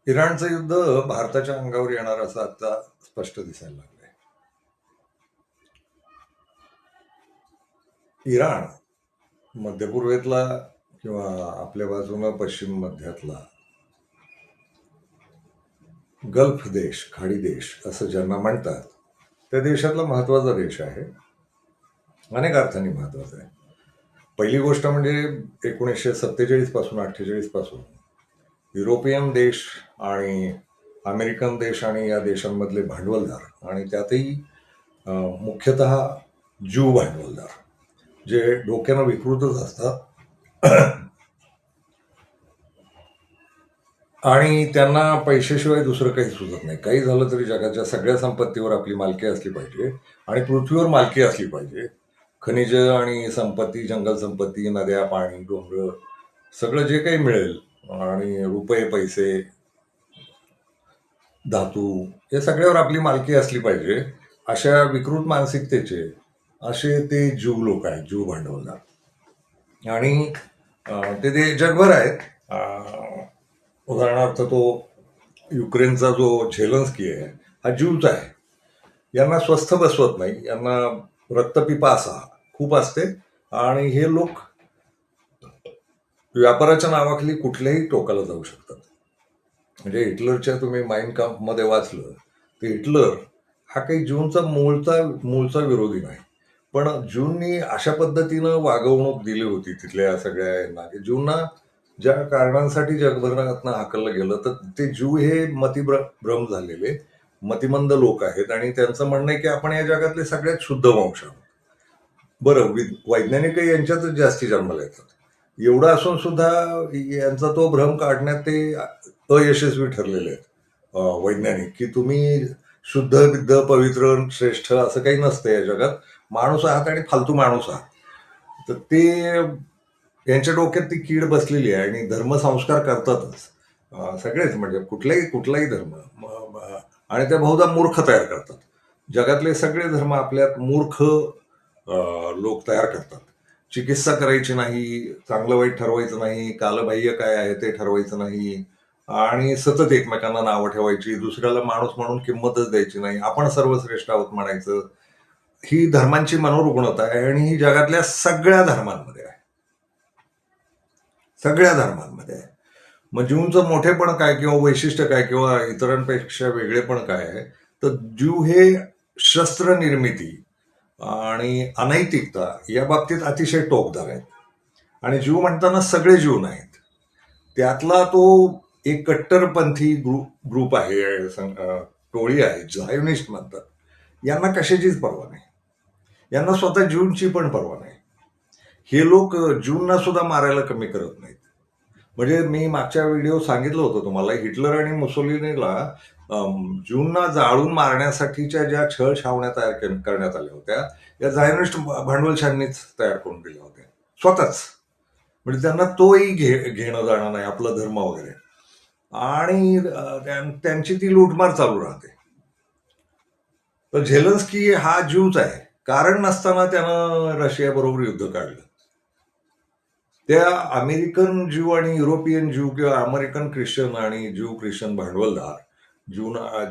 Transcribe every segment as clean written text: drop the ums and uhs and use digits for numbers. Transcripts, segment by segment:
इराणचं युद्ध भारताच्या अंगावर येणार असं आता स्पष्ट दिसायला लागलंय. इराण मध्य पूर्वेतला किंवा आपल्या बाजूनं पश्चिम मध्यातला गल्फ देश, खाडी देश असं ज्यांना म्हणतात, त्या देशातला महत्वाचा देश आहे. अनेक अर्थांनी महत्वाचा आहे. पहिली गोष्ट म्हणजे 1947 पासून 48 पासून युरोपियन देश आणि अमेरिकन देश आणि या देशांमधले भांडवलदार आणि त्यातही मुख्यतः ज्यू भांडवलदार जे डोक्यानं विकृतच असतात आणि त्यांना पैशाशिवाय दुसरं काही सुचत नाही. काही झालं तरी जगाच्या सगळ्या संपत्तीवर आपली मालकी असली पाहिजे आणि पृथ्वीवर मालकी असली पाहिजे. खनिज आणि संपत्ती, जंगल संपत्ती, नद्या, पाणी, डोंगर सगळं जे काही मिळेल आणि रुपये, पैसे, धातू या सगळ्यावर आपली मालकी असली पाहिजे. अशा विकृत मानसिकतेचे असे ते ज्यू लोक आहेत, ज्यू भांडवलदार. आणि ते जगभर आहेत. उदाहरणार्थ तो युक्रेनचा जो झेलेन्स्की आहे हा ज्यूच आहे. यांना स्वस्थ बसवत नाही, यांना रक्तपिपासा खूप असते आणि हे लोक व्यापाराच्या नावाखाली कुठल्याही टोकाला जाऊ शकतात. म्हणजे हिटलरच्या तुम्ही माइन काम्प मध्ये वाचलं तर हिटलर हा काही ज्यूंचा मूळचा विरोधी नाही, पण ज्यूंनी अशा पद्धतीनं वागवणूक दिली होती तिथल्या सगळ्या यांना की ज्यूंना ज्या कारणांसाठी जगभरातनं हाकललं गेलं तर ते ज्यू हे मतिभ्रम झालेले मतिमंद लोक आहेत आणि त्यांचं म्हणणं आहे की आपण या जगातले सगळ्यात शुद्ध वंश आहोत. बरं, वैज्ञानिकही यांच्यातच जास्ती जन्माला येतात. एवढं असून सुद्धा यांचा तो भ्रम काढण्यात ते अयशस्वी ठरलेले आहेत वैज्ञानिक, की तुम्ही शुद्ध विद्ध पवित्र श्रेष्ठ असं काही नसतं या जगात. माणूस आहात आणि फालतू माणूस आहात. तर ते यांच्या डोक्यात ती कीड बसलेली आहे आणि धर्मसंस्कार करतातच सगळेच, म्हणजे कुठलाही धर्म आणि त्या बहुधा मूर्ख तयार करतात. जगातले सगळे धर्म आपल्यात मूर्ख लोक तयार करतात. चिकित्सा करायची नाही, चांगलं वाईट ठरवायचं नाही, कालबाह्य काय आहे ते ठरवायचं नाही आणि सतत एकमेकांना नावं ठेवायची, दुसऱ्याला माणूस म्हणून किंमतच द्यायची नाही, आपण सर्वश्रेष्ठ आहोत म्हणायचं. ही धर्मांची मनोरुग्णता आहे आणि ही जगातल्या सगळ्या धर्मांमध्ये आहे. सगळ्या धर्मांमध्ये आहे. मग ज्यूंचं मोठेपण काय किंवा वैशिष्ट्य काय किंवा इतरांपेक्षा वेगळेपण काय आहे, तर ज्यू हे शस्त्र निर्मिती आणि अनैतिकता या बाबतीत अतिशय टोकदार आहेत. आणि ज्यू म्हणताना सगळे ज्यू नाहीत, त्यातला तो एक कट्टरपंथी ग्रुप आहे, टोळी आहे, झायोनिस्ट म्हणतात. यांना कशाचीच पर्वा नाही, यांना स्वतः ज्यूंची पण पर्वा नाही. हे लोक ज्यूंना सुद्धा मारायला कमी करत नाहीत. म्हणजे मी मागच्या व्हिडिओ सांगितलं होतं तुम्हाला, हिटलर आणि मुसोलिनीला ज्यूंना जाळून मारण्यासाठीच्या ज्या छळ छावण्या तयार करण्यात आल्या होत्या या झायोनिस्ट भांडवलशाहींनीच तयार करून दिल्या होत्या स्वतःच. म्हणजे त्यांना तोही घेणं जाणं नाही आपला धर्म वगैरे, आणि त्यांची ती लूटमार चालू राहते. तर झेलेन्स्की हा ज्यूच आहे. कारण नसताना त्यानं रशियाबरोबर युद्ध काढलं. त्या अमेरिकन ज्यू आणि युरोपियन ज्यू किंवा अमेरिकन ख्रिश्चन आणि ज्यू ख्रिश्चन भांडवलदार,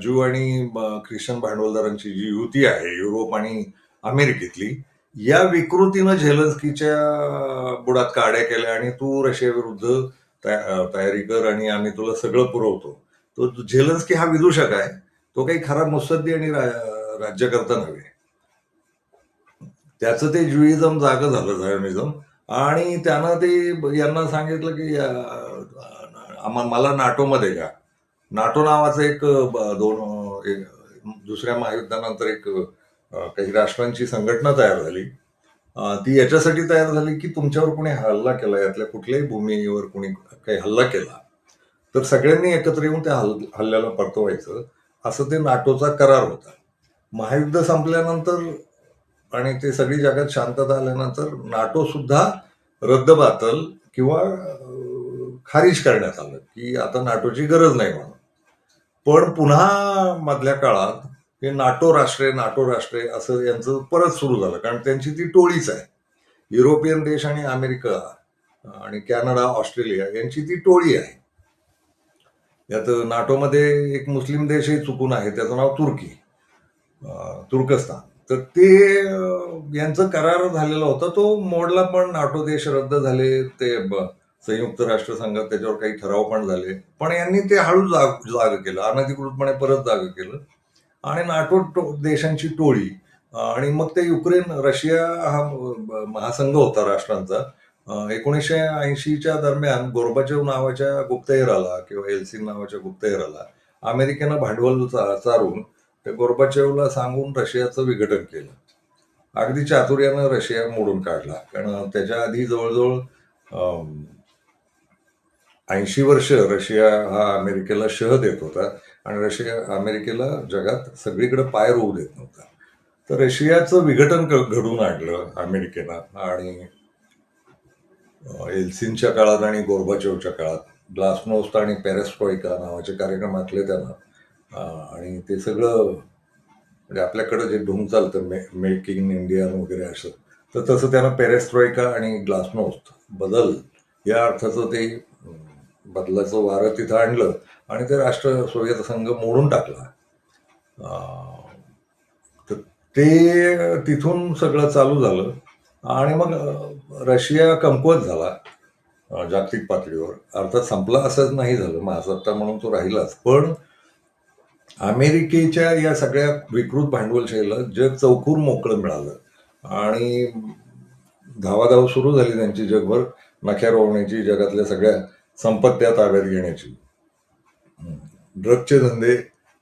ज्यू आणि ख्रिश्चन भांडवलदारांची जी युती आहे युरोप आणि अमेरिकेतली, या विकृतीनं झेलेन्स्कीच्या बुडात काड्या केल्या आणि तू रशिया विरुद्ध तयारी कर आणि आम्ही तुला सगळं पुरवतो. तो झेलेन्स्की हा विदूषक आहे, तो काही खरा मुत्सद्दी आणि राज्यकर्ता नव्हे. त्याचं ते ज्युइझम जागं झालं, झायोनिझम, आणि त्यानं ते यांना सांगितलं की मला नाटोमध्ये घ्या. नाटो नावाचं एक दुसऱ्या महायुद्धानंतर एक काही राष्ट्रांची संघटना तयार झाली. ती याच्यासाठी तयार झाली की तुमच्यावर कोणी हल्ला केला, यातल्या कुठल्याही भूमीवर कोणी काही हल्ला केला तर सगळ्यांनी एकत्र येऊन त्या हल्ल्याला परतवायचं, असं ते नाटोचा करार होता. महायुद्ध संपल्यानंतर आणि ते सगळी जगात शांतता आल्यानंतर नाटो सुद्धा रद्दबातल किंवा खारिज करण्यात आलं की आता नाटोची गरज नाही म्हणून. पण पुन्हा मधल्या काळात हे नाटो राष्ट्रे असं यांचं परत सुरू झालं, कारण त्यांची ती टोळीच आहे. युरोपियन देश आणि अमेरिका आणि कॅनडा, ऑस्ट्रेलिया यांची ती टोळी आहे. यात नाटोमध्ये एक मुस्लिम देशही चुकून आहे, त्याचं नाव तुर्कस्तान. तर ते यांचं करार झालेला होता, तो मोडला, पण नाटो देश रद्द झाले. ते संयुक्त राष्ट्रसंघात त्याच्यावर काही ठराव पण झाले, पण यांनी ते हळू जाग केलं, अनधिकृतपणे परत जाग केलं. आणि नाटो देशांची टोळी आणि मग ते युक्रेन, रशिया हा महासंघ होता राष्ट्रांचा. 1980च्या दरम्यान गोर्बाचेव नावाच्या गुप्तहेराला किंवा एल्सिन नावाच्या गुप्तहेराला अमेरिकेनं भांडवल चारून ते गोर्बाचेवला सांगून रशियाचं विघटन केलं. अगदी चातुर्यानं रशिया मोडून काढला, कारण त्याच्या आधी जवळजवळ 80 वर्ष रशिया हा अमेरिकेला शह देत होता आणि रशिया अमेरिकेला जगात सगळीकडे पाय रोवू देत नव्हता. तर रशियाचं विघटन घडून आणलं अमेरिकेनं. आणि एल्सिनच्या काळात आणि गोर्बाचेवच्या काळात ग्लासनोस्ट आणि पेरेस्ट्रॉइका नावाचे कार्यक्रम आखले त्यानं. आणि ते सगळं म्हणजे आपल्याकडं जे ढोंग चालतं मेक इन इंडिया वगैरे असं, तर तसं त्यानं पेरेस्ट्रॉइका आणि ग्लासनोस्ट बदल या अर्थाचं ते बदलाचं वारं तिथं आणलं आणि ते सोव्हिएत संघ मोडून टाकला. तर ते तिथून सगळं चालू झालं आणि मग रशिया कमकुवत झाला जागतिक पातळीवर. अर्थात संपला असंच नाही झालं, महासत्ता म्हणून तो राहिलाच, पण अमेरिकेच्या या सगळ्या विकृत भांडवलशाहीला जग चौकूर मोकळं मिळालं आणि धावाधाव सुरू झाली त्यांची जगभर नख्या रोवण्याची, जगातल्या सगळ्या संपत्त्या ताब्यात घेण्याची. ड्रगचे धंदे,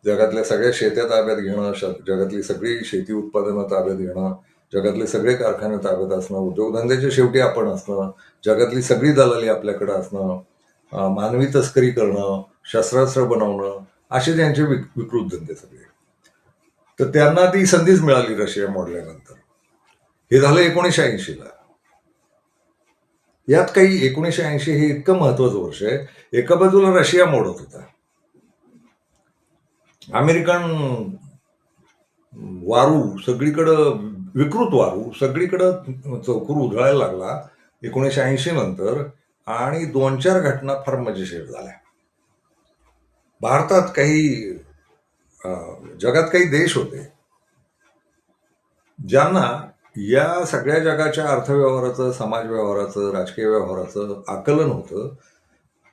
जगातल्या सगळ्या शेत्या ताब्यात घेणं, जगातली सगळी शेती उत्पादनं ताब्यात घेणं, जगातले सगळे कारखाने ताब्यात असणं, उद्योगधंद्याच्या शेवटी आपण असणं, जगातली सगळी दलाली आपल्याकडे असणं, मानवी तस्करी करणं, शस्त्रास्त्र बनवणं, असे त्यांचे विकृत धंदे सगळे. तर त्यांना ती संधीच मिळाली रशिया मोडल्यानंतर. हे झालं 1980ला. यात काही 1980 हे इतकं महत्वाचं वर्ष आहे. एका बाजूला रशिया मोडत होता, अमेरिकन वारू सगळीकडं, विकृत वारू सगळीकडं चौकूर उधळायला लागला 1980 नंतर. आणि 2-4 घटना फार मजेशीर झाल्या. भारतात काही जगात काही देश होते ज्यांना या सगळ्या जगाच्या अर्थव्यवहाराचं, समाज व्यवहाराचं, राजकीय व्यवहाराचं आकलन होतं.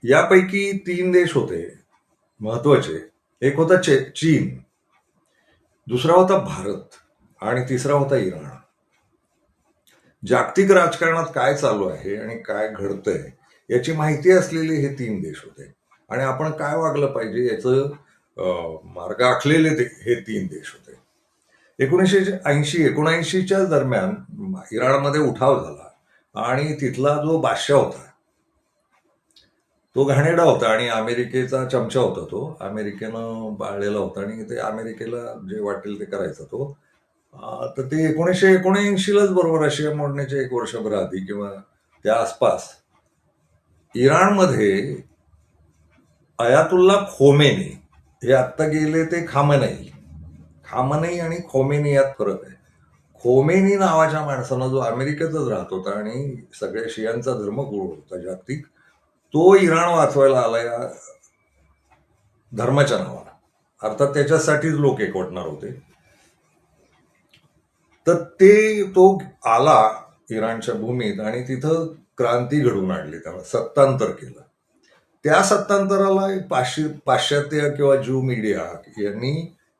यापैकी 3 देश होते महत्वाचे. एक होता चीन, दुसरा होता भारत आणि तिसरा होता इराण. जागतिक राजकारणात काय चालू आहे आणि काय घडतंय याची माहिती असलेले हे 3 देश होते आणि आपण काय वागलं पाहिजे याचं मार्ग आखलेले हे 3 देश होते. 1979च्या दरम्यान इराणमध्ये उठाव झाला आणि तिथला जो बादशाह होता तो घाणेरडा होता आणि अमेरिकेचा चमचा होता. तो अमेरिकेनं बाळलेला होता आणि ते अमेरिकेला जे वाटेल ते करायचा तो. तर ते 1979लाच बरोबर रशिया मोडण्याच्या 1 वर्षभर आधी किंवा त्या आसपास इराणमध्ये अयातुल्ला खोमेनी, हे आत्ता गेले ते खामनई आणि खोमेनी यात फरक आहे. खोमेनी नावाच्या माणसानं, जो अमेरिकेतच राहत होता आणि सगळ्या शियांचा धर्मगुरू होता जागतिक, तो इराण वाचवायला आला या धर्माच्या नावानं. अर्थात त्याच्यासाठीच लोक एकवटणार होते. तर तो आला इराणच्या भूमीत आणि तिथं क्रांती घडवून आणली, त्याला सत्तांतर केलं. त्या सत्तांतराला पाश्चात्य किंवा ज्यू मीडिया यांनी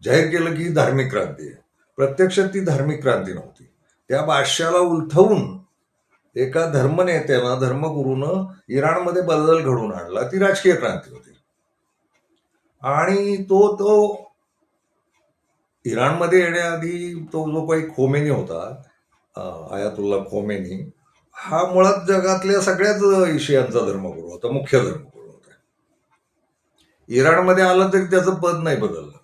जाहीर केलं की धार्मिक क्रांती आहे. प्रत्यक्षात ती धार्मिक क्रांती नव्हती. त्या बादशाला उलथवून एका धर्मनेत्यानं, धर्मगुरूनं इराणमध्ये बदल घडवून आणला. ती राजकीय क्रांती होती. आणि तो इराणमध्ये येण्याआधी तो जो काही खोमेनी होता, अयातुल्ला खोमेनी, हा मुळात जगातल्या सगळ्याच शियांचा धर्मगुरू होता, मुख्य धर्मगुरू होता. इराणमध्ये आला तरी त्याचं पद नाही बदललं,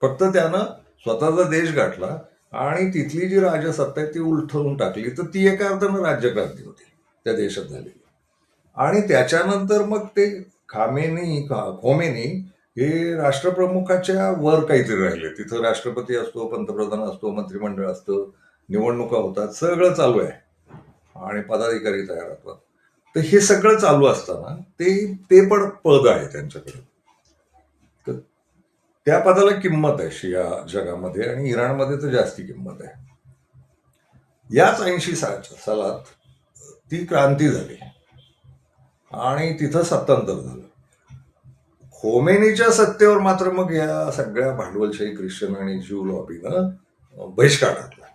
फक्त त्यानं स्वतःचा देश गाठला आणि तिथली जी राजसत्ता आहे ती उलथवून टाकली. तर ती एका अर्थानं राज्यक्रांती होती त्या देशात झालेली. आणि त्याच्यानंतर मग ते खोमेनी हे राष्ट्रप्रमुखाच्या वर काहीतरी राहिले. तिथं राष्ट्रपती असतो, पंतप्रधान असतो, मंत्रिमंडळ असतं, निवडणुका होतात, सगळं चालू आहे आणि पदाधिकारी तयार होतात. तर हे सगळं चालू असताना ते पण पद आहे त्यांच्याकडे. त्या पदाला किंमत आहे शिया जगामध्ये, आणि इराणमध्ये तर जास्ती किंमत आहे. याच 80 सालात ती क्रांती झाली आणि तिथं सत्तांतर झालं. खोमेनीच्या सत्तेवर मात्र मग या सगळ्या भांडवलशाही ख्रिश्चन आणि ज्यू लॉबीनं बहिष्कार टाकला.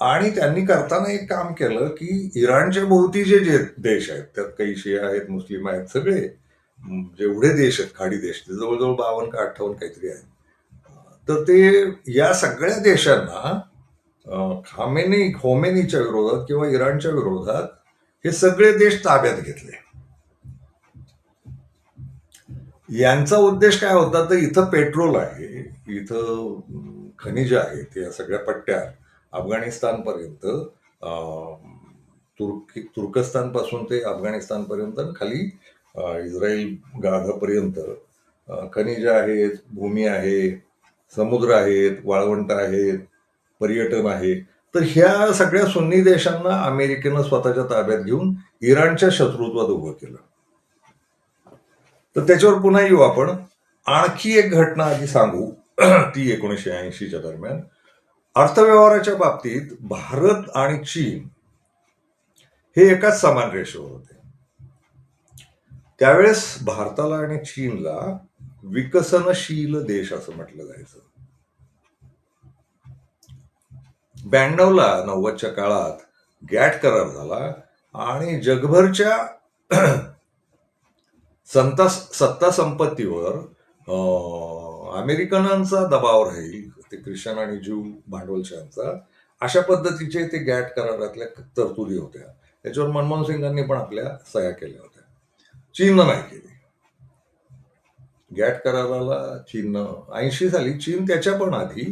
आणि त्यांनी करताना एक काम केलं की इराणच्या भोवती जे जे देश आहेत, त्यात काही शिया आहेत, मुस्लिम आहेत, सगळे जेवढे देश आहेत खाडी देश, ते जवळजवळ 52 का 58 काहीतरी आहेत, तर ते या सगळ्या देशांना खोमेनीच्या विरोधात किंवा इराणच्या विरोधात हे सगळे देश ताब्यात घेतले. यांचा उद्देश काय होता, तर इथं पेट्रोल आहे, इथं खनिज आहेत, या सगळ्या पट्ट्या अफगाणिस्तानपर्यंत, तुर्कस्तानपासून ते अफगाणिस्तानपर्यंत, खाली इस्रायल गाजापर्यंत खनिज आहेत, भूमी आहे, समुद्र आहेत, वाळवंट आहेत, पर्यटन आहे. तर ह्या सगळ्या सुन्नी देशांना अमेरिकेनं स्वतःच्या ताब्यात घेऊन इराणच्या शत्रुत्वात उभं केलं. तर त्याच्यावर पुन्हा येऊ आपण. आणखी एक घटना आधी सांगू, ती 1980च्या दरम्यान. अर्थव्यवहाराच्या बाबतीत भारत आणि चीन हे एकाच समान रेषेवर होते. त्यावेळेस भारताला आणि चीनला विकसनशील देश असं म्हटलं जायचं. 92ला 90च्या काळात गॅट करार झाला आणि जगभरच्या सत्ता संपत्तीवर अमेरिकनांचा दबाव राहील, ते ख्रिश्चन आणि ज्यू भांडवलशाहांचा, अशा पद्धतीचे ते गॅट करारातल्या तरतुदी होत्या. त्याच्यावर मनमोहन सिंगांनी पण आपल्या सह्या केल्या होत्या. चीननं नाही केली. गॅट कराराला चीननं 80 साली, चीन त्याच्या पण आधी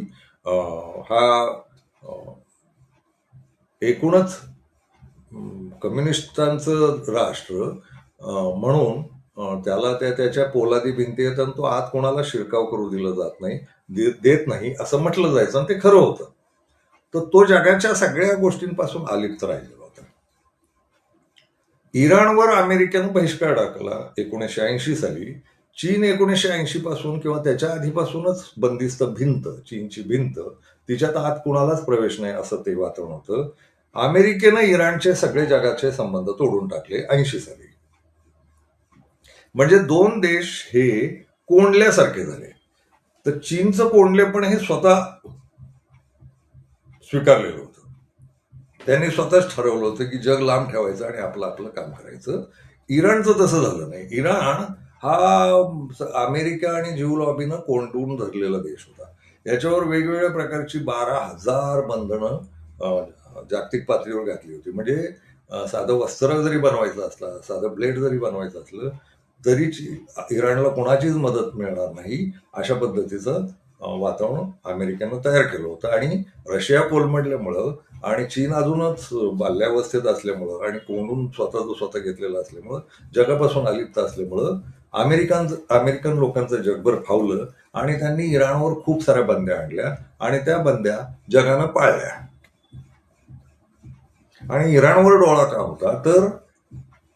हा एकूणच कम्युनिस्टांचं राष्ट्र म्हणून त्याला त्याच्या पोलादी भिंती आहेत आणि तो आत कोणाला शिरकाव करू दिला जात नाही, देत नाही असं म्हटलं जायचं, आणि ते खरं होतं. तर तो जगाच्या सगळ्या गोष्टींपासून अलिप्त राहिलेला होता. इराणवर अमेरिकेनं बहिष्कार टाकला 1980 साली. चीन 1980 पासून किंवा त्याच्या आधीपासूनच बंदिस्त भिंत, चीनची भिंत, तिच्यात आत कुणालाच प्रवेश नाही असं ते वातावरण होतं. अमेरिकेनं इराणचे सगळे जगाचे संबंध तोडून टाकले 80 साली. म्हणजे दोन देश हे कोंडल्यासारखे झाले. तर चीनचं कोंडलेपण हे स्वतः स्वीकारलेलं होतं. त्यांनी स्वतःच ठरवलं होतं की जग लांब ठेवायचं आणि आपलं आपलं काम करायचं. इराणचं तसं झालं नाही. इराण हा अमेरिका आणि ज्यू लॉबीनं कोंडून धरलेला देश होता. याच्यावर वेगवेगळ्या प्रकारची 12,000 बंधनं जागतिक पातळीवर घातली होती. म्हणजे साधं वस्त्र जरी बनवायचं असलं, साधं ब्लेड जरी बनवायचं असलं, तरी इराणला कोणाचीच मदत मिळणार नाही, अशा पद्धतीचं वातावरण अमेरिकेनं तयार केलं होतं. आणि रशिया कोलमडल्यामुळं आणि चीन अजूनच बाल्यावस्थेत असल्यामुळं आणि कोंडून स्वतः घेतलेला असल्यामुळं, जगापासून अलिप्त असल्यामुळं अमेरिकन लोकांचं जगभर फावलं आणि त्यांनी इराणवर खूप साऱ्या बंद्या आणल्या आणि त्या बंद्या जगानं पाळल्या. आणि इराणवर डोळा का होता, तर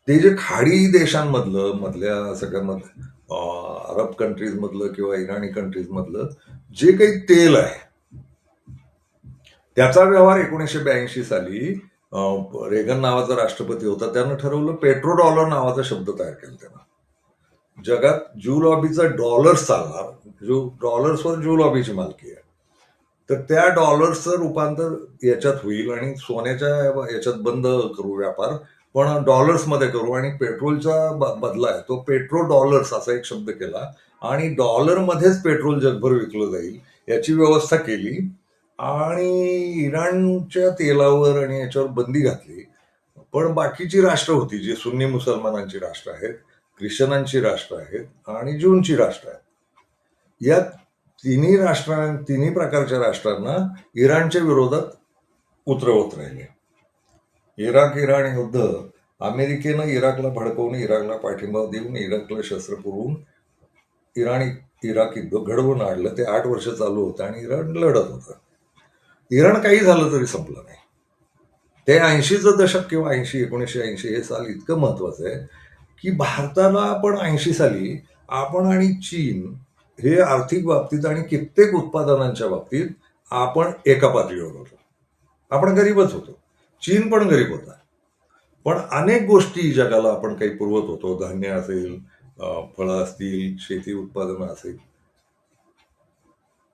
ते जे खाडी मधल्या सगळ्यांमध्ये अरब कंट्रीज मधलं किंवा इराणी कंट्रीज मधलं जे काही तेल आहे, त्याचा व्यवहार 1982 साली रेगन नावाचा राष्ट्रपती होता, त्यानं ठरवलं, पेट्रो डॉलर नावाचा शब्द तयार केला त्यानं. जगात ज्यू लॉबीचा डॉलर्स चालणार, डॉलर्सवर ज्यू लॉबीची मालकी आहे, तर त्या डॉलर्सचं रूपांतर याच्यात होईल आणि सोन्याच्या याच्यात बंद करू व्यापार, पण डॉलर्समध्ये करू, आणि पेट्रोलचा बदला आहे तो पेट्रो डॉलर्स असा एक शब्द केला, आणि डॉलरमध्येच पेट्रोल जगभर विकलं जाईल याची व्यवस्था केली. आणि इराणच्या तेलावर आणि याच्यावर बंदी घातली. पण बाकीची राष्ट्र होती, जी सुन्नी मुसलमानांची राष्ट्र आहेत, ख्रिश्चनांची राष्ट्र आहेत आणि ज्यूंची राष्ट्र आहेत, या तिन्ही प्रकारच्या राष्ट्रांना इराणच्या विरोधात उतरवत राहिले. इराण युद्ध, अमेरिकेनं इराकला भडकवून, इराकला पाठिंबा देऊन, इराकला शस्त्र पुरवून इराक युद्ध घडवून आणलं. ते 8 वर्ष चालू होतं आणि इराण लढत होतं. इराण काही झालं तरी संपलं नाही. ते 80चं दशक किंवा 1980 हे साल इतकं महत्वाचं आहे की भारताला पण 80 साली आपण आणि चीन हे आर्थिक बाबतीत आणि कित्येक उत्पादनांच्या बाबतीत आपण एका पातळीवर होतो. आपण गरीबच होतो. चीन पण गरीब होता. पण अनेक गोष्टी जगाला आपण काही पुरवत होतो. धान्य असेल, फळं असतील, शेती उत्पादनं असेल.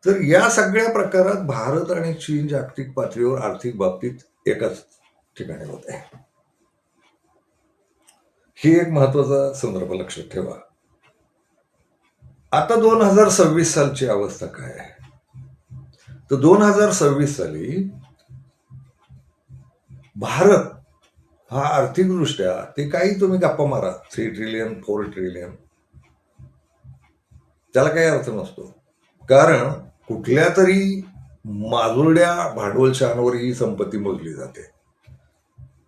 तर या सगळ्या प्रकारात भारत आणि चीन जागतिक पातळीवर आर्थिक बाबतीत एकाच ठिकाणी होते. ही एक महत्वाचा संदर्भ लक्षात ठेवा. आता 2026 सालची अवस्था काय आहे? तर 2026 साली भारत हा आर्थिकदृष्ट्या, ते काही तुम्ही गप्पा मारा, 3 ट्रिलियन 4 ट्रिलियन, त्याला काही अर्थ नसतो. कारण कुठल्या तरी माजुरड्या भांडवलशाहांवर ही संपत्ती मोजली जाते,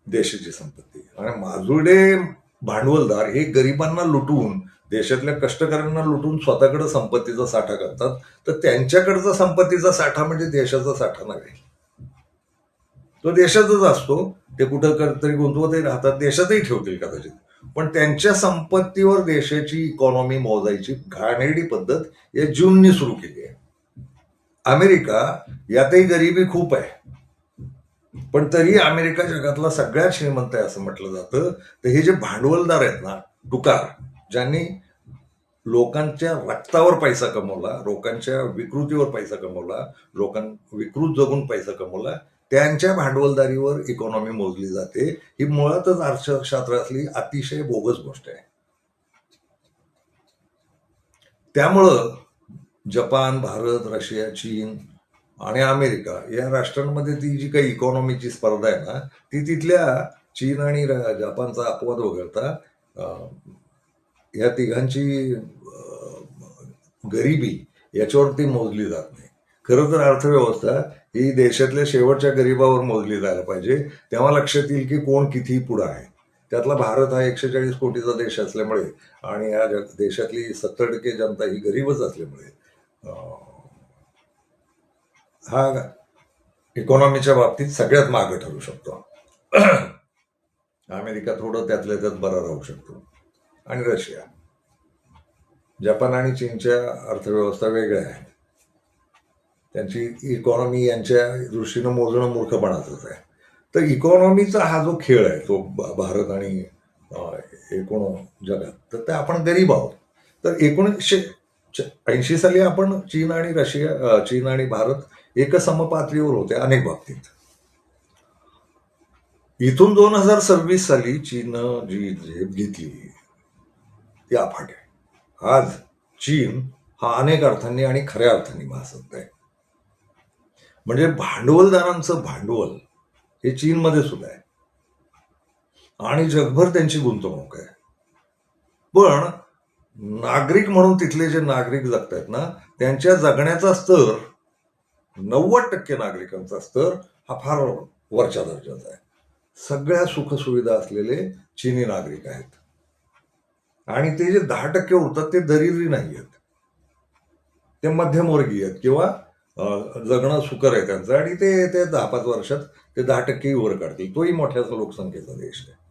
देशाची संपत्ती. आणि माजुरडे भांडवलदार हे गरिबांना लुटून, देशातल्या कष्टकऱ्यांना लुटून स्वतःकडे संपत्तीचा साठा करतात. तर त्यांच्याकडचा संपत्तीचा साठा म्हणजे देशाचा साठा नव्हे, तो देशाचाच असतो. ते कुठं तरी गुंतवतही राहतात, देशातही ठेवतील कदाचित. पण त्यांच्या संपत्तीवर देशाची इकॉनॉमी मोजायची घाणेरडी पद्धत या जूननी सुरू केली आहे. अमेरिका यातही गरिबी खूप आहे, पण तरी अमेरिका जगातला सगळ्यात श्रीमंत आहे असं म्हटलं जातं. तर हे जे भांडवलदार आहेत ना, टुकार, ज्यांनी लोकांच्या रक्तावर पैसा कमवला, लोकांच्या विकृतीवर पैसा कमवला, विकृत जगून पैसा कमवला, त्यांच्या भांडवलदारीवर इकॉनॉमी मोजली जाते. ही मुळातच अर्थशास्त्रातली अतिशय बोगस गोष्ट आहे. त्यामुळं जपान, भारत, रशिया, चीन आणि अमेरिका या राष्ट्रांमध्ये ती जी काही इकॉनॉमीची स्पर्धा आहे ना, ती तिथल्या चीन आणि जपानचा अपवाद वगळता या तिघांची गरिबी याच्यावरती मोजली जात नाही. खरं तर अर्थव्यवस्था ही देशातल्या शेवटच्या गरिबावर मोजली जायला पाहिजे. तेव्हा लक्षात येईल की कोण किती पुढं आहे. त्यातला भारत हा 140 कोटीचा देश असल्यामुळे आणि या देशातली 70% जनता ही गरीबच असल्यामुळे हा इकॉनॉमीच्या बाबतीत सगळ्यात मागं ठरू शकतो. अमेरिका थोडं त्यातल्या त्यात बरा राहू शकतो, आणि रशिया. जपान आणि चीनच्या अर्थव्यवस्था वेगळ्या आहेत. त्यांची इकॉनॉमी यांच्या दृष्टीनं मोजणं मूर्खपणाचंच आहे. तर इकॉनॉमीचा हा जो खेळ आहे तो भारत आणि एकूण जगात, तर ते आपण गरीब आहोत. तर 1980 साली आपण चीन आणि भारत एक समपातळीवर होते अनेक बाबतीत. इथून 2026 साली चीननं जी झेप घेतली ती अफाट आहे. आज चीन हा अनेक अर्थांनी आणि खऱ्या अर्थांनी महासत्ता आहे. म्हणजे भांडवलदारांचं भांडवल हे चीनमध्ये सुद्धा आहे आणि जगभर त्यांची गुंतवणूक आहे. पण नागरिक म्हणून तिथले जे नागरिक जगतात ना, त्यांच्या जगण्याचा स्तर, 90% नागरिकांचा स्तर हा फार वरच्या दर्जाचा आहे. सगळ्या सुखसुविधा असलेले चीनी नागरिक आहेत. आणि ते जे 10% उरतात ते दरिद्री नाही आहेत, ते मध्यमवर्गीय आहेत किंवा जगणं सुकर आहे त्यांचं, आणि ते 10-5 वर्षात ते 10% वर काढतील. तोही मोठ्या लोकसंख्येचा देश आहे.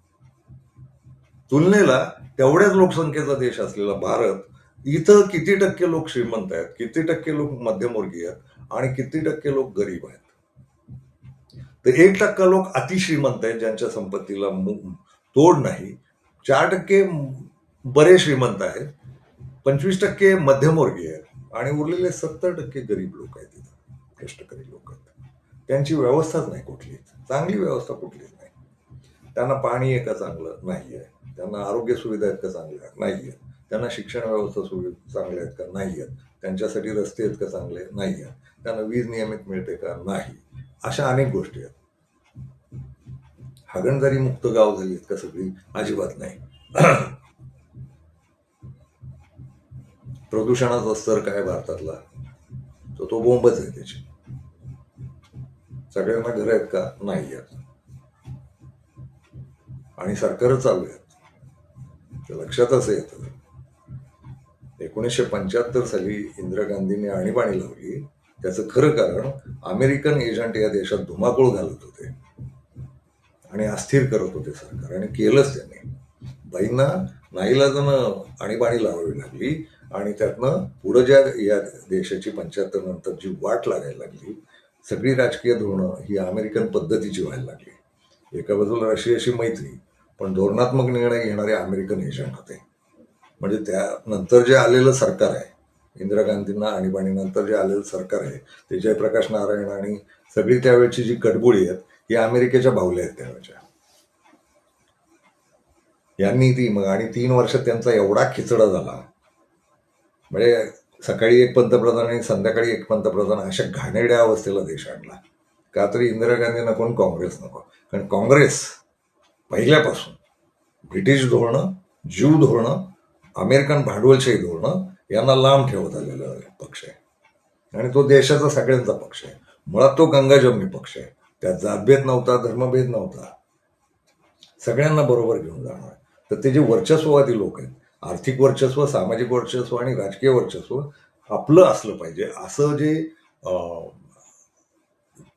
तुलनेला तेवढ्याच लोकसंख्येचा देश असलेला भारत, इथं किती टक्के लोक श्रीमंत आहेत, किती टक्के लोक मध्यमवर्गीय आहेत आणि किती टक्के लोक गरीब आहेत. तर 1% लोक अतिश्रीमंत आहेत ज्यांच्या संपत्तीला तोड नाही, 4% बरे श्रीमंत आहेत, 25% मध्यमवर्गीय आहेत आणि उरलेले 70% गरीब लोक आहेत, कष्टकरी लोक आहेत. त्यांची व्यवस्थाच नाही कुठलीच, चांगली व्यवस्था कुठलीच नाही. त्यांना पाणी आहे का चांगलं? नाही आहे. त्यांना आरोग्य सुविधा आहेत का चांगल्या? नाही आहेत. त्यांना शिक्षण व्यवस्था चांगल्या आहेत का? नाही आहेत. त्यांच्यासाठी रस्ते आहेत का चांगले? नाही आहेत. त्यांना वीज नियमित मिळते का? नाही. अशा अनेक गोष्टी आहेत. हागणदारी मुक्त गाव झाली आहेत का सगळी? अजिबात नाही. प्रदूषणाचा स्तर काय भारतातला? तो बोंबच आहे त्याची. सगळ्यांना घर आहेत का? नाही आहेत. आणि सरकार चालू आहेत, लक्षातच येतं. 1975 साली इंदिरा गांधींनी आणीबाणी लावली. त्याचं खरं कारण अमेरिकन एजंट या देशात धुमाकूळ घालत होते आणि अस्थिर करत होते सरकार, आणि केलंच त्यांनी. बाईंना नाईलाजानं आणीबाणी लावावी लागली आणि त्यातनं पुढं ज्या या देशाची 75 नंतर जी वाट लागायला लागली, सगळी राजकीय धोरणं ही अमेरिकन पद्धतीची व्हायला लागली. एका बाजूला रशियाशी मैत्री, पण धोरणात्मक निर्णय घेणारे अमेरिकन एजंट होते. म्हणजे त्यानंतर जे आलेलं सरकार आहे, इंदिरा गांधींना आणीबाणीनंतर जे आलेलं सरकार आहे, ते जयप्रकाश नारायण आणि सगळी त्यावेळची जी गडबोळी आहेत, ही अमेरिकेच्या बाहुल्या आहेत त्यावेळच्या. यांनी ती मग आणि 3 वर्षात त्यांचा एवढा खिचडा झाला, म्हणजे सकाळी एक पंतप्रधान आणि संध्याकाळी एक पंतप्रधान अशा घाणेरड्या अवस्थेला देश आणला. का तरी इंदिरा गांधी नको आणि काँग्रेस नको. कारण काँग्रेस पहिल्यापासून ब्रिटिश धोरणं, ज्यू धोरणं, अमेरिकन भांडवलशाही धोरणं यांना लांब ठेवत आलेला पक्ष आहे आणि तो देशाचा सगळ्यांचा पक्ष आहे. मुळात तो गंगाजमनी पक्ष आहे. त्यात जातभेद नव्हता, धर्मभेद नव्हता, सगळ्यांना बरोबर घेऊन जाणार. तर ते जे वर्चस्ववादी लोक आहेत, आर्थिक वर्चस्व, सामाजिक वर्चस्व आणि राजकीय वर्चस्व आपलं असलं पाहिजे असं जे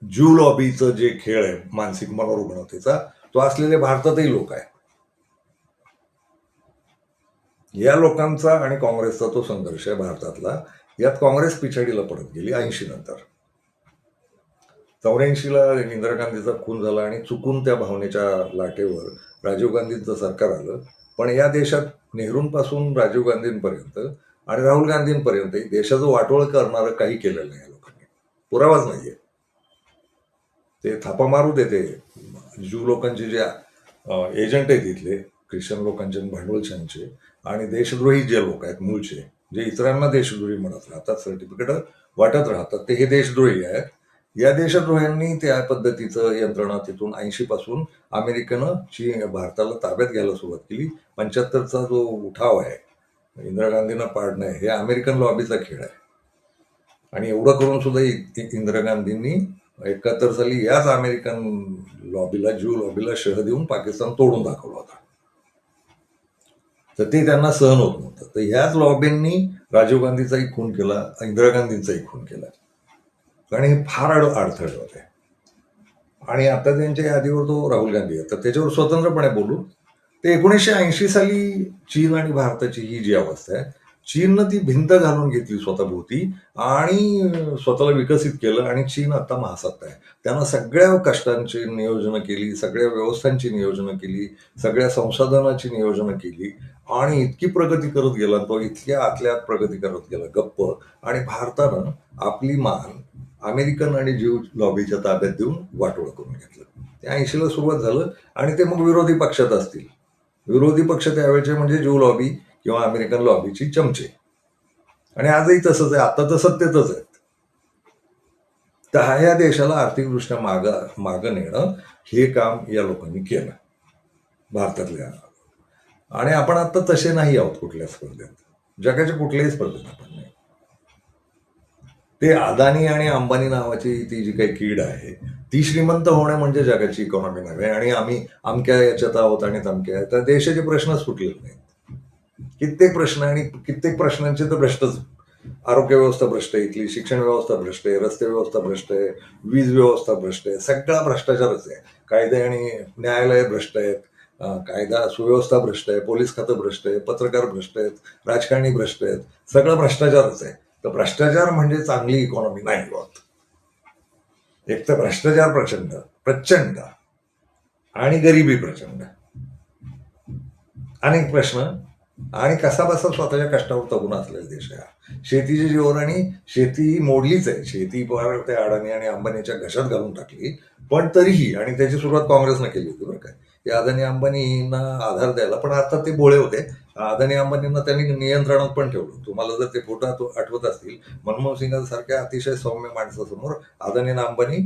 ज्यू लॉबीचं जे खेळ आहे मानसिक मनोरुग्णतेचा, तो असलेले भारतातही लोक आहे. या लोकांचा आणि काँग्रेसचा तो संघर्ष आहे भारतातला. यात काँग्रेस पिछाडीला पडत गेली 80 नंतर. 84ला इंदिरा गांधीचा खून झाला आणि चुकून त्या भावनेच्या लाटेवर राजीव गांधींचं सरकार आलं. पण या देशात नेहरूंपासून राजीव गांधींपर्यंत आणि राहुल गांधींपर्यंत देशाचं वाटोळ करणारं काही केलेलं नाही या लोकांनी. पुरावाच नाहीये. ते थापा मारू देते ज्यू लोकांचे जे एजंट आहेत इथले, ख्रिश्चन लोकांचे आणि भांडवलशांचे आणि देशद्रोही जे लोक आहेत मूळचे, जे इतरांना देशद्रोही म्हणत राहतात, सर्टिफिकेट वाटत राहतात, ते हे देशद्रोही आहेत. या देशद्रोह्यांनी त्या पद्धतीचं यंत्रणा तिथून 80 पासून अमेरिकेनं भारताला ताब्यात घ्यायला सुरुवात केली. 75चा जो उठाव आहे, इंदिरा गांधींना पाडणं, हे अमेरिकन लॉबीचा खेळ आहे. आणि एवढं करून सुद्धा इंदिरा गांधींनी 71 साली याच अमेरिकन लॉबीला, ज्यू लॉबीला शह देऊन पाकिस्तान तोडून दाखवला होता. तर ते त्यांना सहन होत नव्हतं. तर ह्याच लॉबींनी राजीव गांधीचाही खून केला, इंदिरा गांधींचाही खून केला. कारण हे फार अडथळे होते. आणि आता त्यांच्या यादीवर तो राहुल गांधी आहे. तर त्याच्यावर स्वतंत्रपणे बोलू. ते 1980 साली चीन आणि भारताची ही जी अवस्था आहे, चीननं ती भिंत घालून घेतली स्वतःभोवती आणि स्वतःला विकसित केलं. आणि चीन आता महासत्ता आहे. त्यानं सगळ्या कष्टांची नियोजनं केली, सगळ्या व्यवस्थांची नियोजनं केली, सगळ्या संसाधनाची नियोजनं केली आणि इतकी प्रगती करत गेला, तो इतक्या आतल्यात प्रगती करत गेला गप्प. आणि भारतानं आपली मान अमेरिकन आणि ज्यू लॉबीच्या ताब्यात देऊन वाटोळ करून घेतलं. ते 80ला सुरुवात झालं आणि ते मग विरोधी पक्षात असतील. विरोधी पक्ष त्यावेळेचे म्हणजे ज्यू लॉबी किंवा अमेरिकन लॉबीची चमचे. आणि आजही तसंच आहे. आता तर सत्तेतच आहेत. तर या देशाला आर्थिकदृष्ट्या मागं नेणं हे काम या लोकांनी केलं भारतातल्या. आणि आपण आता तसे नाही आहोत कुठल्या स्पर्धेत, जगाच्या कुठल्याही स्पर्धेत आपण नाही. ते अदानी आणि अंबानी नावाची ती जी काही कीड आहे, ती श्रीमंत होणे म्हणजे जगाची इकॉनॉमी नव्हे. आणि आम्ही अमक्या याच्यात आहोत आणि तमक्या, तर देशाचे प्रश्नच सुटलेले नाहीत. कित्येक प्रश्न आणि कित्येक प्रश्नांचे तर भ्रष्टच. आरोग्य व्यवस्था भ्रष्ट आहे, इथली शिक्षण व्यवस्था भ्रष्ट आहे, रस्ते व्यवस्था भ्रष्ट आहे, वीज व्यवस्था भ्रष्ट आहे, सगळा भ्रष्टाचारच आहे. कायदे आणि न्यायालय भ्रष्ट आहेत, कायदा सुव्यवस्था भ्रष्ट आहे, पोलीस खातं भ्रष्ट आहे, पत्रकार भ्रष्ट आहेत, राजकारणी भ्रष्ट आहेत, सगळं भ्रष्टाचारच आहे. तर भ्रष्टाचार म्हणजे चांगली इकॉनॉमी नाही होत. एक तर भ्रष्टाचार प्रचंड आणि गरिबी प्रचंड, अनेक प्रश्न आणि कसा बसा स्वतःच्या कष्टावर तगून असलेला देश आहे. शेतीच्या जीवन आणि शेती मोडलीच आहे. शेती त्या अडाणी आणि अंबानीच्या घशात घालून टाकली. पण तरीही, आणि त्याची सुरुवात काँग्रेसनं केली होती बरं काय, ते अदानी अंबानींना आधार द्यायला. पण आता ते बोळे होते. अदानी अंबानींना त्यांनी नियंत्रणात पण ठेवलं. तुम्हाला जर ते फोटो आठवत असतील, मनमोहन सिंगांसारख्या अतिशय सौम्य माणसासमोर अदानी आणि अंबानी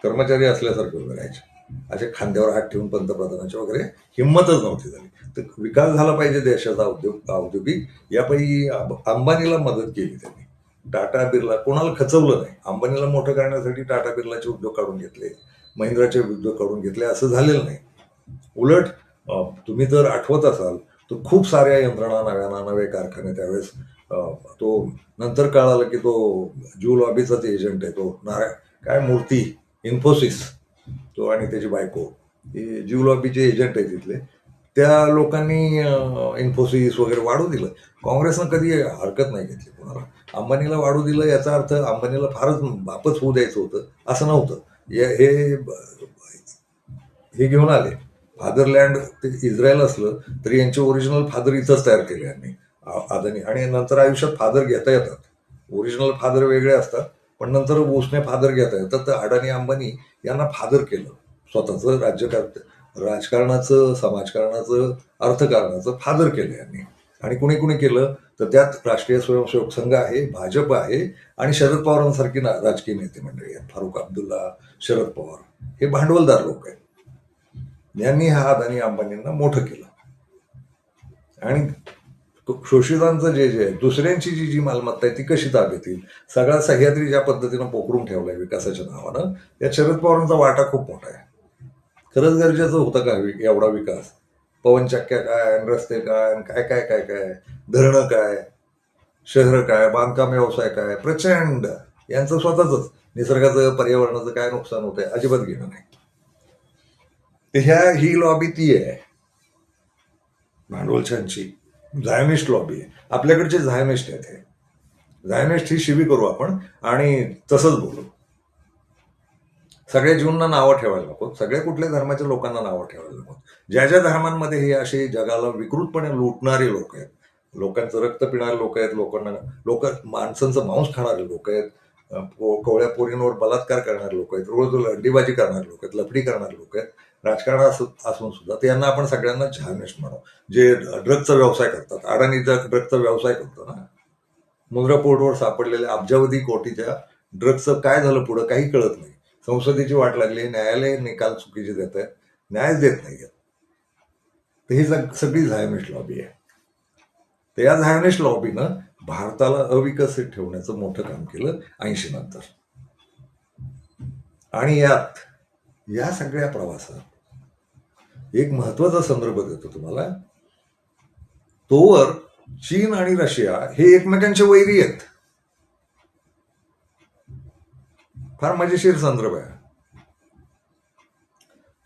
कर्मचारी असल्यासारखे उभे राहायचे. असे खांद्यावर हात ठेवून पंतप्रधानाच्या वगैरे हिंमतच नव्हती झाली. तर विकास झाला पाहिजे देशाचा औद्योगिक, यापैकी अंबानीला मदत केली त्यांनी. टाटा बिर्ला कोणाला खचवलं नाही. अंबानीला मोठं करण्यासाठी टाटा बिर्लाचे उद्योग काढून घेतले, महिंद्राचे उद्योग काढून घेतले, असं झालेलं नाही. उलट तुम्ही जर आठवत असाल तर खूप साऱ्या यंत्रणा, नवे कारखाने त्यावेळेस, तो नंतर कळालं की तो ज्यू लॉबीचाच एजंट आहे, तो काय मूर्ती, इन्फोसिस, तो आणि त्याची बायको, हे ज्यू लॉबीचे एजंट आहे तिथले. त्या लोकांनी इन्फोसिस वगैरे वाढू दिलं. काँग्रेसनं कधी हरकत नाही घेतली कोणाला. अंबानीला वाढू दिलं याचा अर्थ अंबानीला फारच बापच होऊ द्यायचं होतं असं नव्हतं. हे घेऊन आले. फादरलँड ते इस्रायल असलं तरी यांचे ओरिजिनल फादर इथंच तयार केले यांनी, अदानी. आणि नंतर आयुष्यात फादर घेता येतात. ओरिजिनल फादर वेगळे असतात, पण नंतर उसने फादर घेता येतात. तर अडाणी अंबानी यांना फादर केलं. स्वतःचं राजकारणाचं, समाजकारणाचं, अर्थकारणाचं फादर केलं यांनी. आणि कुणी कुणी केलं तर त्यात राष्ट्रीय स्वयंसेवक संघ आहे, भाजप आहे आणि शरद पवारांसारखी राजकीय नेते मंडळी आहेत. फारुख अब्दुल्ला, शरद पवार हे भांडवलदार लोक आहेत. यांनी हा अदानी अंबानींना मोठं केलं. आणि शोषितांचं जे जे दुसऱ्यांची जी मालमत्ता आहे ती कशी ताब्यात येईल, सगळा सह्याद्री ज्या पद्धतीनं पोखरून ठेवलाय विकासाच्या नावानं, या शरद पवारांचा वाटा खूप मोठा आहे. खरंच गरजेचं होतं का एवढा विकास? पवनचक्क्या काय, रस्ते काय, काय काय काय काय, धरणं काय, शहर काय, बांधकाम व्यवसाय काय, प्रचंड. यांचं स्वतःच निसर्गाचं, पर्यावरणाचं काय नुकसान होतंय अजिबात घेणं नाही. ही लॉबी ती आहे भांडवलशांची, झायनिस्ट लॉबी आहे. आपल्याकडचे झायनिस्ट आहेत. हे झायनिस्ट ही शिवी करू आपण आणि तसंच बोलू. सगळ्या जीवनांना नावं ठेवायला नको, सगळ्या कुठल्या धर्माच्या लोकांना नावं ठेवायला नको. ज्या ज्या धर्मांमध्ये हे असे जगाला विकृतपणे लुटणारे लोक आहेत, लोकांचं रक्त पिणारे लोक आहेत, माणसांचं मांस खाणारे लोक आहेत, कोवळ्या पोरींवर बलात्कार करणारे लोक आहेत, रोज अंडीबाजी करणारे लोक आहेत, लफडी करणारे लोक आहेत, राजकारण असून सुद्धा त्यांना आपण सगळ्यांना झायनिस्ट म्हणू. जे ड्रगचा व्यवसाय करतात, अडाणीचा ड्रगचा व्यवसाय करतो ना, मुंद्रा पोर्टवर सापडलेल्या अब्जावधी कोटीच्या ड्रग्सचं काय झालं पुढं काही कळत नाही. संसदेची वाट लागली, न्यायालय निकाल चुकीचे देत आहेत, न्यायच देत नाही. तर ही सगळी झायनिस्ट लॉबी आहे. तर या झायनिस्ट लॉबीनं भारताला अविकसित ठेवण्याचं मोठं काम केलं 80 नंतर. आणि या सगळ्या प्रवासात एक महत्वाचा संदर्भ देतो तुम्हाला. तोवर चीन आणि रशिया हे एकमेकांचे वैरी आहेत. फार मजेशीर संदर्भ आहे.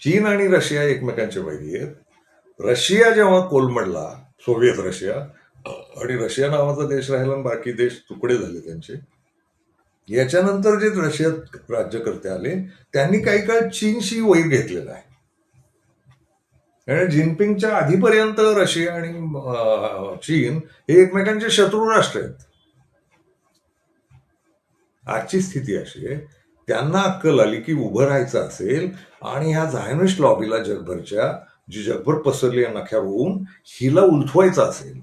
चीन आणि रशिया एकमेकांचे वैरी आहेत. रशिया जेव्हा कोलमडला, सोव्हिएत रशिया, आणि रशिया नावाचा देश राहिला आणि बाकी देश तुकडे झाले त्यांचे, याच्यानंतर जे रशियात राज्यकर्ते आले त्यांनी काही काळ चीनशी वैर घेतलेला आहे. आणि जिनपिंगच्या आधीपर्यंत रशिया आणि चीन हे एकमेकांचे शत्रू राष्ट्र आहेत. आजची स्थिती अशी आहे, त्यांना अक्कल आली की उभं राहायचं असेल आणि ह्या झायनिस्ट लॉबीला जगभरच्या, जी जगभर पसरली नख्यावरून, हिला उलथवायचं असेल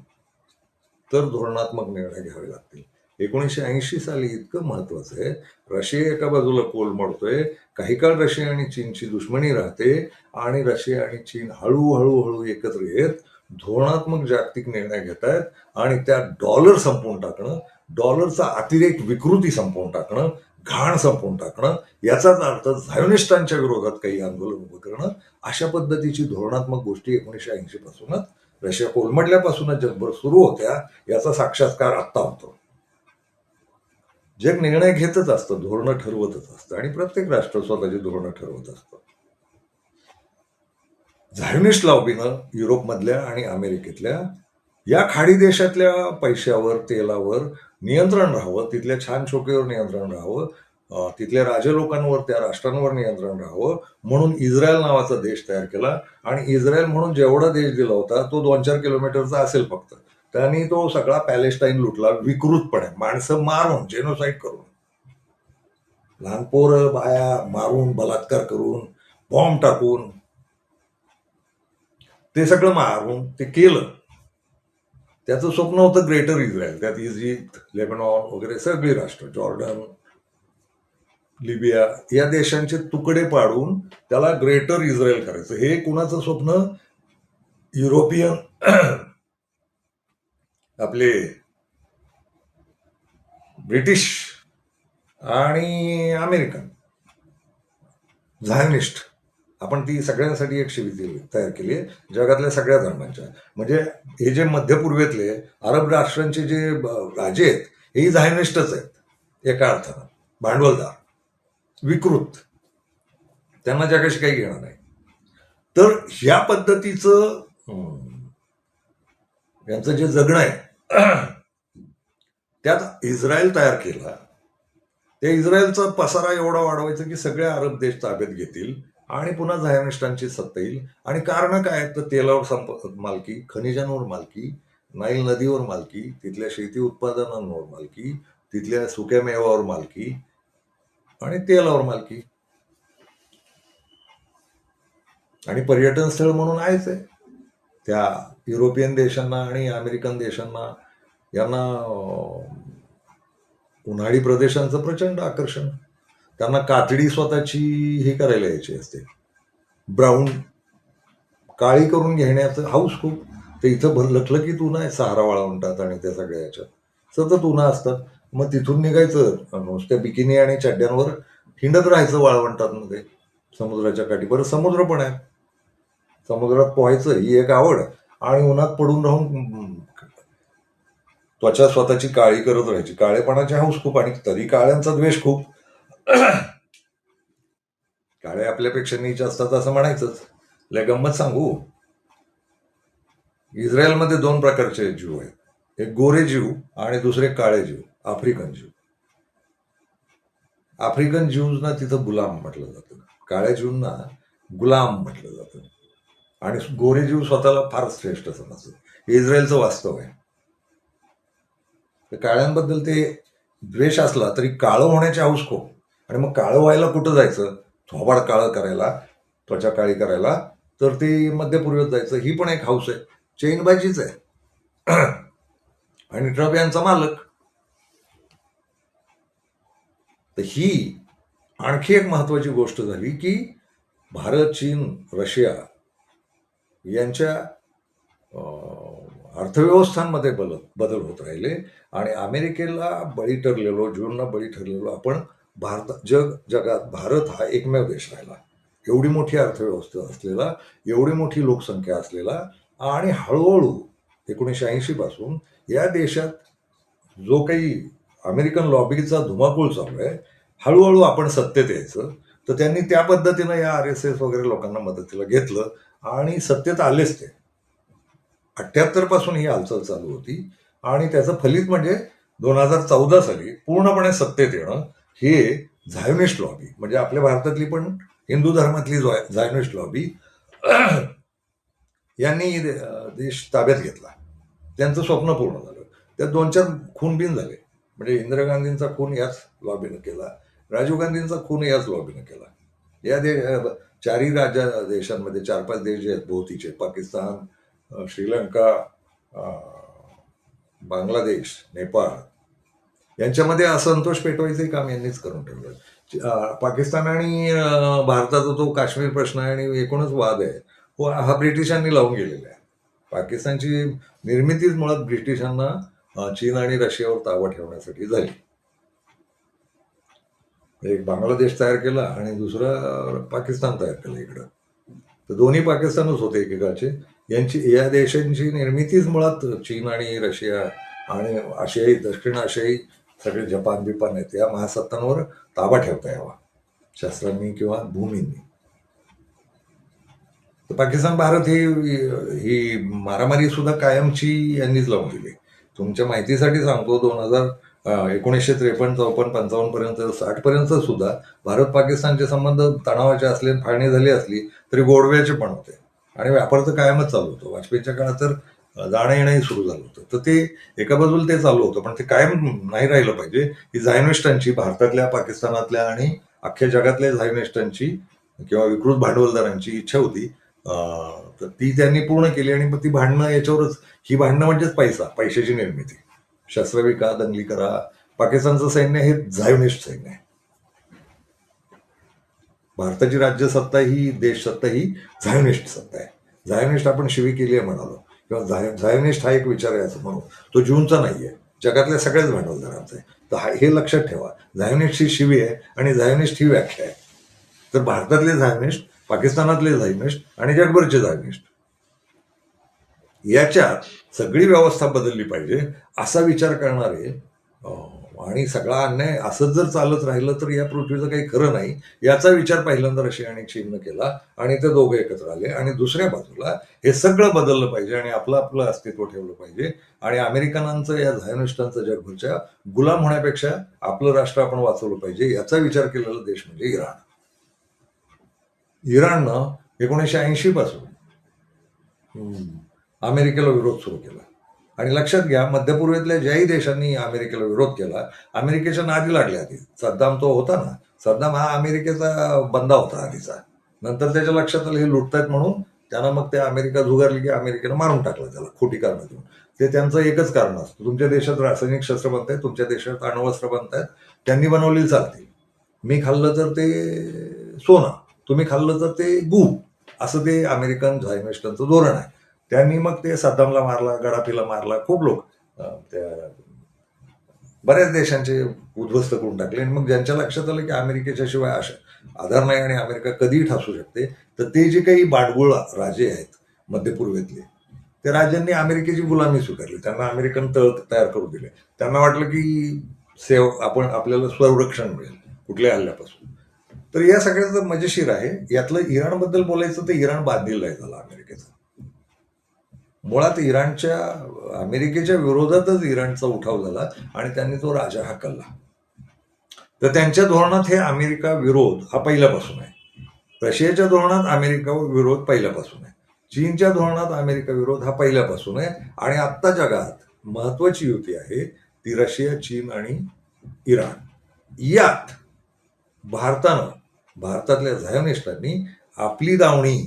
तर धोरणात्मक निर्णय घ्यावे लागतील. 1980 साली इतकं महत्वाचं आहे. रशिया एका बाजूला कोलमडतोय, काही काळ रशिया आणि चीनची दुश्मनी राहते आणि रशिया आणि चीन हळूहळू एकत्र येत धोरणात्मक जागतिक निर्णय घेत आहेत. आणि त्या डॉलर संपवून टाकणं, डॉलरचा अतिरेक, विकृती संपवून टाकणं, घाण संपवून टाकणं, याचाच अर्थ झायोनिस्टांच्या विरोधात काही आंदोलन उभं करणं. अशा पद्धतीची धोरणात्मक गोष्टी 1980 पासूनच, रशिया कोलमडल्यापासूनच जगभर सुरू होत्या. याचा साक्षात्कार आत्ता होतो. जग निर्णय घेतच असतं, धोरणं ठरवतच असतं आणि प्रत्येक राष्ट्र स्वतःची धोरणं ठरवत असतं. झायोनिस्ट लॉबीनं युरोपमधल्या आणि अमेरिकेतल्या या खाडी देशातल्या पैशावर, तेलावर नियंत्रण राहावं, तिथल्या छान शोकेवर नियंत्रण राहावं, तिथल्या राजलोकांवर, त्या राष्ट्रांवर नियंत्रण राहावं म्हणून इस्रायल नावाचा देश तयार केला. आणि इस्रायल म्हणून जेवढा देश दिला होता तो 2-4 किलोमीटरचा असेल फक्त. त्यांनी तो सगळा पॅलेस्टाईन लुटला विकृतपणे, माणसं मारून, जेनोसाईड करून, लहान पोरं बाया मारून, बलात्कार करून, बॉम्ब टाकून, ते सगळं मारून ते केलं. त्याचं स्वप्न होतं ग्रेटर इस्रायल. त्यात इजिप्त, लेबनॉन वगैरे सगळी राष्ट्र, जॉर्डन, लिबिया, या देशांचे तुकडे पाडून त्याला ग्रेटर इस्रायल करायचं. हे कुणाचं स्वप्न? युरोपियन, आपले ब्रिटिश आणि अमेरिकन झायनिस्ट. आपण ती सगळ्यांसाठी एक शिबिर तयार केली आहे, जगातल्या सगळ्या धर्मांच्या. म्हणजे हे जे मध्यपूर्वेतले अरब राष्ट्रांचे जे राजे आहेत हेही झायनिस्टच आहेत एका अर्थानं, भांडवलदार, विकृत, त्यांना जगाशी काही घेणं नाही. तर ह्या पद्धतीचं हम्म. यांचं जे जगणं आहे त्यात इस्रायल तयार केला. त्या इस्रायलचा पसारा एवढा वाढवायचा की सगळे अरब देश ताब्यात घेतील आणि पुन्हा झायोनिस्टांची सत्ता येईल. आणि कारण काय आहेत? तर तेलावर मालकी, खनिजांवर मालकी, नाईल नदीवर मालकी, तिथल्या शेती उत्पादनांवर मालकी, तिथल्या सुक्या मेवावर मालकी आणि तेलावर मालकी. आणि पर्यटन स्थळ म्हणून आहेच आहे. त्या युरोपियन देशांना आणि अमेरिकन देशांना यांना उन्हाळी प्रदेशांचं प्रचंड आकर्षण. त्यांना कातडी स्वतःची हे करायला यायची असते, ब्राऊन काळी करून घेण्याचं हाऊस खूप. तर इथं लखलखीत उन्हा आहे, सहारा वाळवंटात आणि त्या सगळ्या ह्याच्यात सतत उन्हा असतात. मग तिथून निघायचं नुसत्या बिकिनी आणि चड्ड्यांवर हिंडत राहायचं वाळवंटात मध्ये समुद्राच्या काठी. बरं समुद्र पण आहे, समुद्रात पोहायचं ही एक आवड आणि उन्हात पडून राहून त्वचा स्वतःची काळी करत राहायची. काळेपणाची हाऊस खूप आणि तरी काळ्यांचा द्वेष खूप. काळे आपल्यापेक्षा नीच असतात असं म्हणायचंच. लय गंमत सांगू, इस्रायलमध्ये 2 प्रकारचे जीव आहेत, एक गोरे जीव आणि दुसरे काळे जीव, आफ्रिकन जीव. आफ्रिकन ज्यूजना तिथं गुलाम म्हटलं जातं, काळ्या जीवना गुलाम म्हटलं जातं आणि गोरे जीव स्वतःला फार श्रेष्ठ समजतात. हे इस्रायलचं वास्तव आहे. तर काळ्यांबद्दल ते द्वेष असला तरी काळं होण्याची हौस खूप. आणि मग काळं व्हायला कुठं जायचं? थोबाड काळं करायला, त्वचा काळी करायला, तर ते मध्यपूर्वेत जायचं. ही पण एक हौस आहे, चैनबाजीच आहे. आणि ट्रम्प यांचा मालक. तर ही आणखी एक महत्वाची गोष्ट झाली की भारत, चीन, रशिया यांच्या अर्थव्यवस्थांमध्ये बदल होत राहिले आणि अमेरिकेला बळी ठरलेलो, ज्यूंना बळी ठरलेलो आपण जगात भारत हा एकमेव देश राहिला. एवढी मोठी अर्थव्यवस्था असलेला, एवढी मोठी लोकसंख्या असलेला आणि हळूहळू 1980 पासून या देशात जो काही अमेरिकन लॉबीचा धुमाकूळ चालू आहे, हळूहळू आपण सत्तेत यायचं. तर त्यांनी त्या पद्धतीनं या RSS वगैरे लोकांना मदतीला घेतलं आणि सत्तेत आलेच. ते 78 पासून ही हालचाल चालू होती आणि त्याचं फलित म्हणजे 2014 साली पूर्णपणे सत्तेत येणं. हे झायोनिस्ट लॉबी, म्हणजे आपल्या भारतातली पण हिंदू धर्मातली झायोनिस्ट लॉबी यांनी देश ताब्यात घेतला. त्यांचं स्वप्न पूर्ण झालं. त्यात 2-4 खून बिन झाले. म्हणजे इंदिरा गांधींचा खून याच लॉबीनं केला, राजीव गांधींचा खून याच लॉबीनं केला. या चारही देशांमध्ये 4-5 देश जे आहेत भोवतीचे, पाकिस्तान, श्रीलंका, बांगलादेश, नेपाळ, यांच्यामध्ये असंतोष पेटवायचंही काम यांनीच करून ठेवलं. पाकिस्तान आणि भारताचा तो काश्मीर प्रश्न आहे आणि एकूणच वाद आहे, हा ब्रिटिशांनी लावून गेलेला आहे. पाकिस्तानची निर्मितीच मुळात ब्रिटिशांना चीन आणि रशियावर ताबा ठेवण्यासाठी झाली. एक बांगलादेश तयार केला आणि दुसरा पाकिस्तान तयार केलं इकडं. तर दोन्ही पाकिस्तानच होते एकेकाचे. या देशांची निर्मितीच मुळात चीन आणि रशिया आणि आशियाई, दक्षिण आशियाई सगळे जपान बिपान आहेत या महासत्तांवर ताबा ठेवता यावा, शस्त्रांनी किंवा भूमींनी. तर पाकिस्तान भारत ही मारामारी सुद्धा कायमची यांनीच लावून दिली. तुमच्या माहितीसाठी सांगतो, 1953, 54, 55 पर्यंत, 60 पर्यंत सुद्धा भारत पाकिस्तानचे संबंध तणावाचे असले, फाळणी झाली असली तरी गोडव्याचे पण होते आणि व्यापार तर कायमच चालू होतो. वाजपेयीच्या काळात तर जाणं येणंही सुरू झालं होतं. तर ते एका बाजूला ते चालू होतं, पण ते कायम नाही राहिलं पाहिजे. ही झायोनिस्टांची, भारतातल्या, पाकिस्तानातल्या आणि अख्ख्या जगातल्या झायोनिस्टांची किंवा विकृत भांडवलदारांची इच्छा होती. तर ती त्यांनी पूर्ण केली आणि मग ती भांडणं याच्यावरच, ही भांडणं म्हणजेच पैशाची निर्मिती. शस्त्र विका, दंगली करा. पाकिस्तानचं सैन्य हे झायोनिस्ट सैन्य आहे. भारताची राज्यसत्ता ही, देशसत्ता ही झायोनिस्ट सत्ता आहे. झायोनिस्ट आपण शिवी केली आहे म्हणालो, किंवा झायोनिस्ट हा एक विचार आहे असं म्हणू, तो ज्यूंचा नाहीये, जगातल्या सगळ्याच भांडवलदारांचा आहे. तर हे लक्षात ठेवा, झायोनिस्ट ही शिवी आहे आणि झायोनिस्ट ही व्याख्या आहे. तर भारतातले झायोनिस्ट, पाकिस्तानातले झायोनिस्ट आणि जगभरचे झायोनिस्ट, याच्यात सगळी व्यवस्था बदलली पाहिजे असा विचार करणारे आणि सगळा अन्याय असंच जर चालत राहिलं तर या पृथ्वीचं काही खरं नाही, याचा विचार पहिल्यांदा रशिया आणि चीननं केला आणि ते दोघे एकत्र आले. आणि दुसऱ्या बाजूला हे सगळं बदललं पाहिजे आणि आपलं आपलं अस्तित्व ठेवलं पाहिजे आणि अमेरिकनांचं या झायोनिस्टांचं जगभरच्या गुलाम होण्यापेक्षा आपलं राष्ट्र आपण वाचवलं पाहिजे, याचा विचार केलेला देश म्हणजे इराण. इराणनं 1980 पासून अमेरिकेला विरोध सुरू केला. आणि लक्षात घ्या, मध्यपूर्वेतल्या ज्याही देशांनी अमेरिकेला विरोध केला, अमेरिकेच्या नादी लागल्या आधी. सद्दाम तो होता ना, सद्दाम हा अमेरिकेचा बंदा होता आधीचा. नंतर त्याच्या लक्षात आलं हे लुटतायत म्हणून त्यानं मग ते अमेरिका झुगारली की अमेरिकेनं मारून टाकलं त्याला खोटी कारणं देऊन. ते त्यांचं एकच कारण असतं, तुमच्या देशात रासायनिक शस्त्र बनतायत, तुमच्या देशात अण्वस्त्र बनतायत, त्यांनी बनवलेली चालतील. मी खाल्लं तर ते सोनं, तुम्ही खाल्लं तर ते गूळ, असं ते अमेरिकन झायनिस्टांचं धोरण आहे. त्यांनी मग ते सद्दामला मारला, गडाफीला मारला, खूप लोक त्या बऱ्याच देशांचे उद्ध्वस्त करून टाकले. आणि मग ज्यांच्या लक्षात आलं की अमेरिकेच्या शिवाय आधार नाही आणि अमेरिका कधीही ठासू शकते, तर ते जे काही बाडगुळ राजे आहेत मध्यपूर्वेतले, त्या राजांनी अमेरिकेची गुलामी स्वीकारली, त्यांना अमेरिकन तळ तयार करू दिले. त्यांना वाटलं की आपल्याला संरक्षण मिळेल कुठल्याही हल्ल्यापासून. तर या सगळ्याचं मजेशीर आहे. यातलं इराणबद्दल बोलायचं तर इराण बांधील आहे झाला अमेरिकेचा. मुळात अमेरिकेच्या विरोधातच इराणचा उठाव झाला आणि त्यांनी तो राजा हाकलला. तर त्यांच्या धोरणात हे अमेरिका विरोध हा पहिल्यापासून आहे. रशियाच्या धोरणात अमेरिका विरोध पहिल्यापासून आहे. चीनच्या धोरणात अमेरिका विरोध हा पहिल्यापासून आहे. आणि आत्ता जगात महत्वाची युती आहे ती रशिया, चीन आणि इराण. यात भारतातल्या झायोनिस्टांनी आपली दावणी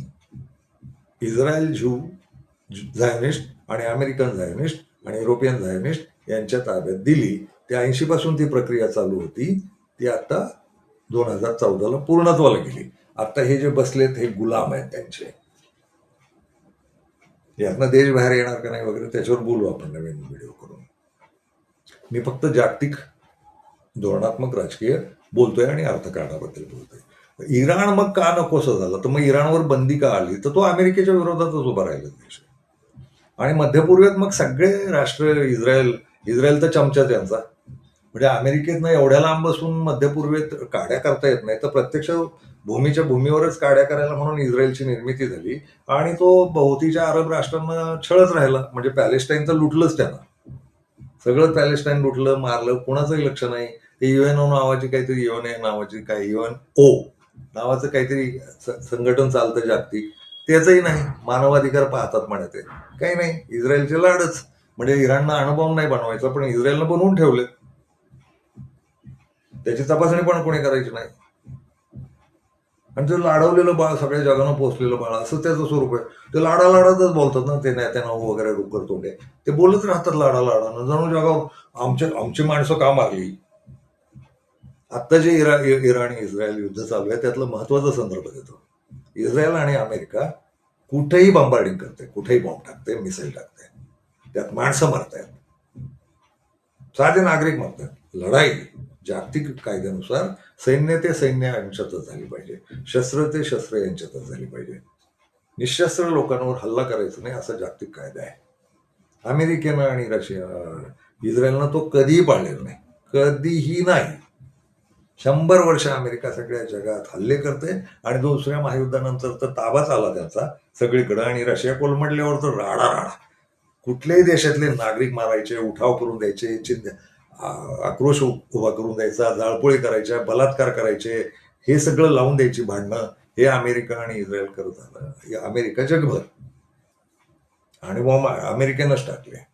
इस्रायल ज्यू झायोनिस्ट आणि अमेरिकन झायोनिस्ट आणि युरोपियन झायोनिस्ट यांच्या ताब्यात दिली. ते 80 पासून ती प्रक्रिया चालू होती, ती आता 2014ला पूर्णत्वाला गेली. आता हे जे बसलेत हे गुलाम आहेत त्यांचे. यातनं देश बाहेर येणार का नाही वगैरे त्याच्यावर बोलू आपण नवीन व्हिडिओ करून. मी फक्त जागतिक धोरणात्मक राजकीय बोलतोय आणि अर्थकारणाबद्दल बोलतोय. इराण मग का नकोसं झालं, तर मग इराणवर बंदी का आली, तर तो अमेरिकेच्या विरोधातच उभा राहिला देश. आणि मध्यपूर्वेत मग सगळे राष्ट्र, इस्रायल तर चमचा त्यांचा, म्हणजे अमेरिकेतनं एवढ्या लांब बसून मध्यपूर्वेत काड्या करता येत नाही, तर प्रत्यक्ष भूमीच्या भूमीवरच काड्या करायला म्हणून इस्रायलची निर्मिती झाली. आणि तो भोवतीच्या अरब राष्ट्रांना छळत राहिला. म्हणजे पॅलेस्टाईन तर लुटलंच त्यानं, सगळं पॅलेस्टाईन लुटलं, मारलं, कोणाचंही लक्ष नाही. ते युएनओ नावाची काहीतरी, युएनओ नावाचं काहीतरी संघटन चालतं जागतिक, त्याचंही नाही. मानवाधिकार पाहतात म्हणत आहे, काही नाही. इस्रायलचे लाडच, म्हणजे इराणनं अणुबॉम्ब नाही बनवायचा, पण इस्रायलनं बनवून ठेवले, त्याची तपासणी पण कोणी करायची नाही. आणि ते लाडवलेलं बाळ, सगळ्या जगानं पोचलेलं बाळ, असं त्याचं स्वरूप आहे. ते लाडालाडातच बोलतात ना, ते नेत्यानं वगैरे डुक्कर तोंडे, ते बोलत राहतात लाडालाडानं, जणू जगावर आमची माणसं का मारली. आत्ता जे इराण इस्रायल युद्ध चालू आहे त्यातलं महत्वाचा संदर्भ देतो. इस्रायल आणि अमेरिका कुठेही बॉम्बार्डिंग करते, कुठेही बॉम्ब टाकते, मिसाईल टाकते, त्यात माणसं मरतायत, साधे नागरिक मरतात. लढाई जागतिक कायद्यानुसार सैन्य ते सैन्य यांच्यातच झाली पाहिजे, शस्त्र ते शस्त्र यांच्यातच झाली पाहिजे. निशस्त्र लोकांवर हल्ला करायचा नाही, असा जागतिक कायदा आहे. अमेरिकेनं आणि इस्रायलनं तो कधीही पाळलेला नाही, कधीही नाही. 100 वर्ष अमेरिका सगळ्या जगात हल्ले करते आणि दुसऱ्या महायुद्धानंतर तर ताबाच आला त्यांचा सगळीकडे. आणि रशिया कोलमडल्यावर तर राडा, कुठल्याही देशातले नागरिक मारायचे, उठाव करून द्यायचे, आक्रोश उभा करून द्यायचा, जाळपोळी करायच्या, बलात्कार करायचे, हे सगळं लावून द्यायची भांडणं, हे अमेरिका आणि इस्रायल करत आलं. अमेरिका जगभर. आणि बॉम्ब अमेरिकेनंच टाकले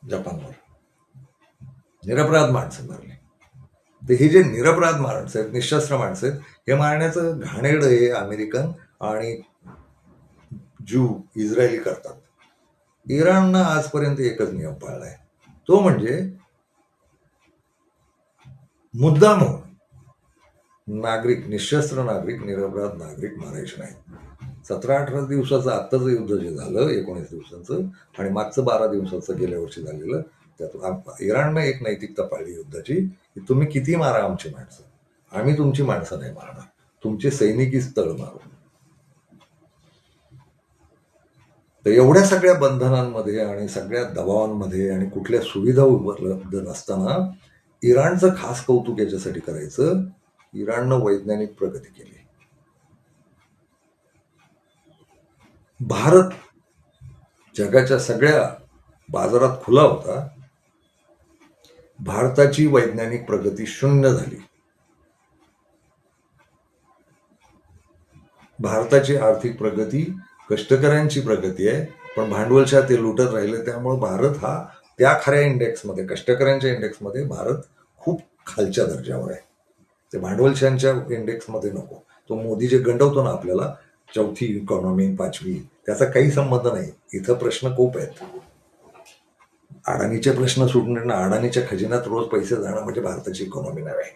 जपानवर, निरपराध माणसं मारली. तर हे जे निरपराध माणसं आहेत, निशस्त्र माणसं आहेत, हे मारण्याचं घाणेरडं हे अमेरिकन आणि ज्यू इस्रायली करतात. इराणनं आजपर्यंत एकच नियम पाळलाय, तो म्हणजे मुद्दाम नागरिक, निशस्त्र नागरिक, निरपराध नागरिक मारायचे नाही. 17-18 दिवसाचं आत्ताचं युद्ध जे झालं 19 दिवसाचं आणि मागचं 12 दिवसाचं गेल्या वर्षी झालेलं, त्यात इराणनं एक नैतिकता पाळली युद्धाची, की तुम्ही किती मारा आमची माणसं, आम्ही तुमची माणसं नाही मारणार, तुमचे सैनिकीच तळ मारू. तर एवढ्या सगळ्या बंधनांमध्ये आणि सगळ्या दबावांमध्ये आणि कुठल्या सुविधा उपलब्ध नसताना इराणचं खास कौतुक याच्यासाठी करायचं, इराणनं वैज्ञानिक प्रगती केली. भारत जगाच्या सगळ्या बाजारात खुला होता. भारताची वैज्ञानिक प्रगती शून्य झाली. भारताची आर्थिक प्रगती कष्टकऱ्यांची प्रगती आहे, पण भांडवलशाह ते लुटत राहिले. त्यामुळे भारत हा त्या खऱ्या इंडेक्समध्ये, कष्टकऱ्यांच्या इंडेक्समध्ये भारत खूप खालच्या दर्जावर आहे. ते भांडवलशाहांच्या इंडेक्समध्ये नको. तो मोदी जे गंडवतो ना आपल्याला, चौथी इकॉनॉमी, पाचवी, त्याचा काही संबंध नाही. इथं प्रश्न खूप आहेत. अडाणीचे प्रश्न सुटणे ना, अडाणीच्या खजिन्यात रोज पैसे जाणं म्हणजे भारताची इकॉनॉमी नव्हे.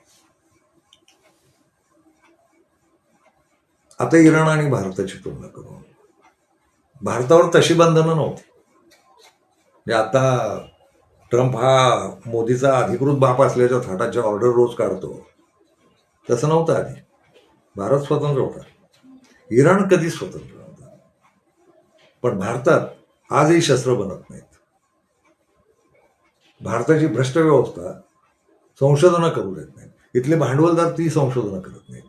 आता इराण आणि भारताची तुलना करू. भारतावर तशी बंधनं नव्हती. म्हणजे आता ट्रम्प हा मोदीचा अधिकृत बाप असल्याच्या थाटाच्या ऑर्डर रोज काढतो, तसं नव्हतं आधी. भारत स्वतंत्र होता. इराण कधीच स्वतंत्र नव्हता. पण भारतात आजही शस्त्र बनत नाहीत. भारताची भ्रष्ट व्यवस्था संशोधनं करू देत नाहीत. इथले भांडवलदार ती संशोधनं करत नाहीत.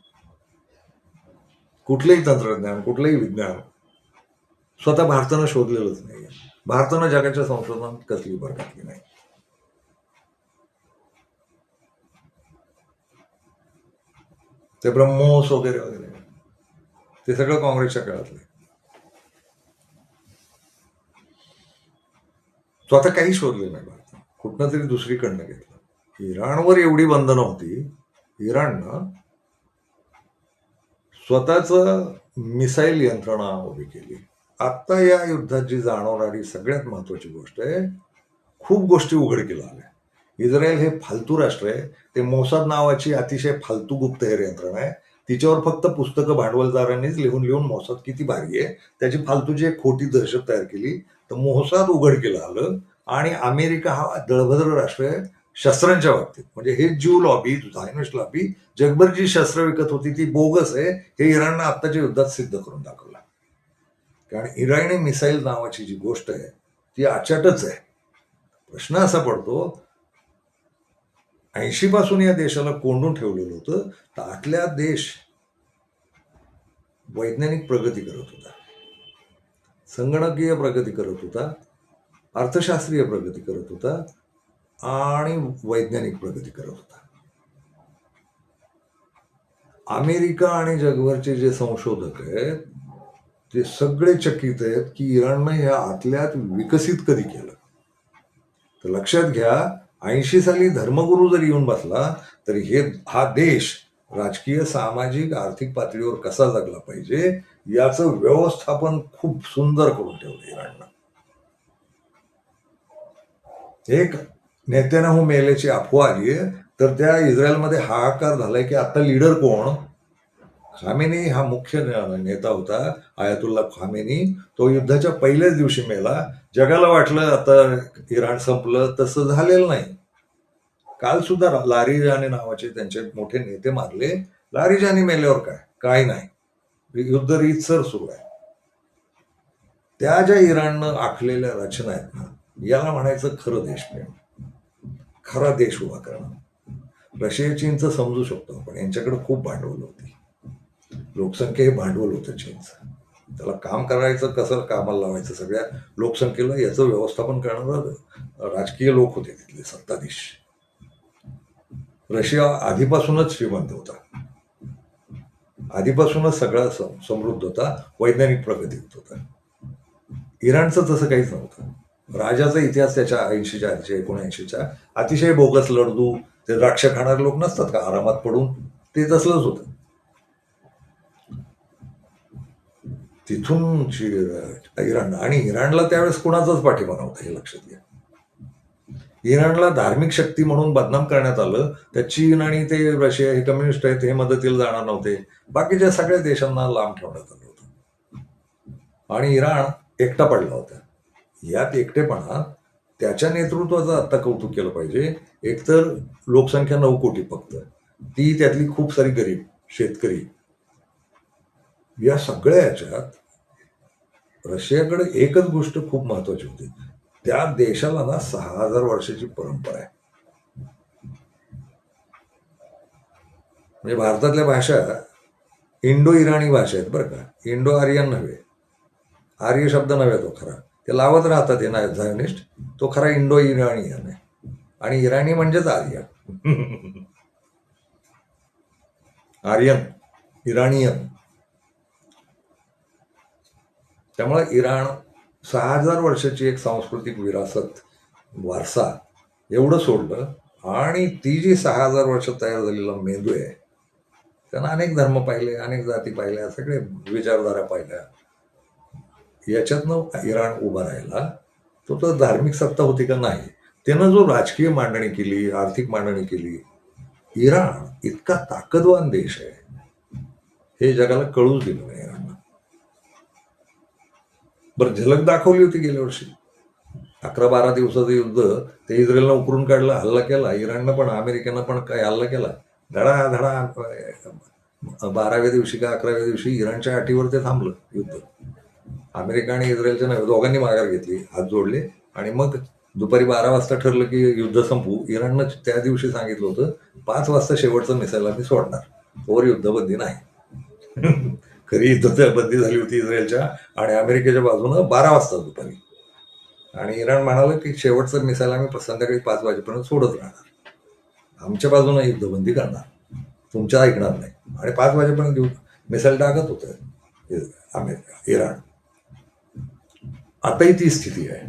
कुठलंही तंत्रज्ञान, कुठलंही विज्ञान स्वतः भारतानं शोधलेलंच नाही. भारतानं जगाच्या संशोधनात कसली भर घातली नाही. ते ब्रह्मोस वगैरे वगैरे ते सगळं काँग्रेसच्या काळातलं. स्वतः काही शोधले नाही भारतात, कुठनं तरी दुसरीकडनं घेतलं. इराणवर एवढी बंधनं होती, इराणनं स्वतःच मिसाईल यंत्रणा उभी केली. आता या युद्धात जी जाणवणारी सगळ्यात महत्वाची गोष्ट आहे, खूप गोष्टी उघडकीला आल्या. इस्रायल हे फालतू राष्ट्र आहे. ते मोसाद नावाची अतिशय फालतू गुप्तहेर यंत्रणा आहे. तिच्यावर फक्त पुस्तकं भांडवलदारांनीच लिहून लिहून मोसाद किती भारी आहे त्याची फालतूची एक खोटी दहशत तयार केली. तर मोसाद उघडकीला आलं. आणि अमेरिका हा दळभद्र राष्ट्र आहे शस्त्रांच्या बाबतीत. म्हणजे हे जीव लॉबी, झायनिस्ट लॉबी, जगभर जी शस्त्र विकत होती ती बोगस आहे, हे इराणनं आत्ताच्या युद्धात सिद्ध करून दाखवलं. कारण इराणी मिसाईल नावाची जी गोष्ट आहे ती अचाटच आहे. प्रश्न असा पडतो, 80 पासून या देशाला कोंडून ठेवलेलं होतं, तर आतल्या देश वैज्ञानिक प्रगती करत होता, संगणकीय प्रगती करत होता, अर्थशास्त्रीय प्रगती करत होता आणि वैज्ञानिक प्रगती करत होता. अमेरिका आणि जगभरचे जे संशोधक आहेत ते सगळे चकित आहेत की इराणनं ह्या आतल्यात विकसित कधी केलं. तर लक्षात घ्या, 80 साली धर्मगुरू जरी येऊन बसला तरी हा देश राजकीय, सामाजिक, आर्थिक पातळीवर कसा जगला पाहिजे याचं व्यवस्थापन खूप सुंदर करून ठेवलं इराणनं. एक नेत्यानाहू मेल्याची अफवा आली आहे, तर त्या इस्रायलमध्ये हाहाकार झालाय की आता लीडर कोण. खामेनी हा मुख्य नेता होता, आयातुल्ला खामेनी. तो युद्धाच्या पहिल्याच दिवशी मेला. जगाला वाटलं आता इराण संपलं, तसं झालेलं नाही. काल सुद्धा लारिजानी नावाचे त्यांचे मोठे नेते मारले. लारिजानी मेल्यावर काय नाही, युद्ध रीतसर सुरू आहे. त्या ज्या इराणनं आखलेल्या रचना आहेत ना, याला म्हणायचं खरं देशप्रेम, खरा देश उभा करणं. रशिया चीनचं समजू शकतो आपण, यांच्याकडे खूप भांडवल होती, लोकसंख्या हे भांडवल होतं चीनचं. त्याला काम करायचं, कसं कामाला लावायचं, सगळ्या लोकसंख्येला याचं व्यवस्थापन करणारं राजकीय लोक होते तिथले सत्ताधीश. रशिया आधीपासूनच श्रीमंत होता, आधीपासूनच सगळा समृद्ध होता, वैज्ञानिक प्रगती होता. इराणचं तसं काहीच नव्हतं. राजाचा इतिहास त्याच्या 80च्या आधीच्या 79च्या अतिशय बोगस लढदू, ते द्राक्ष खाणारे लोक नसतात का आरामात पडून, ते तसलंच होतं. तिथून इराण, आणि इराणला त्यावेळेस कुणाचाच पाठिंबा नव्हता हे लक्षात घ्या. इराणला धार्मिक शक्ती म्हणून बदनाम करण्यात आलं. त्या चीन आणि ते रशिया हे कम्युनिस्ट आहेत, हे मदतीला जाणार नव्हते. बाकीच्या सगळ्या देशांना लांब ठेवण्यात आलं होतं आणि इराण एकटा पडला होता. यात एकटेपणा त्याच्या नेतृत्वाचं आता कौतुक केलं पाहिजे. एकतर लोकसंख्या 9 कोटी फक्त, ती त्यातली खूप सारी गरीब शेतकरी, या सगळ्या याच्यात रशियाकडे एकच गोष्ट खूप महत्वाची होती, त्या देशाला ना 6,000 वर्षाची परंपरा आहे. म्हणजे भारतातल्या भाषा इंडो इराणी भाषा आहेत बरं का, इंडो आर्यन नव्हे, आर्य शब्द नव्हे तो खरा, ते लावत राहतात हे ना झायोनिस्ट, तो खरा इंडो इराणियन आहे, आणि इराणी म्हणजेच आर्य. आर्यन, इराणियन. त्यामुळे इराण 6,000 वर्षाची एक सांस्कृतिक विरासत, वारसा, एवढं सोडलं, आणि ती जी 6,000 वर्ष तयार झालेला मेंदू आहे, त्यांना अनेक धर्म पाहिले, अनेक जाती पाहिल्या, सगळे विचारधारा पाहिल्या, याच्यातनं इराण उभा राहिला. तो तर धार्मिक सत्ता होती का नाही, त्यानं जो राजकीय मांडणी केली, आर्थिक मांडणी केली, इराण इतका ताकदवान देश आहे हे जगाला कळूच दिलं नाही इराणला. बरं, झलक दाखवली होती गेल्या वर्षी, 11-12 दिवसाचं युद्ध, ते इस्रायलनं उकरून काढलं, हल्ला केला, इराणनं पण अमेरिकेनं पण काय हल्ला केला, धडा 12व्या दिवशी का 11व्या दिवशी इराणच्या अटीवर ते थांबलं युद्ध. अमेरिका आणि इस्रायलच्या नव्हे, दोघांनी माघार घेतली, हात जोडले, आणि मग दुपारी 12 वाजता ठरलं की युद्ध संपू. इराणनं त्या दिवशी सांगितलं होतं 5 वाजता शेवटचं मिसाईल आम्ही सोडणार, तोवर युद्धबंदी नाही. खरी युद्धबंदी झाली होती इस्रायलच्या आणि अमेरिकेच्या बाजूनं 12 वाजता दुपारी, आणि इराण म्हणालं की शेवटचं मिसाईल आम्ही संध्याकाळी 5 वाजेपर्यंत सोडत राहणार, आमच्या बाजूनं युद्धबंदी करणार, तुमच्या ऐकणार नाही. आणि 5 वाजेपर्यंत मिसाईल टाकत होतं इराण. आताही ती स्थिती आहे.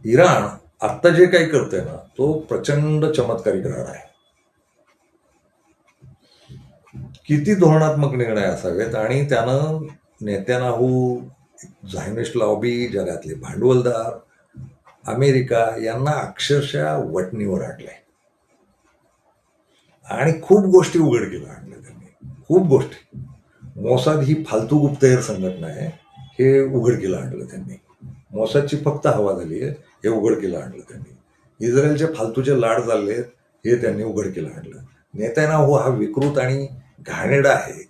इराण आत्ता जे काही करतंय ना, तो प्रचंड चमत्कारिक राहणार आहे. किती धोरणात्मक निर्णय असावेत, आणि त्यानं नेत्यानाहू, झायनिस्ट लॉबी, जगातले भांडवलदार, अमेरिका यांना अक्षरशः वटणीवर आणलंय, आणि खूप गोष्टी उघडकीला आणल्या त्यांनी, खूप गोष्टी. मोसाद ही फालतू गुप्तहेर संघटना आहे हे उघडकीला आणलं त्यांनी, मोसादची फक्त हवा झाली आहे हे उघडकीला आणलं त्यांनी, इस्रायलचे फालतूचे लाड चाललेत हे त्यांनी उघडकीला आणलं, नेत्यानाहू हा विकृत आणि घाणेरडा आहे,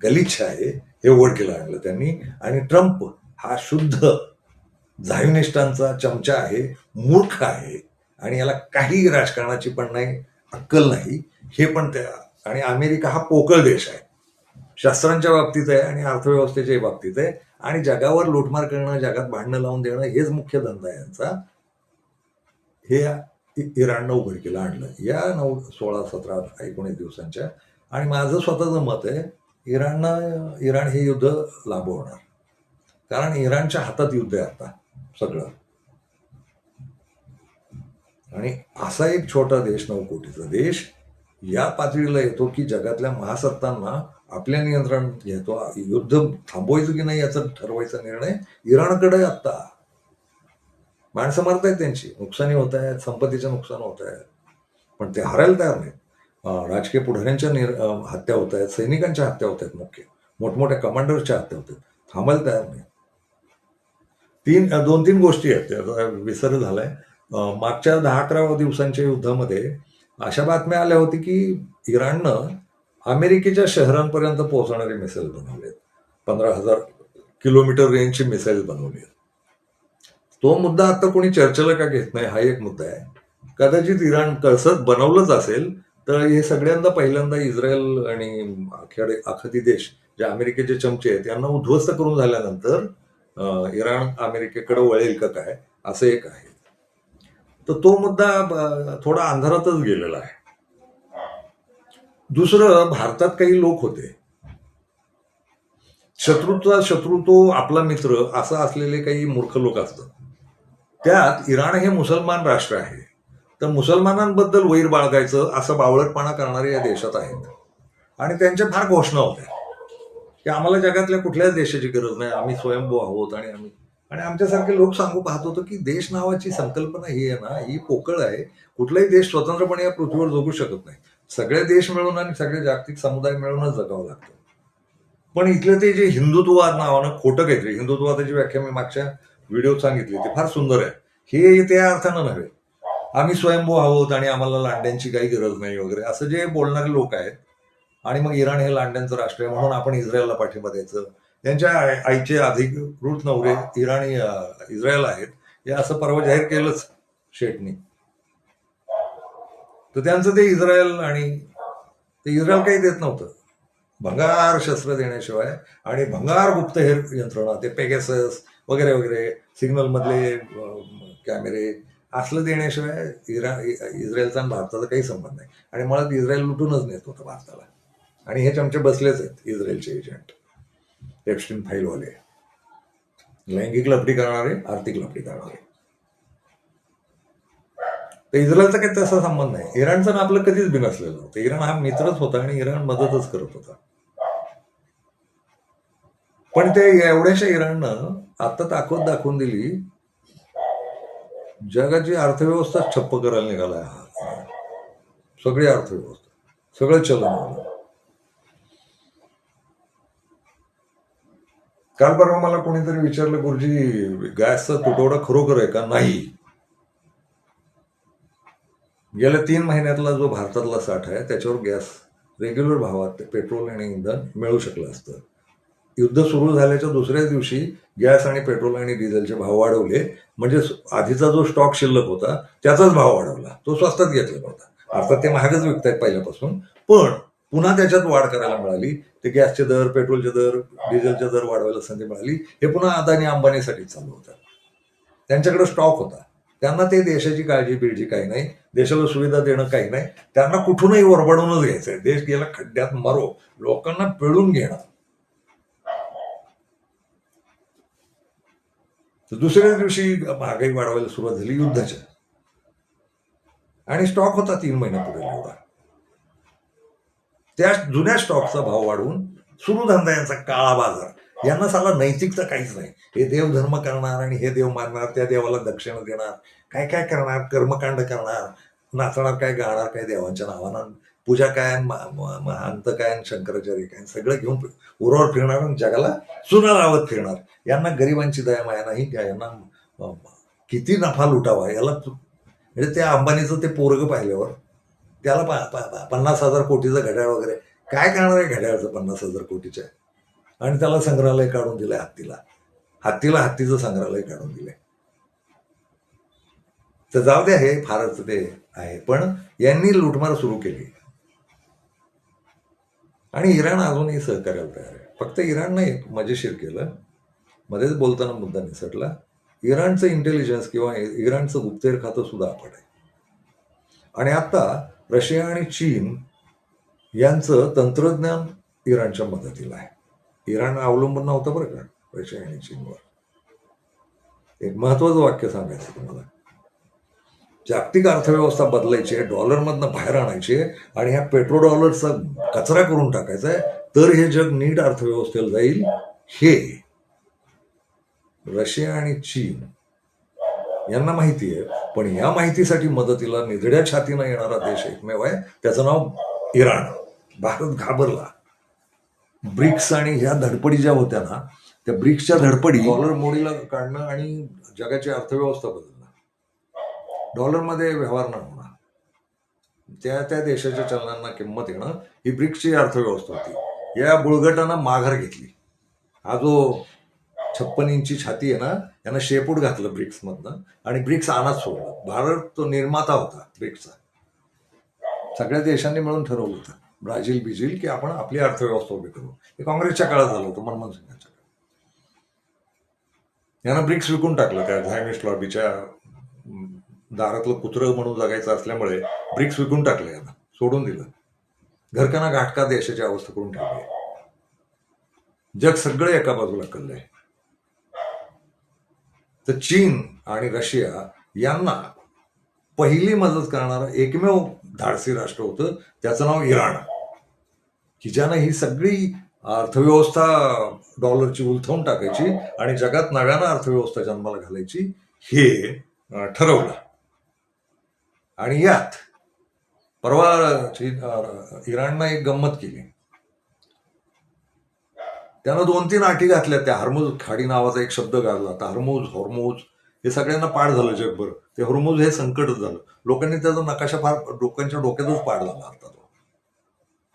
गलिच्छ आहे हे उघडकीला आणलं त्यांनी, आणि ट्रम्प हा शुद्ध झायोनिस्टांचा चमचा आहे, मूर्ख आहे, आणि याला काही राजकारणाची पण नाही, अक्कल नाही, हे पण त्या. आणि अमेरिका हा पोकळ देश आहे, शस्त्रांच्या बाबतीत आहे आणि अर्थव्यवस्थेच्या बाबतीत आहे, आणि जगावर लुटमार करणं, जगात भांडणं लावून देणं हेच मुख्य धंदा आहे यांचा. हे इराणनं उघडकीला आणलं या 16, 17, 19 दिवसांच्या. आणि माझं स्वतःचं मत आहे, इराण हे युद्ध लांबवणार, कारण इराणच्या हातात युद्ध आहे आता सगळं. आणि असा एक छोटा देश, 9 कोटीचा देश, या पातळीला येतो की जगातल्या महासत्तांना आपल्या नियंत्रणात घेतो, युद्ध थांबवायचं की नाही याचा ठरवायचा निर्णय इराणकडे आता. माणसं मरतायत, त्यांची नुकसानी होत आहेत, संपत्तीचं नुकसान होत आहे, पण ते हरायला तयार नाहीत. राजकीय पुढाऱ्यांच्या हत्या होत आहेत, सैनिकांच्या हत्या होत आहेत, मोठमोठ्या कमांडर्सच्या हत्या होत आहेत, थांबायला तयार नाही. 2-3 गोष्टी आहेत, त्याचा विसर झालाय. मागच्या 10-11 दिवसांच्या युद्धामध्ये अशा बातम्या आल्या होती की इराणनं अमेरिकेच्या शहरांपर्यंत पोहोचणारे मिसाईल बनवलेत, 15,000 किलोमीटर रेंजची मिसाईल बनवली. तो मुद्दा आता कोणी चर्चेला का घेत नाही हा एक मुद्दा आहे. कदाचित इराण कसं बनवलंच असेल तर हे सगळ्यांदा पहिल्यांदा इस्रायल आणि आखाती देश जे अमेरिकेचे चमचे आहेत यांना उद्ध्वस्त करून झाल्यानंतर इराण अमेरिकेकडे वळेल का काय, असं एक आहे. तर तो मुद्दा थोडा अंधारातच गेलेला आहे. दुसरं, भारतात काही लोक होते, शत्रूचा शत्रू तो आपला मित्र असं असलेले काही मूर्ख लोक असतात. त्यात इराण हे मुसलमान राष्ट्र आहे, तर मुसलमानांबद्दल वैर बाळगायचं असं बावळटपणा करणारे या देशात आहेत, आणि त्यांच्या फार घोषणा होत्या की आम्हाला जगातल्या कुठल्याच देशाची गरज नाही, आम्ही स्वयंभू आहोत. आणि आमच्यासारखे लोक सांगू पाहत होतो की देश नावाची संकल्पना ही आहे ना, ही पोकळ आहे. कुठलाही देश स्वतंत्रपणे या पृथ्वीवर जगू शकत नाही, सगळे देश मिळून आणि सगळे जागतिक समुदाय मिळूनच जगावं लागतं. पण इथलं ते जे हिंदुत्ववाद नावानं खोटं काहीतरी, हिंदुत्ववादाची व्याख्या मी मागच्या व्हिडिओत सांगितली, ती फार सुंदर आहे. हे त्या अर्थानं नव्हे, आम्ही स्वयंभू आहोत आणि आम्हाला लांड्यांची काही गरज नाही वगैरे असं जे बोलणारे लोक आहेत, आणि मग इराण हे लांड्यांचं राष्ट्र आहे म्हणून आपण इस्रायलला पाठिंबा द्यायचं, त्यांच्या आईचे अधिकृत नवरे इराणी इस्रायल आहेत, हे असं परवा जाहीर केलंच शेटनी. तर त्यांचं ते इस्रायल, आणि ते इस्रायल काही देत नव्हतं भंगार शस्त्र देण्याशिवाय, आणि भंगार गुप्तहेर यंत्रणा, ते पेगॅसस वगैरे वगैरे, सिग्नल मधले कॅमेरे असलं देण्याशिवाय इस्रायलचा आणि भारताचा काही संबंध नाही. आणि मुळात इस्रायल लुटूनच नेत होतं भारताला. आणि हे चमचे बसलेच आहेत इस्रायलचे एजंट, एप्स्टीन फाईलवाले, लैंगिक लफडी करणारे, आर्थिक लफडी करणारे. तर इस्रायलचा काही तसा संबंध नाही. इराणचं ना आपलं कधीच बिनसलेलं नव्हतं. इराण हा मित्रच होता आणि इराण मदतच करत होता. पण ते एवढ्याशा इराणनं आता ताकद दाखवून दिली, जगाची अर्थव्यवस्था ठप्प करायला निघालाय हा. सगळी अर्थव्यवस्था, सगळं चलन. काल परवा मला कोणीतरी विचारलं, गुरुजी गॅसचा तुटवडा खरोखर आहे का? नाही. गेल्या 3 महिन्यातला जो भारतातला साठा आहे त्याच्यावर गॅस रेग्युलर भावात पेट्रोल आणि इंधन मिळू शकलं असतं. युद्ध सुरू झाल्याच्या दुसऱ्याच दिवशी गॅस आणि पेट्रोल आणि डिझेलचे भाव वाढवले, म्हणजे आधीचा जो स्टॉक शिल्लक होता त्याचाच भाव वाढवला, तो स्वस्तात घेतला नव्हता. अर्थात ते महागच विकतायत पहिल्यापासून, पण पुन्हा त्याच्यात वाढ करायला मिळाली. ते गॅसचे दर, पेट्रोलचे दर, डिझेलचे दर वाढवायला संधी मिळाली. हे पुन्हा अदानी अंबानीसाठी चालू होतं. त्यांच्याकडे स्टॉक होता. त्यांना ते देशाची काळजी बिळजी काही नाही, देशाला सुविधा देणं काही नाही. त्यांना कुठूनही ओरबाडूनच घ्यायचंय. देश गेला खड्ड्यात मरो, लोकांना पिळून घेणं. तर दुसऱ्या दिवशी महागाई वाढवायला सुरुवात झाली युद्धाच्या, आणि स्टॉक होता 3 महिन्यापुढे एवढा. त्या जुन्या स्टॉकचा भाव वाढवून सुरू धंदा यांचा काळा बाजार. यांना साला नैतिकता काहीच नाही. हे देवधर्म करणार आणि हे देव मानणार, त्या देवाला दक्षिणा देणार, काय काय करणार, कर्मकांड करणार, नाचणार काय, गाणार काय देवांच्या नावानं, पूजा काय, अंत काय, शंकराचार्य काय, सगळं घेऊन उरावर फिरणार आणि जगाला चुना लावत फिरणार. यांना गरिबांची दया माया नाही. यांना किती नफा लुटावा याला. म्हणजे त्या अंबानीचं ते पोरग पाहिल्यावर त्याला 50,000 कोटीचं घड्याळ वगैरे काय करणार आहे घड्याळचं 50,000 कोटीच्या, आणि त्याला संग्रहालय काढून दिलंय. हत्तीला हत्तीचं संग्रहालय काढून दिलंय. तर जाऊ द्या, हे फारच ते आहे. पण यांनी लुटमार सुरू केली, आणि इराण अजूनही सहकार्याला तयार आहे. फक्त इराणनं एक मजेशीर केलं, मध्येच बोलताना मुद्दा निसटला. इराणचं इंटेलिजन्स किंवा इराणचं गुप्तहेर खातं सुद्धा आपण आहे. आणि आता रशिया आणि चीन यांचं तंत्रज्ञान इराणच्या मदतीला आहे. इराण अवलंबून नव्हतं बरं का रशिया आणि चीनवर. एक महत्वाचं वाक्य सांगायचं तुम्हाला, जागतिक अर्थव्यवस्था बदलायची आहे, डॉलरमधनं बाहेर आणायची आहे, आणि ह्या पेट्रो डॉलरचा कचरा करून टाकायचा आहे, तर हे जग नीट अर्थव्यवस्थेला जाईल. हे रशिया आणि चीन यांना माहिती आहे. पण या माहितीसाठी मदतीला निधड्या छातीनं येणारा देश एकमेव आहे, त्याचं नाव इराण. भारत घाबरला. ब्रिक्स आणि ह्या धडपडी ज्या होत्या ना, त्या ब्रिक्सच्या धडपडी डॉलर मोडीला काढणं आणि जगाची अर्थव्यवस्था बदलणं, डॉलरमध्ये व्यवहार न होणार, त्या त्या देशाच्या चलनांना किंमत येणं, ही ब्रिक्सची अर्थव्यवस्था होती. या बुळगटानं माघार घेतली. हा जो 56 इंची छाती आहे ना, यानं शेपूट घातलं ब्रिक्स मधनं, आणि ब्रिक्स आणत सोडलं. भारत तो निर्माता होता ब्रिक्सचा. सगळ्या देशांनी मिळून ठरवलं होतं, ब्राझील बिझील, की आपण आपली अर्थव्यवस्था उभी करू. हे काँग्रेसच्या काळात झालं होतं, मनमोहन सिंगांच्या काळात. यानं ब्रिक्स विकून टाकलं. त्या झायनिस्ट लॉबीच्या दारातलं कुत्रं म्हणून जगायचं असल्यामुळे ब्रिक्स विकून टाकलं, यानं सोडून दिलं. घरकाना घाटका देशाची अवस्था करून ठेवली. जग सगळं एका बाजूला कळलंय. तर चीन आणि रशिया यांना पहिली मदत करणारं एकमेव धाडसी राष्ट्र होतं, त्याचं नाव इराण, की ज्यानं ही सगळी अर्थव्यवस्था डॉलरची उलथवून टाकायची आणि जगात नव्यानं अर्थव्यवस्था जन्माला घालायची, हे ठरवलं. आणि यात परवा इराणनं एक गंमत केली. त्यानं 2-3 अटी घातल्या. त्या हॉर्मुझ खाडी नावाचा एक शब्द गाजला. आता हॉर्मुझ हे सगळ्यांना पाठ झालं जगभर. ते हॉर्मुझ हे संकटच झालं. लोकांनी त्याचा नकाशा फार लोकांच्या डोक्यातच पाडला आता तो.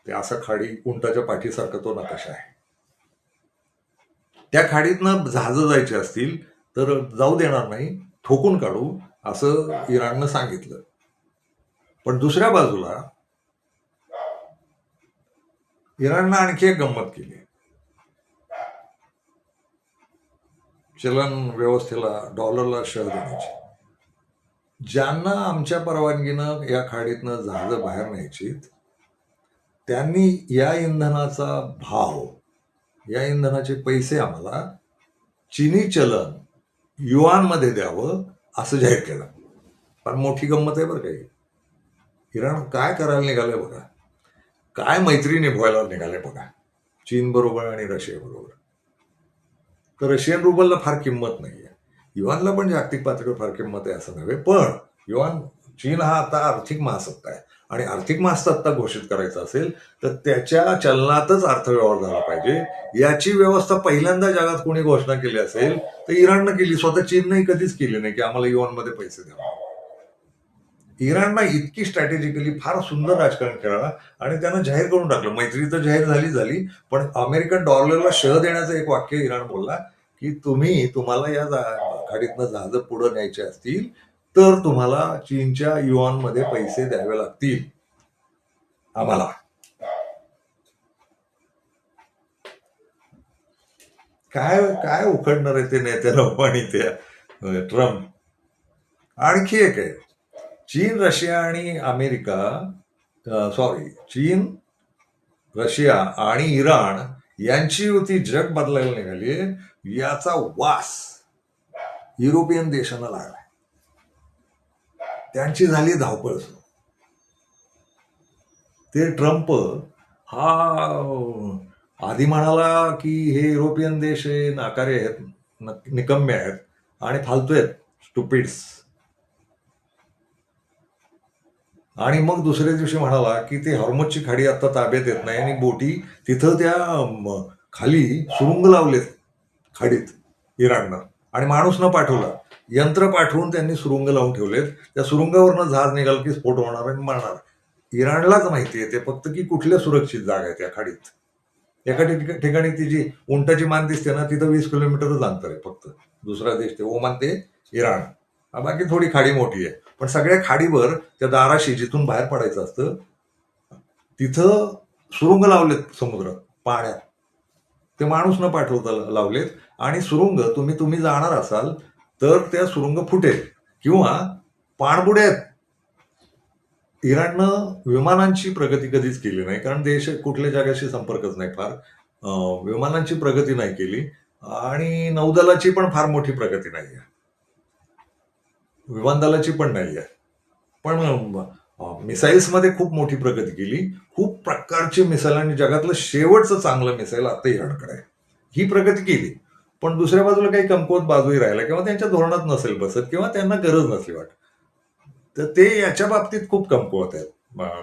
ते असा खाडी उंटाच्या पाठीसारखा तो नकाशा आहे. त्या खाडीतनं जहाजं जायची असतील तर जाऊ देणार नाही, ठोकून काढू, असं इराणनं सांगितलं. पण दुसऱ्या बाजूला इराणनं आणखी एक गंमत केली. चलन व्यवस्थेला, डॉलरला शह देण्याची. ज्यांना आमच्या परवानगीनं या खाडीतनं जहाजं बाहेर न्यायची, त्यांनी या इंधनाचा भाव, या इंधनाचे पैसे आम्हाला चीनी चलन युआनमध्ये द्यावं असं जाहीर केलं. पण मोठी गंमत आहे बरं काही. इराण काय करायला निघाले बघा, काय मैत्री निभवायला निघाले बघा चीन बरोबर आणि रशिया बरोबर. तर रशियन रुबलला फार किंमत नाहीये, युआनला पण जागतिक पातळीवर फार किंमत आहे असं नव्हे, पण युआन, चीन हा आता आर्थिक महासत्ता आहे आणि आर्थिक महासत्ता घोषित करायचा असेल तर त्याच्या चलनातच अर्थव्यवहार झाला पाहिजे. याची व्यवस्था पहिल्यांदा जगात कोणी घोषणा केली असेल तर इराणनं केली. स्वतः चीनने कधीच केली नाही की आम्हाला युआनमध्ये पैसे द्या. इराणला इतकी स्ट्रॅटेजिकली फार सुंदर राजकारण खेळाला आणि त्यानं जाहीर करून टाकलं. मैत्री तर जाहीर झाली, पण अमेरिकन डॉलरला शह देण्याचं एक वाक्य इराण बोलला की तुम्हाला या खाडीतनं जहाजं पुढे न्यायचे असतील तर तुम्हाला चीनच्या युआनमध्ये पैसे द्यावे लागतील आम्हाला. काय काय उखडणार आहे ते नेत्यानं आणि त्या ट्रम्प. आणखी एक आहे, चीन, रशिया आणि अमेरिका, चीन, रशिया आणि इराण यांची युती जग बदलायला निघाली, याचा वास युरोपियन देशांना लागला. त्यांची झाली धावपळ. ते ट्रम्प हा आधी म्हणाला की हे युरोपियन देश हे नाकारे आहेत, निकम्मे आहेत आणि फालतू आहेत, स्टुपिड्स. आणि मग दुसऱ्या दिवशी म्हणाला की ते हॉर्मुझची खाडी आता ताब्यात येत नाही आणि बोटी तिथं त्या खाली सुरुंग लावलेत खाडीत इराणनं, आणि माणूस न पाठवला, यंत्र पाठवून त्यांनी सुरुंग लावून ठेवलेत. त्या सुरुंगावरनं जहाज निघाल की स्फोट होणार आणि मारणार. इराणलाच माहिती आहे ते फक्त की कुठल्या सुरक्षित जागा आहे त्या खाडीत. एका ठिकाणी ती जी उंटाची मान दिसते ना, तिथं 20 किलोमीटरच अंतर आहे फक्त. दुसरा देश ते ओमान, ते इराण. बाकी थोडी खाडी मोठी आहे, पण सगळ्या खाडीवर त्या दाराशी जिथून बाहेर पडायचं असतं तिथं सुरुंग लावलेत समुद्रात, पाण्यात. ते माणूस न पाठवता लावलेत आणि सुरुंग तुम्ही जाणार असाल तर त्या सुरुंग फुटेल किंवा पाणबुड्यात. इराणनं विमानांची प्रगती कधीच केली नाही, कारण देश कुठल्या जगाशी संपर्कच नाही फार. विमानांची प्रगती नाही केली आणि नौदलाची पण फार मोठी प्रगती नाही आहे, विमानदलाची पण नाही आहे. पण मिसाईल्समध्ये खूप मोठी प्रगती केली, खूप प्रकारची मिसाईल, आणि जगातलं शेवटचं चांगलं मिसाईल आता इराणकडे आहे. ही प्रगती केली, पण दुसऱ्या बाजूला काही कमकुवत बाजूही राहिला किंवा त्यांच्या धोरणात नसेल बसत किंवा त्यांना गरज नसली वाटत. तर ते याच्या बाबतीत खूप कमकुवत आहेत.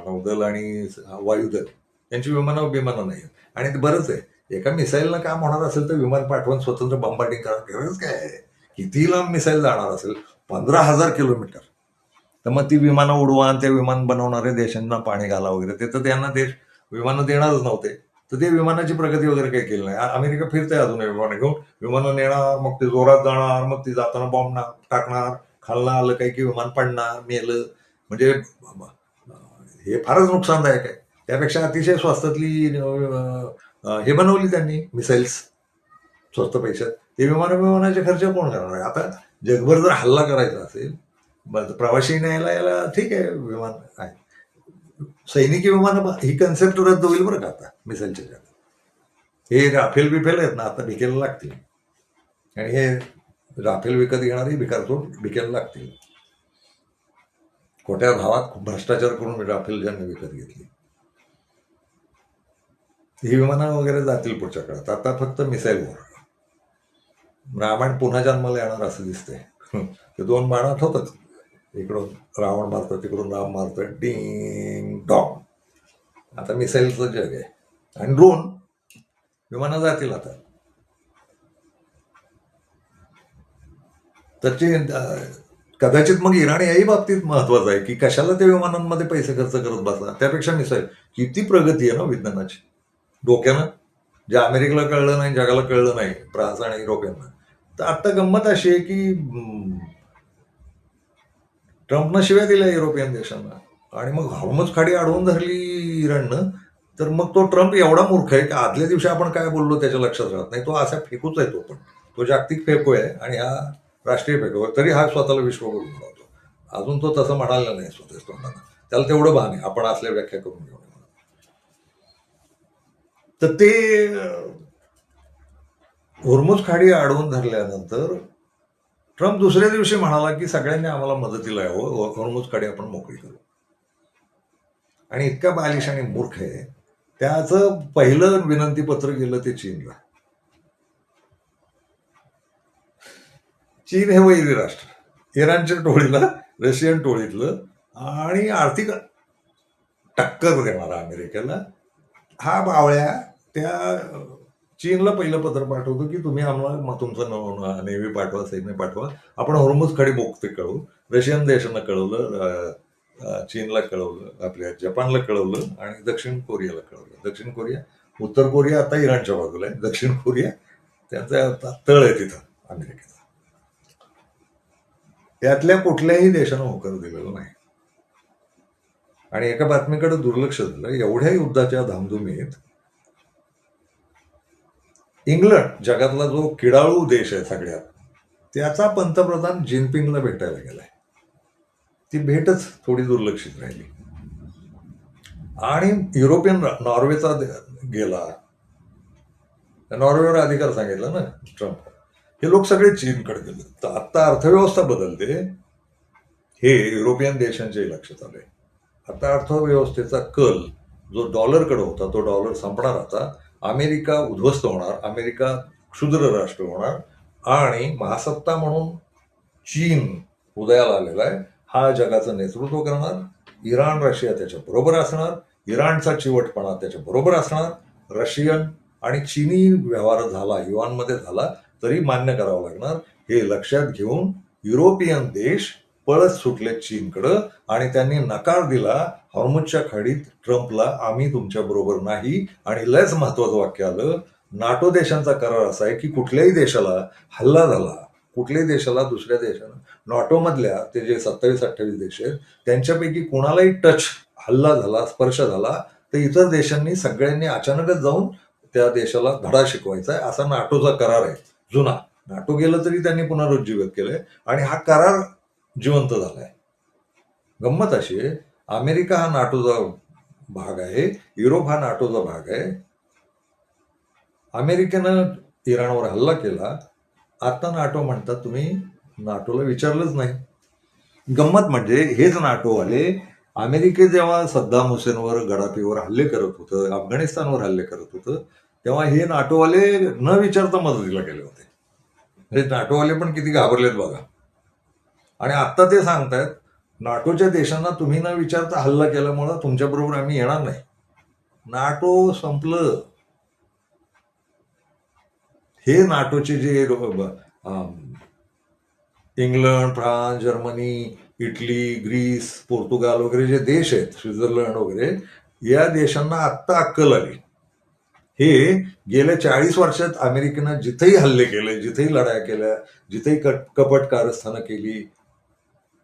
नौदल आणि वायुदल यांची विमानं नाही. आणि ते बरंच आहे, एका मिसाईलनं काम होणार असेल तर विमान पाठवून स्वतंत्र बॉम्बार्डिंग करायला गरज काय आहे? किती लांब मिसाईल जाणार असेल? 15,000 किलोमीटर. तर मग ती विमानं उडवा आणि ते विमान बनवणारे देशांना पाणी घाला वगैरे, ते तर त्यांना देश विमानं देणारच नव्हते. तर ते विमानाची प्रगती वगैरे काही केली नाही. अमेरिका फिरते अजून विमानं घेऊन, विमानं नेणार, मग ते जोरात जाणार, मग ती जाताना बॉम्ब टाकणार, खालनं आलं काही की विमान पडणार, मेलं. म्हणजे हे फारच नुकसानदायक आहे. त्यापेक्षा अतिशय स्वस्तातली हे बनवली त्यांनी मिसाईल्स, स्वस्त पैशात. ते विमानाचे खर्च कोण करणार आहे? आता जगभर जर हल्ला करायचा असेल, प्रवासी न्यायला याला ठीक आहे, विमान आहे. सैनिकी विमानं, ही कन्सेप्ट रद्द होईल बरं का आता मिसाईलच्या जगात. हे राफेल बिफेल आहेत ना, आता भिकेला लागतील, आणि हे राफेल विकत घेणारी भिकेला लागतील. खोट्या भावात भ्रष्टाचार करून राफेल ज्यांनी विकत घेतली, ही विमानं वगैरे जातील पुढच्या काळात. आता फक्त मिसाईल वर. रामायण पुन्हा जन्माला येणार असं दिसतंय. ते 2 बाणात होतच, इकडून रावण मारतो, तिकडून राम मारतोय, डिंग डॉंग. आता मिसाईलचं जग आहे, आणि ड्रोन विमानं जातील आता. तर ते कदाचित मग इराण याही बाबतीत महत्वाचं आहे की कशाला त्या विमानांमध्ये पैसे खर्च करत बसला, त्यापेक्षा मिसाईल. किती प्रगती आहे ना विज्ञानाची डोक्यानं. जे अमेरिकेला कळलं नाही, जगाला कळलं नाही, फ्रान्स आणि युरोपियनना. तर आता गंमत अशी आहे की ट्रम्पनं शिव्या दिल्या युरोपियन देशांना आणि मग हॉर्मुझ खाडी अडवून धरली इराणनं. तर मग तो ट्रम्प एवढा मूर्ख आहे की आदल्या दिवशी आपण काय बोललो त्याच्या लक्षात राहत नाही. तो असा फेकूच आहे, तो पण तो जागतिक फेकू आहे आणि हा राष्ट्रीय फेकू आहे. तरी हा स्वतःला विश्वगुरू म्हणतो. अजून तो तसं म्हणाला नाही स्वतःच तोंडानं. त्याला तेवढं भान आहे, आपण असल्या व्याख्या करून घेऊ. तर ते होर्मुझ खाडी अडवून धरल्यानंतर ट्रम्प दुसऱ्या दिवशी म्हणाला की सगळ्यांनी आम्हाला मदतीला यावं, होर्मुझ खाडी आपण मोकळी करू. आणि इतका बालिश आणि मूर्ख आहे, त्याचं पहिलं विनंती पत्र गेलं ते चीनला. चीन हे वैरी राष्ट्र, इराणच्या टोळीला, रशियन टोळीतलं आणि आर्थिक टक्कर देणारा अमेरिकेला हा बावळ्या त्या चीनला पहिलं पत्र पाठवतो की तुम्ही आम्हाला तुमचं नेव्ही पाठवा, सैन्य पाठवा, आपण होर्मुझ खाडी मोकळी कळवू. रशियन देशानं कळवलं, चीनला कळवलं, आपल्या जपानला कळवलं आणि दक्षिण कोरियाला कळवलं. दक्षिण कोरिया, उत्तर कोरिया आता इराणच्या बाजूला आहे, दक्षिण कोरिया त्यांचा तळ आहे तिथं अमेरिकेचा. त्यातल्या कुठल्याही देशानं होकार दिलेला नाही. आणि एका बातमीकडे दुर्लक्ष झालं. एवढ्या युद्धाच्या धामधुमीत इंग्लंड, जगातला जो किडाळू देश आहे सगळ्यात, त्याचा पंतप्रधान जिनपिंगला भेटायला गेलाय. ती भेटच थोडी दुर्लक्षित राहिली. आणि युरोपियन नॉर्वेचा गेला, नॉर्वेवर अधिकार सांगितला ना ट्रम्प. हे लोक सगळे चीनकडे गेले. तर आता अर्थव्यवस्था बदलते हे युरोपियन देशांच्याही लक्षात आलंय. आता अर्थव्यवस्थेचा कल जो डॉलरकडे होता तो डॉलर संपणार. आता अमेरिका उद्ध्वस्त होणार, अमेरिका क्षुद्र राष्ट्र होणार आणि महासत्ता म्हणून चीन उदयाला आलेला आहे. हा जगाचं नेतृत्व करणार. इराण, रशिया त्याच्या बरोबर असणार. इराणचा चिवटपणा त्याच्या बरोबर असणार. रशियन आणि चीनी व्यवहार झाला, युआनमध्ये झाला तरी मान्य करावं लागणार. हे लक्षात घेऊन युरोपियन देश पळत सुटले चीनकडं आणि त्यांनी नकार दिला हॉर्मुझच्या खाडीत ट्रम्पला, आम्ही तुमच्या बरोबर नाही. आणि लयच महत्वाचं वाक्य आलं, नाटो देशांचा करार असा आहे की कुठल्याही देशाला हल्ला झाला, कुठल्याही देशाला दुसऱ्या देशानं, नाटोमधल्या ते जे 27-28 देश आहेत त्यांच्यापैकी कोणालाही टच, हल्ला झाला, स्पर्श झाला तर इतर देशांनी सगळ्यांनी अचानकच जाऊन त्या देशाला धडा शिकवायचा आहे, असा नाटोचा करार आहे जुना. नाटो गेलं तरी त्यांनी पुनरुज्जीवित केलंय आणि हा करार जिवंत झालाय. गंमत अशी आहे, अमेरिका हा नाटोचा भाग आहे, युरोप हा नाटोचा भाग आहे. अमेरिकेनं इराणवर हल्ला केला, आता नाटो म्हणतात तुम्ही नाटोला विचारलंच नाही. गंमत म्हणजे हेच नाटोवाले अमेरिके जेव्हा सद्दाम हुसेनवर, गडाफीवर हल्ले करत होतं, अफगाणिस्तानवर हल्ले करत होतं, तेव्हा हे नाटोवाले न विचारता मदतीला गेले होते. म्हणजे नाटोवाले पण किती घाबरलेत बघा. आणि आता ते सांगतायत नाटोच्या देशांना तुम्ही न विचारता हल्ला केल्यामुळं तुमच्याबरोबर आम्ही येणार नाही. नाटो संपलं. हे नाटोचे जे England, France, Germany, Italy, Greece, Portugal वगैरे जे देश आहेत, स्वित्झर्लंड वगैरे, या देशांना आत्ता अक्कल आली. हे गेल्या 40 वर्षात अमेरिकेनं जिथेही हल्ले केले, जिथेही लढाया केल्या, जिथेही कपट कारस्थानं केली,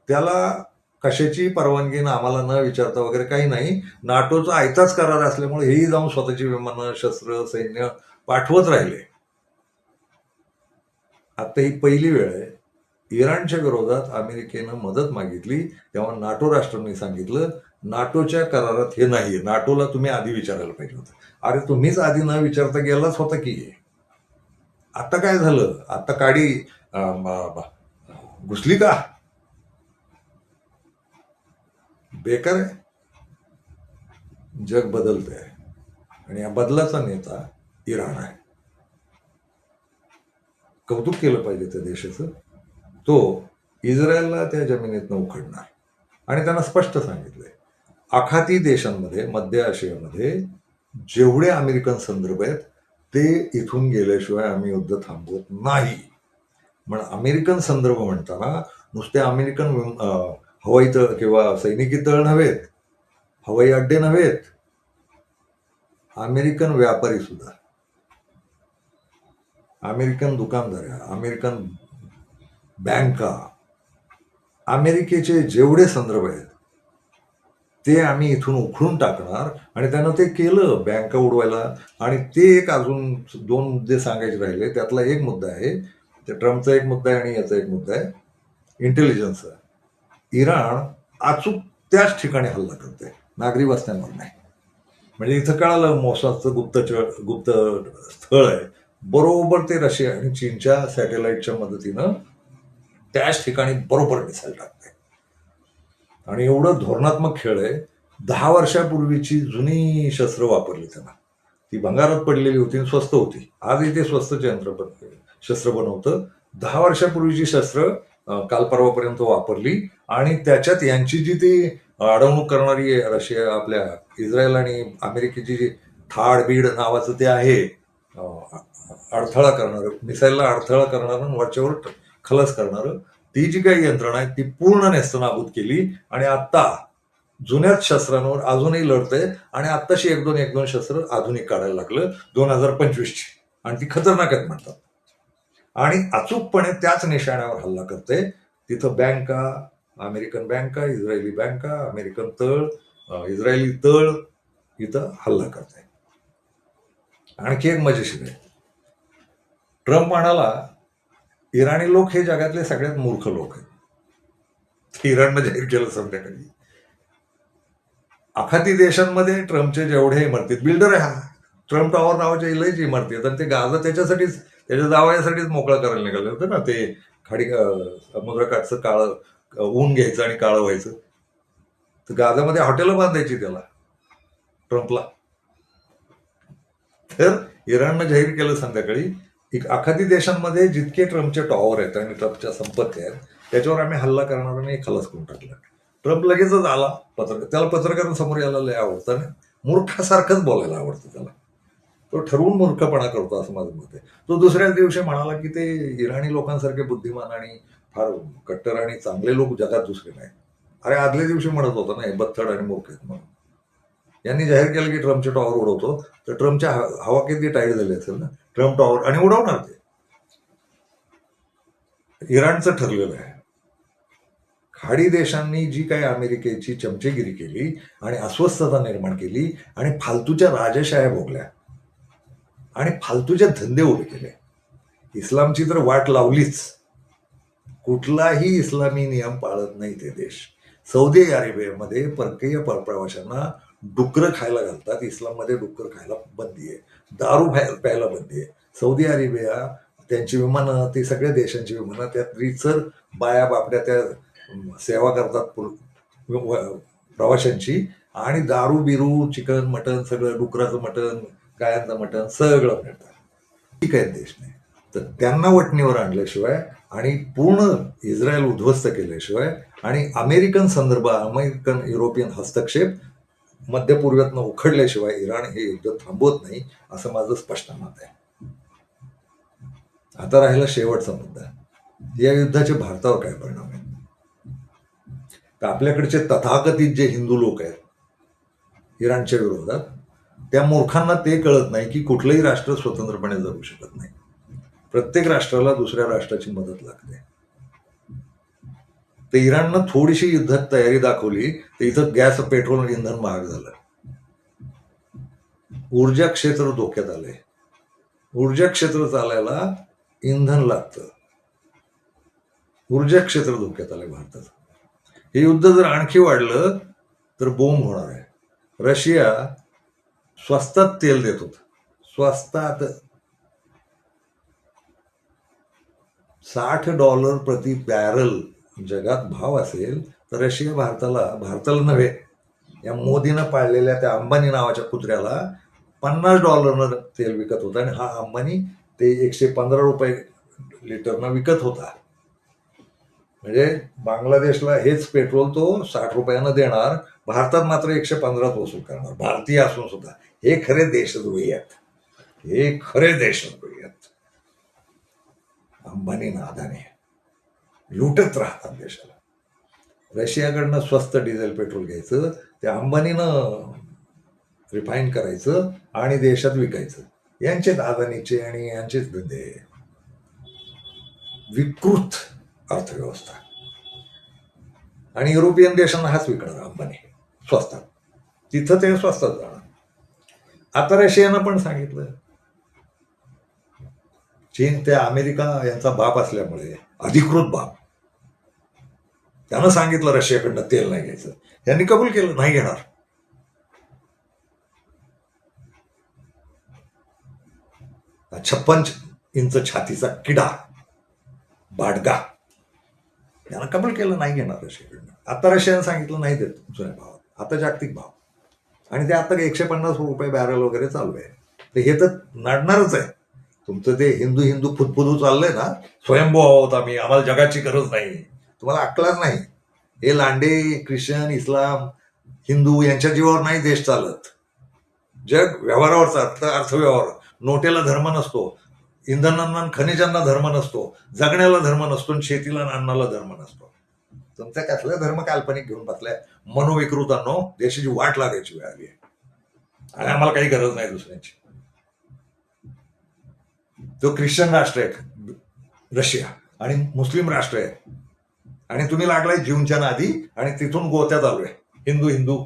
त्याला कशाची परवानगी ना आम्हाला न विचारता वगैरे काही नाही. नाटोचा आयताच करार असल्यामुळे हेही जाऊन स्वतःची विमानं, शस्त्र, सैन्य पाठवत राहिले. आता ही पहिली वेळ आहे. इराणच्या विरोधात अमेरिकेनं मदत मागितली तेव्हा नाटो राष्ट्रांनी सांगितलं नाटोच्या करारात हे नाही, नाटोला तुम्ही आधी विचारायला पाहिजे होतं. अरे तुम्हीच आधी न विचारता गेलाच होता की. आता काय झालं, आता काडी घुसली का, बेकार आहे. जग बदलतंय आणि या बदलाचा नेता इराण आहे. कौतुक केलं पाहिजे त्या देशाचं. तो इस्रायलला त्या जमिनीतनं उखडणार आणि त्यांना स्पष्ट सांगितलंय आखाती देशांमध्ये, मध्य आशियामध्ये जेवढे अमेरिकन संदर्भ आहेत ते इथून गेल्याशिवाय आम्ही युद्ध थांबवत नाही. पण अमेरिकन संदर्भ म्हणताना नुसते अमेरिकन हवाई तळ किंवा सैनिकी तळ नव्हेत, हवाई अड्डे नव्हेत, अमेरिकन व्यापारी सुद्धा. अमेरिकन दुकानदाऱ्या, अमेरिकन बँका, अमेरिकेचे जेवढे संदर्भ आहेत ते आम्ही इथून उखडून टाकणार. आणि त्यानं ते केलं, बँका उडवायला. आणि ते एक अजून 2 मुद्दे सांगायचे राहिले. त्यातला एक मुद्दा आहे, त्या ट्रम्पचा एक मुद्दा आहे आणि याचा एक मुद्दा आहे, इंटेलिजन्सचा. इराण अचूक त्याच ठिकाणी हल्ला करते, नागरी वस्त्यांवर नाही. म्हणजे इथं कळालं मोसादचं गुप्त स्थळ आहे, बरोबर ते रशिया आणि चीनच्या सॅटेलाइटच्या मदतीनं त्याच ठिकाणी बरोबर मिसाईल टाकते. आणि एवढं धोरणात्मक खेळ आहे. 10 वर्षापूर्वीची जुनी शस्त्र वापरली त्यांना. ती भंगारात पडलेली होती आणि स्वस्त होती. आजही ते स्वस्तचे शस्त्र बनवतं. 10 वर्षापूर्वीची शस्त्र काल परवापर्यंत वापरली. आणि त्याच्यात यांची जी ती अडवणूक करणारी रशिया, आपल्या इस्रायल आणि अमेरिकेची जी बीड नावाचं ते आहे, अडथळा करणारं, मिसाईलला अडथळा करणारं आणि वरच्यावर खलास करणारं, ती जी काही यंत्रणा आहे ती पूर्ण नेस्तनाबूत केली. आणि आता जुन्याच शस्त्रांवर अजूनही लढतंय. आणि आत्ताशी एक दोन शस्त्र आधुनिक काढायला लागलं 2025ची, आणि ती खतरनाक आहेत म्हणतात. आणि अचूकपणे त्याच निशाण्यावर हल्ला करते. तिथं बँका, अमेरिकन बँका, इस्रायली बँका, अमेरिकन तळ, इस्रायली तळ इथं हल्ला करते. आणखी एक मजेशीर आहे, ट्रम्प म्हणाला इराणी लोक हे जगातले सगळ्यात मूर्ख लोक आहेत. इराणनं जाहीर केलं संध्याकाळी. आखाती देशांमध्ये ट्रम्पचे जेवढे इमारतीत, बिल्डर आहे हा, ट्रम्प टॉवर नावाच्या लयच इमारती आहेत. आणि ते गाजा त्याच्यासाठीच, त्याच्या जावयासाठीच मोकळा करायला निघाले होते ना. ते खाडी समुद्रकाठचं काळं ऊन घ्यायचं आणि काळं व्हायचं. तर गाजामध्ये हॉटेलं बांधायची त्याला, ट्रम्पला. तर इराणनं जाहीर केलं संध्याकाळी, आखाती देशांमध्ये जितके ट्रम्पचे टॉवर आहेत आणि ट्रम्पच्या संपत्ती आहेत त्याच्यावर आम्ही हल्ला करणार आणि खलास करून टाकला. ट्रम्प लगेचच आला, त्याला पत्रकारांसमोर यायला लय आवडतं ना, मूर्खासारखंच बोलायला आवडतं त्याला. तो ठरवून मूर्खपणा करतो असं माझं मत आहे. तो दुसऱ्याच दिवशी म्हणाला की ते इराणी लोकांसारखे बुद्धिमान आणि फार कट्टर आणि चांगले लोक जगात दुसरे नाही. अरे आदल्या दिवशी म्हणत होता ना हे बत्थड आणि मूर्ख आहेत म्हणून. यांनी जाहीर केलं की ट्रम्पचे टॉवर उडवतो, तर ट्रम्पच्या हवा किती टाईट झाली असेल ना, ट्रम्प टॉवर आणि उडवणार ते. इराणचं ठरलेलं आहे. खाडी देशांनी जी काही अमेरिकेची चमचेगिरी केली आणि अस्वस्थता निर्माण केली आणि फालतूच्या राजशाह्या भोगल्या आणि फालतूचे धंदे उभे केले, इस्लामची तर वाट लावलीच. कुठलाही इस्लामी नियम पाळत नाही ते देश. सौदी अरेबियामध्ये परकीय प्रवाशांना डुक्कर खायला घालतात. इस्लाममध्ये डुक्कर खायला बंदी आहे, दारू प्यायला बंदी आहे. सौदी अरेबिया, त्यांची विमानं, ती सगळ्या देशांची विमानं, त्यात रीतसर बाया बापड्या त्या सेवा करतात प्रवाशांची. आणि दारू बिरू, चिकन मटन, सगळं डुकराचं मटन, गायांचं मटन सगळं मिळतं. ठीक आहे देश नाही. तर त्यांना वटणीवर आणल्याशिवाय आणि पूर्ण इस्रायल उद्ध्वस्त केल्याशिवाय आणि अमेरिकन युरोपियन हस्तक्षेप मध्यपूर्वेतनं उखडल्याशिवाय इराण हे युद्ध थांबवत नाही, असं माझं स्पष्ट मत आहे. आता राहिला शेवटचा मुद्दा, या युद्धाचे भारतावर काय परिणाम आहेत. तर आपल्याकडचे तथाकथित जे हिंदू लोक आहेत इराणच्या विरोधात, त्या मूर्खांना ते कळत नाही की कुठलंही राष्ट्र स्वतंत्रपणे जगू शकत नाही. प्रत्येक राष्ट्राला दुसऱ्या राष्ट्राची मदत लागते. तर इराणनं थोडीशी युद्धात तयारी दाखवली तर इथं गॅस, पेट्रोल, इंधन महाग झालं. ऊर्जा क्षेत्र धोक्यात आलंय. ऊर्जा क्षेत्र चालायला इंधन लागतं. ऊर्जा क्षेत्र धोक्यात आलंय भारताचं. हे युद्ध जर आणखी वाढलं तर बोंब होणार आहे. रशिया स्वस्तात तेल देत होत, स्वस्तात $60 प्रति बॅरल जगात भाव असेल तर रशिया भारताला नव्हे, या मोदीनं पाळलेल्या त्या अंबानी नावाच्या कुत्र्याला $50 तेल विकत होता. आणि हा अंबानी ते $115 लिटरनं विकत होता. म्हणजे बांगलादेशला हेच पेट्रोल तो $60 देणार, भारतात मात्र 115 वसूल करणार, भारतीय असून सुद्धा. हे खरे देशद्रोही आहेत, हे खरे देशद्रोही आहेत. अंबानी ना अदानी लुटत राहतात देशाला. रशियाकडनं स्वस्त डिझेल पेट्रोल घ्यायचं, त्या अंबानीनं रिफाईन करायचं आणि देशात विकायचं. यांचेच अदानीचे आणि यांचेच धंदे. विकृत अर्थव्यवस्था. आणि युरोपियन देशांना हाच विकणार अंबानी स्वस्तात. तिथं ते स्वस्तात जाणार. आता रशियानं पण सांगितलं. चीन त्या अमेरिका यांचा बाप असल्यामुळे, अधिकृत बाप, त्यानं सांगितलं रशियाकडनं तेल नाही घ्यायचं. यांनी कबूल केलं नाही घेणार. 56 इंच छातीचा किडा बाडगा, यानं कबूल केलं नाही घेणार रशियाकडनं. आता रशियानं सांगितलं नाही देत जुन्या भावात, आता जागतिक भाव. आणि ते आता 150 रुपये बॅरल वगैरे चालू आहे. तर हे तर नडणारच आहे. तुमचं ते हिंदू हिंदू फुदफुदू चाललंय ना, स्वयंभू आहोत आम्ही, आम्हाला जगाची गरज नाही, तुम्हाला अक्कलच नाही. हे लांडे ख्रिश्चन इस्लाम हिंदू यांच्या जीवावर नाही देश चालत. जग व्यवहारावर चालतं, अर्थव्यवहार. नोटेला धर्म नसतो, इंधनांना खनिजांना धर्म नसतो, जगण्याला धर्म नसतो, आणि शेतीला अन्नाला धर्म नसतो. तुमचा कसला धर्म काल्पनिक घेऊन बसलाय मनोविकृतांनो. देशाची वाट लागायची वेळ आली आहे आणि आम्हाला काही गरज नाही दुसऱ्यांची. तो ख्रिश्चन राष्ट्र आहे रशिया आणि मुस्लिम राष्ट्र आहे, आणि तुम्ही लागलाय जूनच्या नादी आणि तिथून गोत्यात आलोय हिंदू हिंदू.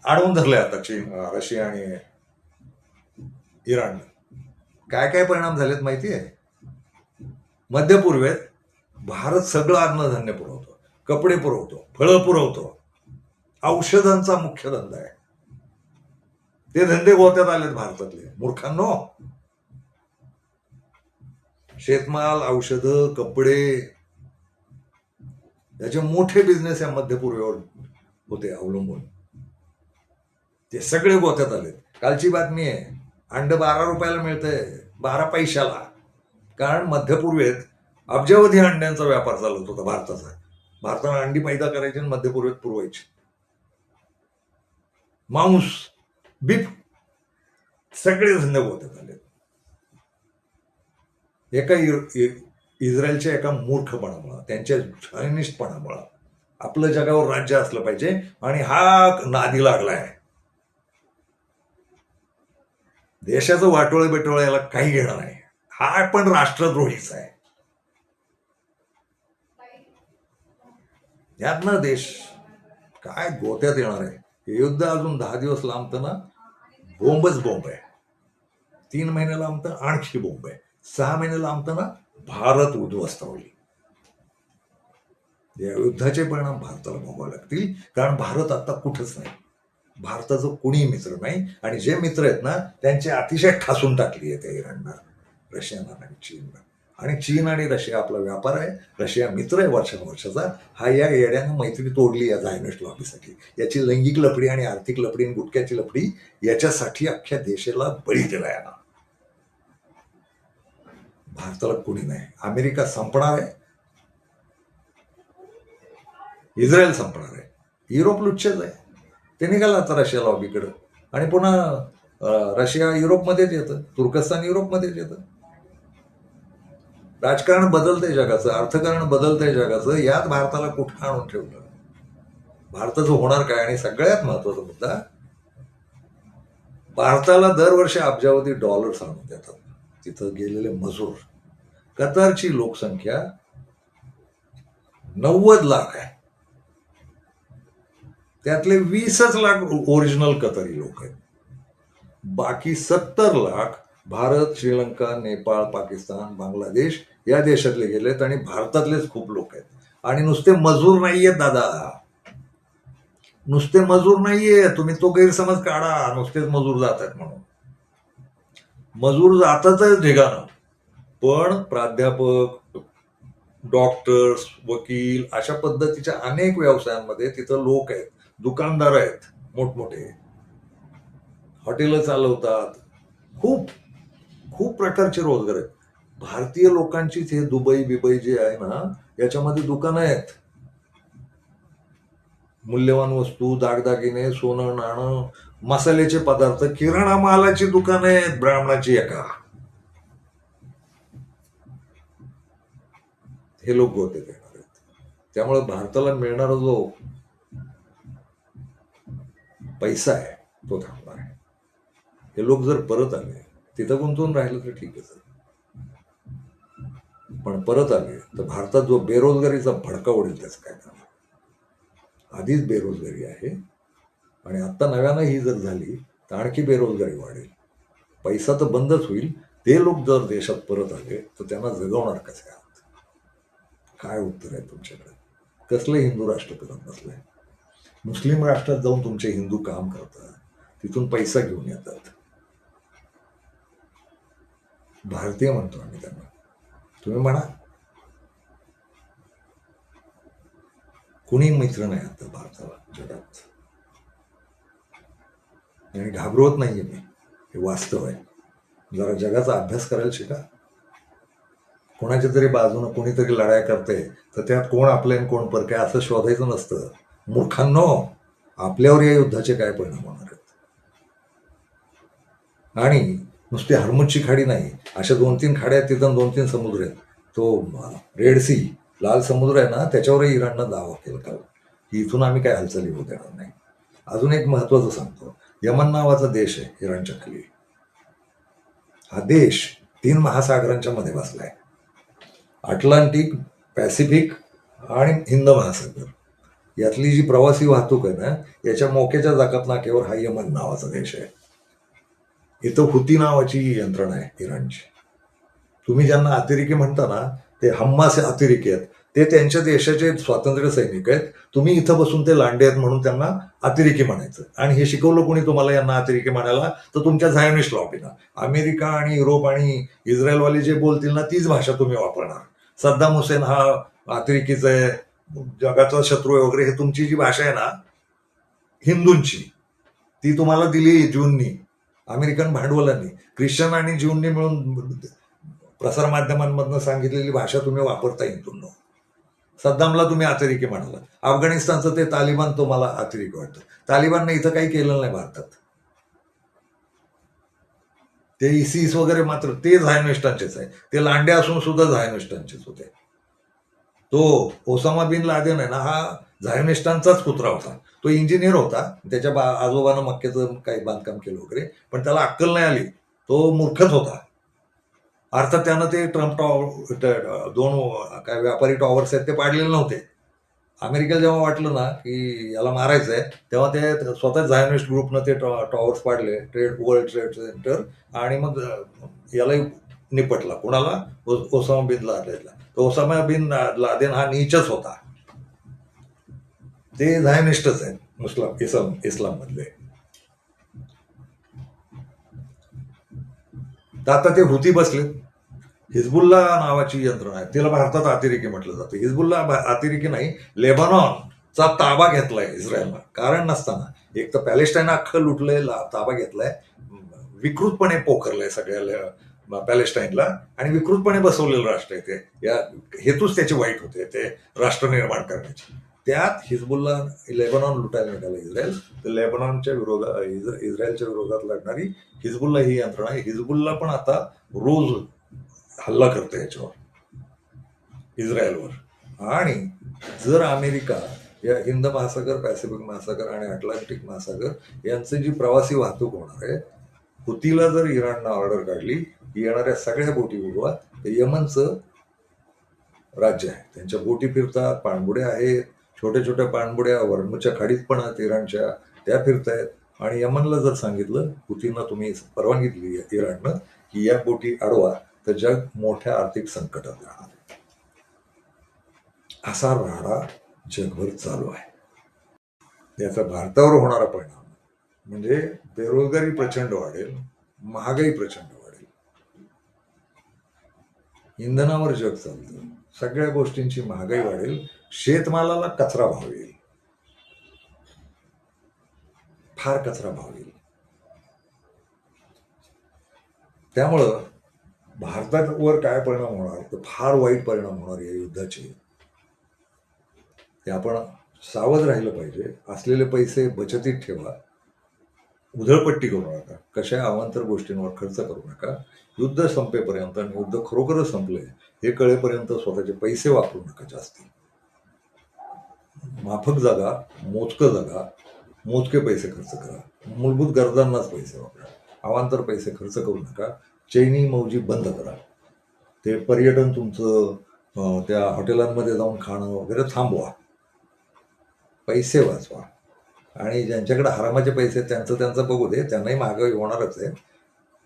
अडवून धरले आता चीन, रशिया आणि इराण. काय काय परिणाम झालेत माहिती आहे? मध्य पूर्वेत भारत सगळं अन्नधान्य पुरवतो, कपडे पुरवतो, फळं पुरवतो, औषधांचा मुख्य धंदा आहे. ते धंदे गोत्यात आलेत भारतातले मूर्खांनो. शेतमाल, औषधं, कपडे, याचे मोठे बिझनेस या मध्य पूर्वेवर होते अवलंबून. ते सगळे गोत्यात आलेत. कालची बातमी आहे, अंड 12 रुपयाला मिळतंय, 12 पैशाला. कारण मध्य पूर्वेत अब्जावधी अंड्यांचा व्यापार चालत होता भारताचा. भारताला अंडी पैदा करायची आणि मध्य पूर्वेत पुरवायची. मांस, बीफ, सगळे धंदे गोत्यात आले. एका इस्रायलच्या एका मूर्खपणामुळं, त्यांच्या झायनिस्टपणामुळं आपलं जगावर राज्य असलं पाहिजे, आणि हा नादी लागलाय. देशाचं वाटोळं बिटोळं याला काही घेणं नाही. हा पण राष्ट्रद्रोहीच आहे. यातनं देश काय गोत्यात येणार आहे. हे युद्ध अजून 10 दिवस लांबतं ना, बोंबच बोंब आहे. 3 महिने लांबतं, आणखी बोंब आहे. 6 महिने लांबतं ना, भारत उद्ध्वस्त होईल. या युद्धाचे परिणाम भारताला भोगावे लागतील, कारण भारत आता कुठंच नाही. भारताचं कुणी मित्र नाही, आणि जे मित्र आहेत ना त्यांचे अतिशय ठासून टाकली आहे त्या इराणला, रशियाला आणि चीनला. आणि चीन आणि रशिया आपला व्यापार आहे, रशिया मित्र आहे वर्षानुवर्षाचा. हा या येड्यानं मैत्री तोडली या झायनिस्ट लॉबीसाठी. याची लैंगिक लफडी आणि आर्थिक लफडी आणि गुटख्याची लफडी, याच्यासाठी अख्ख्या देशाला बळी दिला याला. भारताला कुणी नाही. अमेरिका संपणार आहे, इस्रायल संपणार आहे, युरोप लुच्छच आहे. ते निघाला आता रशिया लॉबीकडं, आणि पुन्हा रशिया युरोपमध्येच येतं, तुर्कस्तान युरोपमध्येच येतं. राजकारण बदलतंय जगाचं, अर्थकारण बदलतंय जगाचं. यात भारताला कुठं आणून ठेवलं? भारताचं होणार काय? आणि सगळ्यात महत्वाचा मुद्दा, भारताला दरवर्षी अब्जावधी डॉलर्स आणून देतात तिथं गेलेले मजूर. कतारची लोकसंख्या 90 लाख आहे, त्यातले 20च लाख ओरिजिनल कतारी लोक आहेत. बाकी 70 लाख भारत, श्रीलंका, नेपाळ, पाकिस्तान, बांगलादेश या देशातले गेलेत, आणि भारतातलेच खूप लोक आहेत. आणि नुसते मजूर नाहीयेत दादा, नुसते मजूर नाहीये. तुम्ही तो गैरसमज काढा, नुसतेच मजूर जात आहेत म्हणून. मजूर जातातच ढिगानं, पण प्राध्यापक, डॉक्टर्स, वकील, अशा पद्धतीच्या अनेक व्यवसायांमध्ये तिथं लोक आहेत. दुकानदार आहेत मोठमोठे, हॉटेल चालवतात, खूप खूप प्रकारचे रोजगार आहेत. भारतीय लोकांचीच हे दुबई बिबई जे आहे ना, याच्यामध्ये दुकानं आहेत. मूल्यवान वस्तू, दागदागिने, सोनं नाणं, मसाल्याचे पदार्थ, किराणा मालाची दुकानं आहेत ब्राह्मणाची एका. हे लोक गोते देणार आहेत. त्यामुळे भारताला मिळणारा जो पैसा आहे तो थांबणार आहे. हे लोक जर परत आले, तिथं गुंतवून राहिलं तर ठीकच आहे. पण परत आले तर भारतात जो बेरोजगारीचा भडका उडेल त्याचं काय करणार? आधीच बेरोजगारी आहे आणि आत्ता नव्यानं ही जर झाली तर आणखी बेरोजगारी वाढेल. पैसा तर बंदच होईल. ते लोक जर देशात परत आले तर त्यांना जगवणार कसे आहात? काय उत्तर आहे तुमच्याकडे? कसलं हिंदू राष्ट्र करत बसलंय? मुस्लिम राष्ट्रात जाऊन तुमचे हिंदू काम करतात, तिथून पैसा घेऊन येतात. भारतीय म्हणतो आम्ही त्यांना. तुम्ही म्हणा, कुणी मित्र नाही आता भारताला जगात. आणि घाबरवत नाहीये मी, हे वास्तव आहे. जरा जगाचा अभ्यास करायला शिका. कोणाच्या तरी बाजूनं कोणीतरी लढाई करते तर त्यात कोण आपले आणि कोण परके असं शोधायचं नसतं. मूर्खांनो, आपल्यावर या युद्धाचे काय परिणाम होणार आहेत? आणि नुसती हरमुजची खाडी नाही, अशा 2-3 खाड्या आहेत, तिथं 2-3 समुद्र आहेत. तो रेड सी, लाल समुद्र आहे ना, त्याच्यावरही इराणनं दावा केला काल की इथून आम्ही काय हालचाली होऊ देणार नाही. अजून एक महत्वाचं सांगतो, यमन नावाचा देश आहे इराणच्या खाली. हा देश 3 महासागरांच्या मध्ये बसलाय. अटलांटिक, पॅसिफिक आणि हिंद महासागर. यातली जी प्रवासी वाहतूक आहे ना, याच्या मोक्याच्या जाकातनाक्यावर हा यमन नावाचा देश आहे. इथं हुती नावाची यंत्रणा आहे इराणची. तुम्ही ज्यांना अतिरेकी म्हणता ना, ते हम्मास अतिरेकी आहेत. ते त्यांच्या देशाचे स्वातंत्र्य सैनिक आहेत. तुम्ही इथं बसून ते लांडे आहेत म्हणून त्यांना अतिरेकी म्हणायचं. आणि हे शिकवलं कोणी तुम्हाला यांना अतिरेकी म्हणायला? तर तुमच्या झायोनिस्ट लॉबीनं. अमेरिका आणि युरोप आणि इस्रायलवाले जे बोलतील ना, तीच भाषा तुम्ही वापरणार. सद्दाम हुसेन हा अतिरेकीचा आहे, जगाचा शत्रू आहे वगैरे, हे तुमची जी भाषा आहे ना हिंदूंची, ती तुम्हाला दिली ज्यूंनी, अमेरिकन भांडवलांनी, ख्रिश्चन आणि ज्यूंनी मिळून प्रसार माध्यमांमधनं सांगितलेली भाषा तुम्ही वापरता हिंदूंनो. सद्दामला तुम्ही अतिरेकी म्हणाला. अफगाणिस्तानचं ते तालिबान तुम्हाला अतिरेकी वाटतं. तालिबानने इथं काही केलं नाही भारतात. ते इसिस वगैरे मात्र ते झायोनिस्टांचेच आहे. ते लांडे असून सुद्धा झायोनिस्टांचेच होते. तो ओसामा बिन लादेन आहे ना, हा झायोनिस्टांचाच कुत्रा होता. तो इंजिनियर होता, त्याच्या आजोबानं मक्क्याचं काही बांधकाम केलं वगैरे, पण त्याला अक्कल नाही आली. तो मूर्खच होता. अर्थात त्यानं ते ट्रम्प टॉवर, 2 काय व्यापारी टॉवर्स आहेत ते पाडलेले नव्हते. अमेरिकेला जेव्हा वाटलं ना की याला मारायचं आहे, तेव्हा ते स्वतः झायोनिस्ट ग्रुपनं ते टॉवर्स पाडले, वर्ल्ड ट्रेड सेंटर. आणि मग यालाही निपटला. कोणाला? ओसामा बिन लादेनला. ओसामा बिन लादेन हा नीचच होता. ते झायोनिस्टच आहेत इस्लाम मधले. तर आता ते हुती बसले. हिजबुल्ला नावाची यंत्रणा आहे, तिला भारतात अतिरेकी म्हटलं जातं. हिजबुल्ला अतिरेकी नाही, लेबनॉनचा ताबा घेतलाय इस्रायलनं कारण नसताना. एक तर पॅलेस्टाईन अख्खं लुटलंय, ताबा घेतलाय, विकृतपणे पोखरलंय सगळ्या पॅलेस्टाईनला, आणि विकृतपणे बसवलेलं राष्ट्र आहे ते. या हेतूच त्याचे वाईट होते, ते राष्ट्र निर्माण करण्याची. त्यात हिजबुल्ला लेबनॉन लुटायला निघाला इस्रायल, तर लेबनॉनच्या विरोधात, इस्रायलच्या विरोधात लढणारी हिजबुल्ला ही यंत्रणा आहे. हिजबुल्ला पण आता रोज हल्ला करतो याच्यावर, इस्रायलवर. आणि जर अमेरिका या हिंद महासागर, पॅसिफिक महासागर आणि अटलांटिक महासागर यांची जी प्रवासी वाहतूक होणार आहे, हुतीला जर इराणनं ऑर्डर काढली की येणाऱ्या सगळ्या बोटी उडवा, तर यमनचं राज्य आहे, त्यांच्या बोटी फिरतात, पाणबुड्या आहेत, छोट्या छोट्या पाणबुड्या हॉर्मुझच्या खाडीत पण आहेत इराणच्या, त्या फिरतायत. आणि यमनला जर सांगितलं हुतींना, तुम्ही परवानगी दिली इराणनं की या बोटी अडवा, तर जग मोठ्या आर्थिक संकटात राहणार. असा राडा जगभर चालू आहे. याचा भारतावर होणारा परिणाम म्हणजे बेरोजगारी प्रचंड वाढेल, महागाई प्रचंड वाढेल, इंधनावर जग चालतं, सगळ्या गोष्टींची महागाई वाढेल, शेतमालाला कचरा भाव येईल, फार कचरा भाव येईल. त्यामुळं भारतावर काय परिणाम होणार, तर फार वाईट परिणाम होणार या युद्धाचे. ते आपण सावध राहिलं पाहिजे. असलेले पैसे बचतीत ठेवा, उधळपट्टी करू नका, कशा अवांतर गोष्टींवर खर्च करू नका. युद्ध संपेपर्यंत, आणि युद्ध खरोखरच संपलंय हे कळेपर्यंत स्वतःचे पैसे वापरू नका जास्ती. माफक जगा, मोजकं जगा, मोजके पैसे खर्च करा, मूलभूत गरजांनाच पैसे वापरा, अवांतर पैसे खर्च करू नका, चैनी मौजी बंद करा. ते पर्यटन तुमचं त्या हॉटेलांमध्ये जाऊन खाणं वगैरे थांबवा, पैसे वाचवा. आणि ज्यांच्याकडे हरामाचे पैसे आहेत त्यांचं त्यांचं बघू दे, त्यांनाही महागाई होणारच आहे.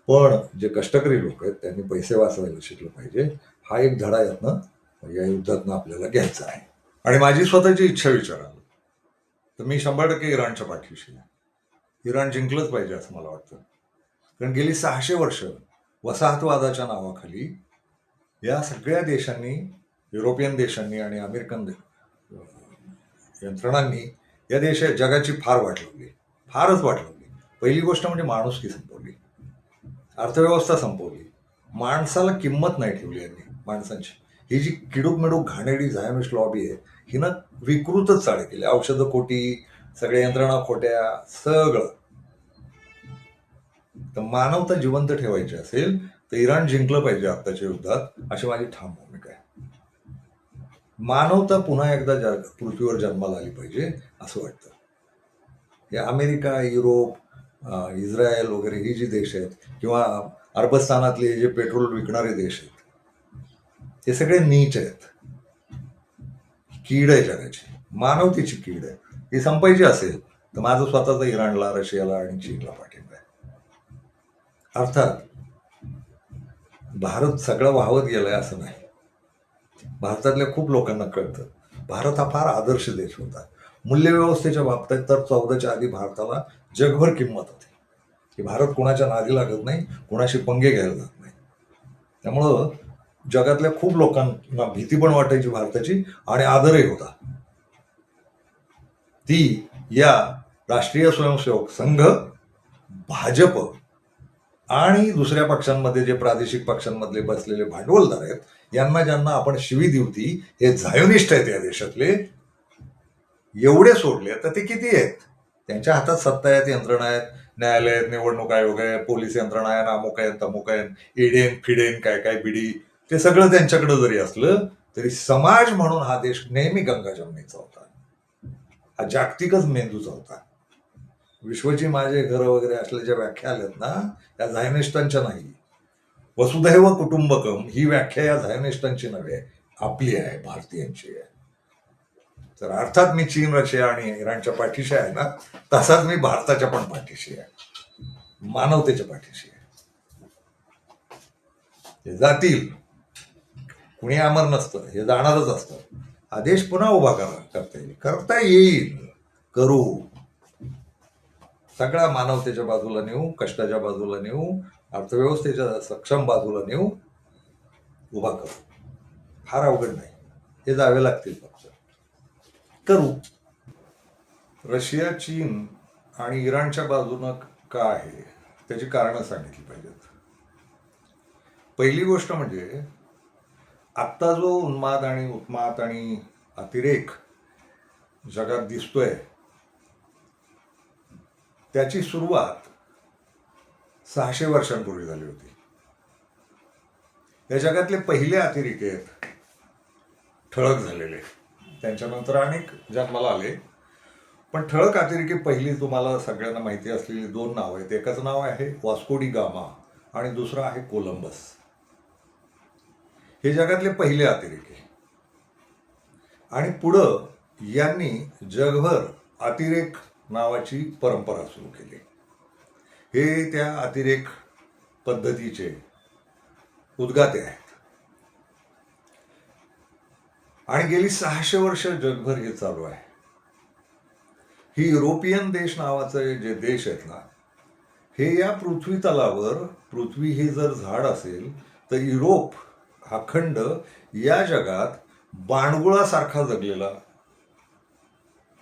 पण जे कष्टकरी लोक आहेत त्यांनी पैसे वाचवायला शिकलं पाहिजे. हा एक धडा यातनं या युद्धातनं आपल्याला घ्यायचा आहे. आणि माझी स्वतःची इच्छा विचाराल तर मी 100% इराणच्या पाठीशी आहे. इराण जिंकलंच पाहिजे असं मला वाटतं. कारण गेली 600 वर्ष वसाहतवादाच्या नावाखाली या सगळ्या देशांनी, युरोपियन देशांनी आणि अमेरिकन यंत्रणांनी या जगाची फार वाट लावली, फारच वाट लावली. पहिली गोष्ट म्हणजे माणुसकी संपवली, अर्थव्यवस्था संपवली, माणसाला किंमत नाही ठेवली यांनी माणसांची. ही जी किडूक मिडूक घाणेडी झायोनिस्ट लॉबी आहे हिनं विकृतच चाळे केले. औषधं खोटी, सगळ्या यंत्रणा खोट्या, सगळं. तर मानवता जिवंत ठेवायची असेल तर इराण जिंकलं पाहिजे आत्ताच्या युद्धात, अशी माझी ठाम भूमिका आहे. मानवता पुन्हा एकदा पृथ्वीवर जन्माला आली पाहिजे असं वाटतं. हे अमेरिका, युरोप, इस्रायल वगैरे ही जी देश आहेत किंवा अरबस्थानातले जे पेट्रोल विकणारे देश आहेत ते सगळे नीच आहेत. कीड आहे जगाची, मानवतेची कीड आहे. ही संपायची असेल तर माझं स्वतःच इराणला, रशियाला आणि चीनला पाठिंबा आहे. अर्थात भारत सगळं वाहवत गेलाय असं नाही. भारतातल्या खूप लोकांना कळतं भारत हा फार आदर्श देश होता. मूल्यव्यवस्थेच्या बाबतीत तर 14च्या आधी भारताला जगभर किंमत होती की भारत कोणाच्या नादी लागत नाही, कोणाशी पंगे घ्यायला जात नाही. त्यामुळं जगातल्या खूप लोकांना भीती पण वाटायची भारताची आणि आदरही होता. ती या राष्ट्रीय स्वयंसेवक संघ, भाजप आणि दुसऱ्या पक्षांमध्ये जे प्रादेशिक पक्षांमधले बसलेले भांडवलदार आहेत यांना ज्यांना आपण शिवी देवती हे झायोनिस्ट आहेत या देशातले, एवढे सोडले तर ते किती आहेत? त्यांच्या हातात सत्ता आहेत, यंत्रणा आहेत, न्यायालय आहेत, निवडणूक आयोग आहे, पोलीस यंत्रणा आहे, अमुक आहे, तमुक आहे, इडेन फिडेन काय काय बिडी, ते सगळं त्यांच्याकडे जरी असलं तरी समाज म्हणून हा देश नेहमी गंगा जमनीचा होता. हा जागतिकच मेंदूचा होता. विश्वची माझे घर वगैरे असल्या ज्या व्याख्या आल्यात ना त्या झायनिस्टांच्या नाही. वसुधैव कुटुंबकम ही व्याख्या या झायनिस्टांची नव्हे, आपली आहे, भारतीयांची आहे. तर अर्थात मी चीन, रशिया आणि इराणच्या पाठीशी आहे ना, तसाच मी भारताच्या पण पाठीशी आहे, मानवतेच्या पाठीशी आहे. ते जातील, कुणी अमर नसतं, हे जाणारच असतं. हा देश पुन्हा उभा करता येईल, करू. सगळा मानवतेच्या बाजूला नेऊ, कष्टाच्या बाजूला नेऊ, अर्थव्यवस्थेच्या सक्षम बाजूला नेऊ, उभा करू. फार अवघड नाही, हे जावे लागतील, फक्त करू. रशिया, चीन आणि इराणच्या बाजूनं का आहे त्याची कारणं सांगितली पाहिजेत. पहिली गोष्ट म्हणजे आत्ता जो उन्माद आणि उत्माद आणि अतिरेक जगात दिसतोय त्याची सुरुवात 600 वर्षांपूर्वी झाली होती. या जगातले पहिले अतिरेकी आहेत ठळक झालेले, त्यांच्यानंतर अनेक जन्माला आले, पण ठळक अतिरेकी पहिली तुम्हाला सगळ्यांना माहिती असलेली 2 नाव आहेत. एकाचं नाव आहे वास्को डी गामा आणि दुसरं आहे कोलंबस. हे जगातले पहिले अतिरेकी. आणि पुढं यांनी जगभर अतिरेक नावाची परंपरा सुरू केली. हे त्या अतिरेक पद्धतीचे उद्गाते आहेत. आणि गेली 600 वर्ष जगभर हे चालू आहे. ही युरोपियन देश नावाचे जे देश आहेत ना, हे या पृथ्वी तलावर, पृथ्वी हे जर झाड असेल तर युरोप हा खंड या जगात बाणगुळासारखा जगलेला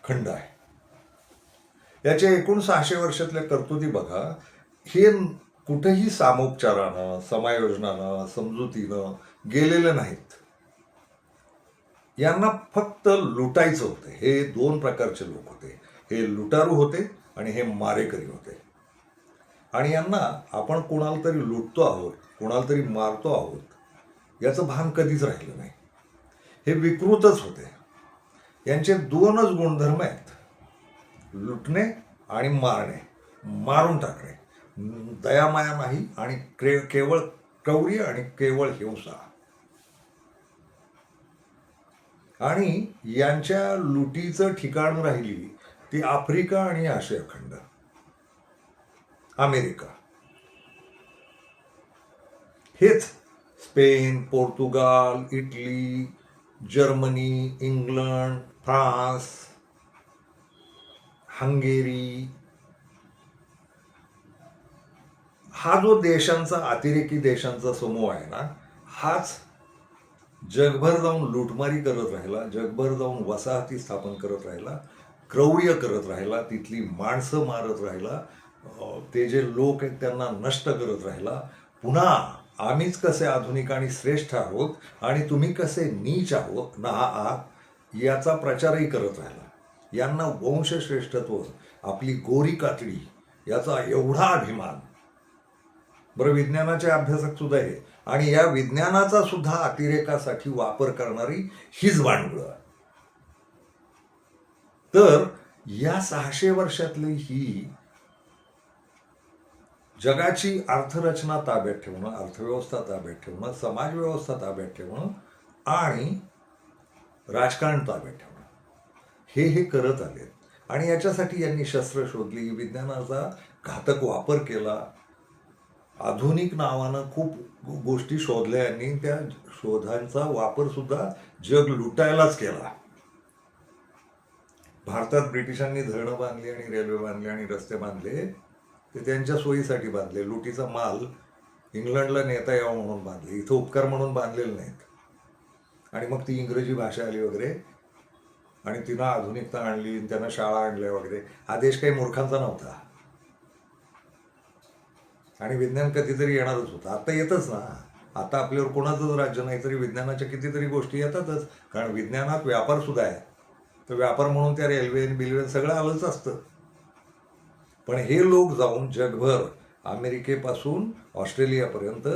खंड आहे. याच्या एकूण 600 वर्षातल्या कर्तृती बघा. हे कुठेही सामोपचारानं, समायोजनानं, समजुतीनं गेलेले नाहीत. यांना फक्त लुटायचं होतं. हे 2 प्रकारचे लोक होते, हे लुटारू होते आणि हे मारेकरी होते. आणि यांना आपण कोणाला तरी लुटतो आहोत, कोणाला तरी मारतो आहोत याचं भान कधीच राहिलं नाही. हे विकृतच होते. यांचे 2च गुणधर्म आहेत, लुटणे आणि मारणे, मारून टाकणे. दयामाया नाही आणि केवळ क्रौर्य आणि केवळ हिंसा. आणि यांच्या लुटीचं ठिकाण राहिली ती आफ्रिका आणि आशिया खंड, अमेरिका. हेच Spain, Portugal, Italy, Germany, England, France, Hungary, हा जो देशांचा अतिरेकी देशांचा समूह आहे ना, हाच जगभर जाऊन लुटमारी करत राहिला, जगभर जाऊन वसाहती स्थापन करत राहिला, क्रौर्य करत राहिला, तिथली माणसं मारत राहिला, ते जे लोक आहेत त्यांना नष्ट करत राहिला. पुन्हा आम्हीच कसे आधुनिक आणि श्रेष्ठ आहोत आणि तुम्ही कसे नीच आहोत आहात याचा प्रचारही करत राहिला. यांना वंशश्रेष्ठत्व, आपली गोरी कातडी याचा एवढा अभिमान. बरं, विज्ञानाचे अभ्यासक सुद्धा आहे आणि या विज्ञानाचा सुद्धा अतिरेकासाठी वापर करणारी हीच भांडवळ. तर या 600 वर्षातली ही जगाची अर्थरचना ताब्यात ठेवणं, अर्थव्यवस्था ताब्यात ठेवणं, समाजव्यवस्था ताब्यात ठेवणं आणि राजकारण ताब्यात ठेवणं, हे करत आले. आणि याच्यासाठी यांनी शस्त्र शोधली, विज्ञानाचा घातक वापर केला, आधुनिक नावानं खूप गोष्टी शोधल्या यांनी. त्या शोधांचा वापर सुद्धा जग लुटायलाच केला. भारतात ब्रिटिशांनी धरणं बांधली आणि रेल्वे बांधले आणि रस्ते बांधले, ते त्यांच्या सोयीसाठी बांधले. लुटीचा माल इंग्लंडला नेता यावं म्हणून बांधले, इथं उपकार म्हणून बांधलेले नाहीत. आणि मग ती इंग्रजी भाषा आली वगैरे आणि तिनं आधुनिकता आणली, त्यानं शाळा आणल्या वगैरे. हा देश काही मूर्खांचा नव्हता आणि विज्ञान कधीतरी येणारच होतं. आता येतच ना, आता आपल्यावर कोणाचंच राज्य नाही तरी विज्ञानाच्या कितीतरी गोष्टी येतातच, कारण विज्ञानात व्यापार सुद्धा आहे. तर व्यापार म्हणून त्या रेल्वेन बिल्वेन सगळं आलंच असतं. पण हे लोक जाऊन जगभर अमेरिकेपासून ऑस्ट्रेलियापर्यंत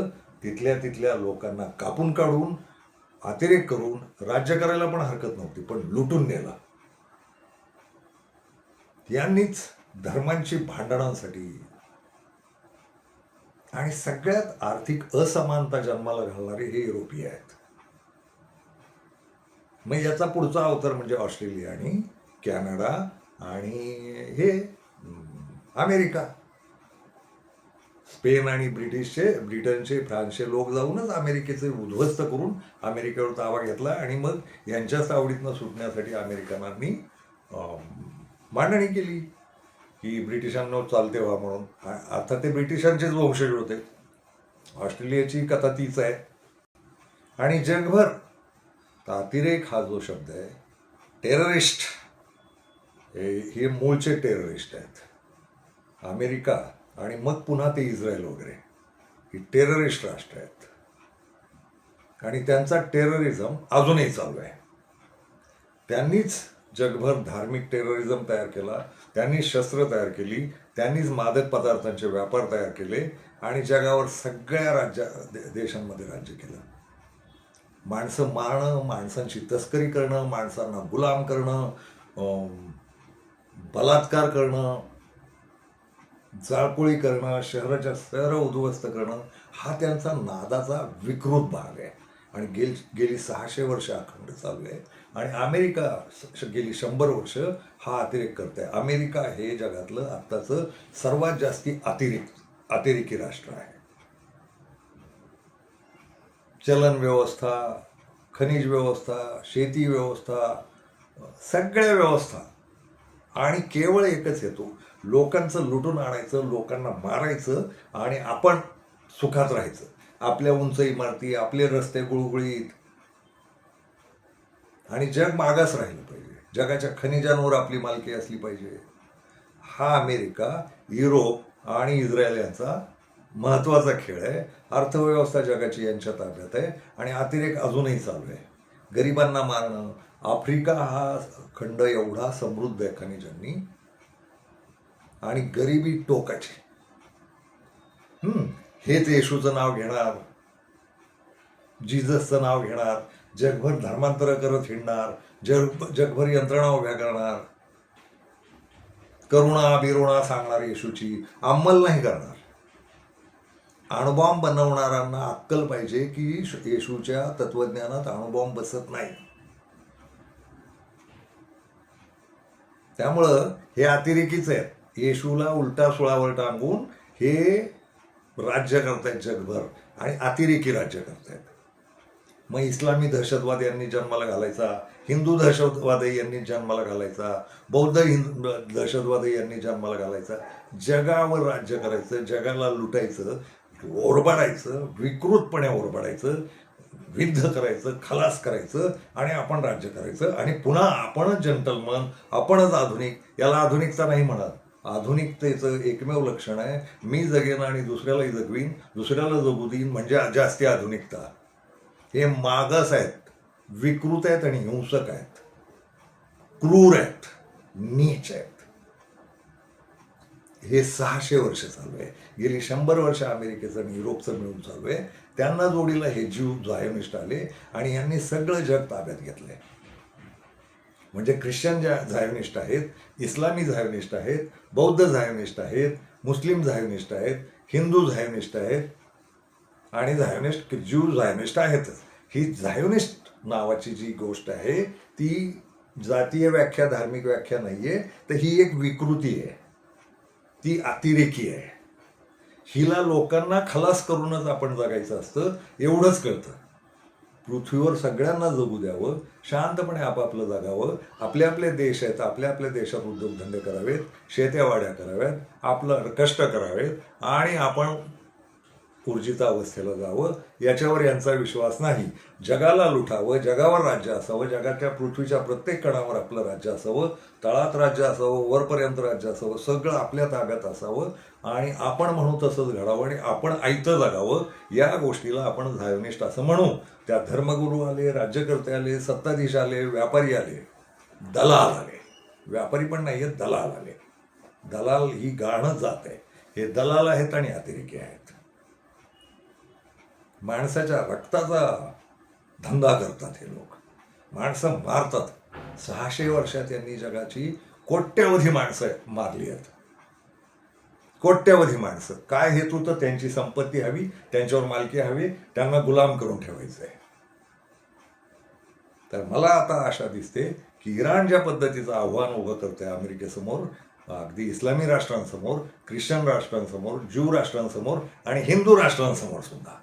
तिथल्या लोकांना कापून काढून, अतिरेक करून, राज्य करायला पण हरकत नव्हती, पण लुटून नेला. यांनीच धर्मांची भांडणांसाठी आणि सगळ्यात आर्थिक असमानता जन्माला घालणारे हे युरोपीय आहेत. मग याचा पुढचा अवतार म्हणजे ऑस्ट्रेलिया आणि कॅनडा आणि हे अमेरिका. स्पेन आणि ब्रिटनचे, फ्रान्सचे लोक जाऊनच अमेरिकेचे उद्ध्वस्त करून अमेरिकेवर ताबा घेतला आणि मग यांच्याच आवडीतनं सुटण्यासाठी अमेरिकनांनी मांडणी केली की ब्रिटिशांना चालते व्हा म्हणून. अर्थात ते ब्रिटिशांचेच वंशज होते. ऑस्ट्रेलियाची कथा तीच आहे. आणि जगभर अतिरेक हा जो शब्द आहे, टेररिस्ट, हे मूळचे टेररिस्ट आहेत. अमेरिका आणि मग पुन्हा ते इस्रायल वगैरे ही टेररिस्ट राष्ट्र आहेत आणि त्यांचा टेररिझम अजूनही चालू आहे. त्यांनीच जगभर धार्मिक टेररिझम तयार केला, त्यांनी शस्त्र तयार केली, त्यांनीच मादक पदार्थांचे व्यापार तयार केले आणि जगावर सगळ्या देशांमध्ये राज्य केलं. माणसं मारणं, माणसांची तस्करी करणं, माणसांना गुलाम करणं, बलात्कार करणं, जाळपोळी करणं, शहराच्या शहरं उद्ध्वस्त करणं, हा त्यांचा नादाचा विकृत भाग आहे. आणि गेली 600 वर्ष अखंड चालू आहे. आणि अमेरिका गेली 100 वर्ष हा अतिरेक करत आहे. अमेरिका हे जगातलं आत्ताचं सर्वात जास्ती अतिरेकी राष्ट्र आहे. चलन व्यवस्था, खनिज व्यवस्था, शेती व्यवस्था, सगळ्या व्यवस्था, आणि केवळ एकच हेतू, लोकांचं लुटून आणायचं, लोकांना मारायचं आणि आपण सुखात राहायचं. आपल्या उंच इमारती, आपले रस्ते गुळगुळीत, आणि जग मागास राहिलं पाहिजे. जगाच्या खनिजांवर आपली मालकी असली पाहिजे. हा अमेरिका, युरोप आणि इस्रायल यांचा महत्त्वाचा खेळ आहे. अर्थव्यवस्था जगाची यांच्या ताब्यात आहे आणि अतिरेक अजूनही चालू आहे. गरिबांना मारणं. आफ्रिका हा खंड एवढा समृद्ध आहे खनिजांनी, आणि गरिबी टोकाची. हेच येशूचं नाव घेणार, जीजसचं नाव घेणार, जगभर धर्मांतर करत हिंडणार, जगभर यंत्रणा उभ्या करणार, करुणा बिरुणा सांगणार येशूची, अंमल नाही करणार. अणुबॉम्ब बनवणाऱ्यांना अक्कल पाहिजे की येशूच्या तत्वज्ञानात अणुबॉम्ब बसत नाही. त्यामुळं हे अतिरेकीच आहेत. येशूला उलटा सुळावर टांगून हे राज्य करतायत जगभर आणि अतिरेकी राज्य करतायत. मग इस्लामी दहशतवाद यांनी जन्माला घालायचा, हिंदू दहशतवादी यांनी जन्माला घालायचा, बौद्ध दहशतवादी यांनी जन्माला घालायचा. जगावर राज्य करायचं, जगाला लुटायचं, ओरबाडायचं, विकृतपणे ओरबाडायचं, विद्ध करायचं, खलास करायचं आणि आपण राज्य करायचं. आणि पुन्हा आपणच जंटलमन, आपणच आधुनिक. याला आधुनिकता नाही म्हणत. आधुनिकतेचं एकमेव लक्षण आहे मी जगेन आणि दुसऱ्यालाही जगवीन, दुसऱ्याला जगू देईन, म्हणजे जास्ती आधुनिकता. हे मागास आहेत, विकृत आहेत आणि हिंसक आहेत, क्रूर आहेत, नीच आहेत. हे 600 वर्ष चालू आहे. गेली 100 वर्ष अमेरिकेचं आणि युरोपचं मिळून चालू आहे. त्यांना जोडीला हे जीव झायोनिस्ट आले आणि यांनी सगळं जग ताब्यात घेतलंय. म्हणजे ख्रिश्चन झायोनिस्ट आहेत, इस्लामी झायोनिस्ट आहेत, बौद्ध झायोनिस्ट आहेत, मुस्लिम झायोनिस्ट आहेत, हिंदू झायोनिस्ट आहेत आणि झायोनिस्ट ज्यू झायोनिस्ट आहेतच. ही झायोनिस्ट नावाची जी गोष्ट आहे ती जातीय व्याख्या, धार्मिक व्याख्या नाहीये, तर ही एक विकृती आहे, ती अतिरेकी आहे. हिला लोकांना खलास करूनच आपण जगायचं असतं, एवढंच कळतं. पृथ्वीवर सगळ्यांना जगू द्यावं, शांतपणे आपापलं जगावं. आपले आपले देश आहेत, आपल्या आपल्या देशात उद्योगधंदे करावेत, शेत्यावाड्या कराव्यात, आपलं कष्ट करावेत आणि आपण ऊर्जित अवस्थेला जावं, याच्यावर यांचा विश्वास नाही. जगाला लुटावं, जगावर राज्य असावं, जगाच्या पृथ्वीच्या प्रत्येक कणावर आपलं राज्य असावं, तळात राज्य असावं, वरपर्यंत राज्य असावं, सगळं आपल्या ताब्यात असावं आणि आपण म्हणू तसंच घडावं आणि आपण ऐतं जगावं. या गोष्टीला आपण झायोनिस्ट असं म्हणू. त्या धर्मगुरू आले, राज्यकर्ते आले, सत्ताधीश आले, व्यापारी आले, दलाल आले. व्यापारी पण नाही आहेत, दलाल आले. दलाल ही गाणं जात आहे. हे दलाल आहेत आणि अतिरेकी आहेत. माणसाच्या रक्ताचा धंदा करतात हे लोक, माणसं मारतात. 600 वर्षात यांनी जगाची कोट्यवधी माणसं मारली आहेत, कोट्यवधी माणसं. काय हेतू? तर त्यांची संपत्ती हवी, त्यांच्यावर मालकी हवी, त्यांना गुलाम करून ठेवायचं आहे. तर मला आता आशा दिसते की इराण ज्या पद्धतीचं आव्हान उभं करते अमेरिकेसमोर, अगदी इस्लामी राष्ट्रांसमोर, ख्रिश्चन राष्ट्रांसमोर, ज्यू राष्ट्रांसमोर आणि हिंदू राष्ट्रांसमोर सुद्धा,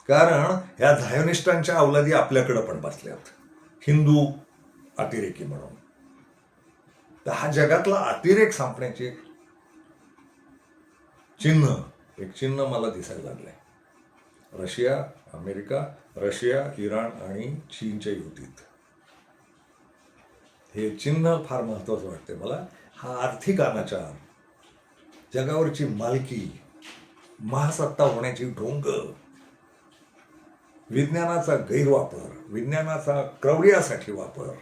कारण ह्या झायोनिस्टांच्या अवलादी आपल्याकडं पण बसल्यात हिंदू अतिरेकी म्हणून. तर हा जगातला अतिरेक संपण्याचे एक चिन्ह मला दिसायला लागलंय. रशिया, अमेरिका, रशिया, इराण आणि चीनच्या युतीत हे चिन्ह फार महत्वाचं वाटते मला. हा आर्थिक अनाचार, जगावरची मालकी, महासत्ता होण्याची ढोंग, विज्ञानाचा गैरवापर, विज्ञानाचा क्रौर्यासाठी वापर,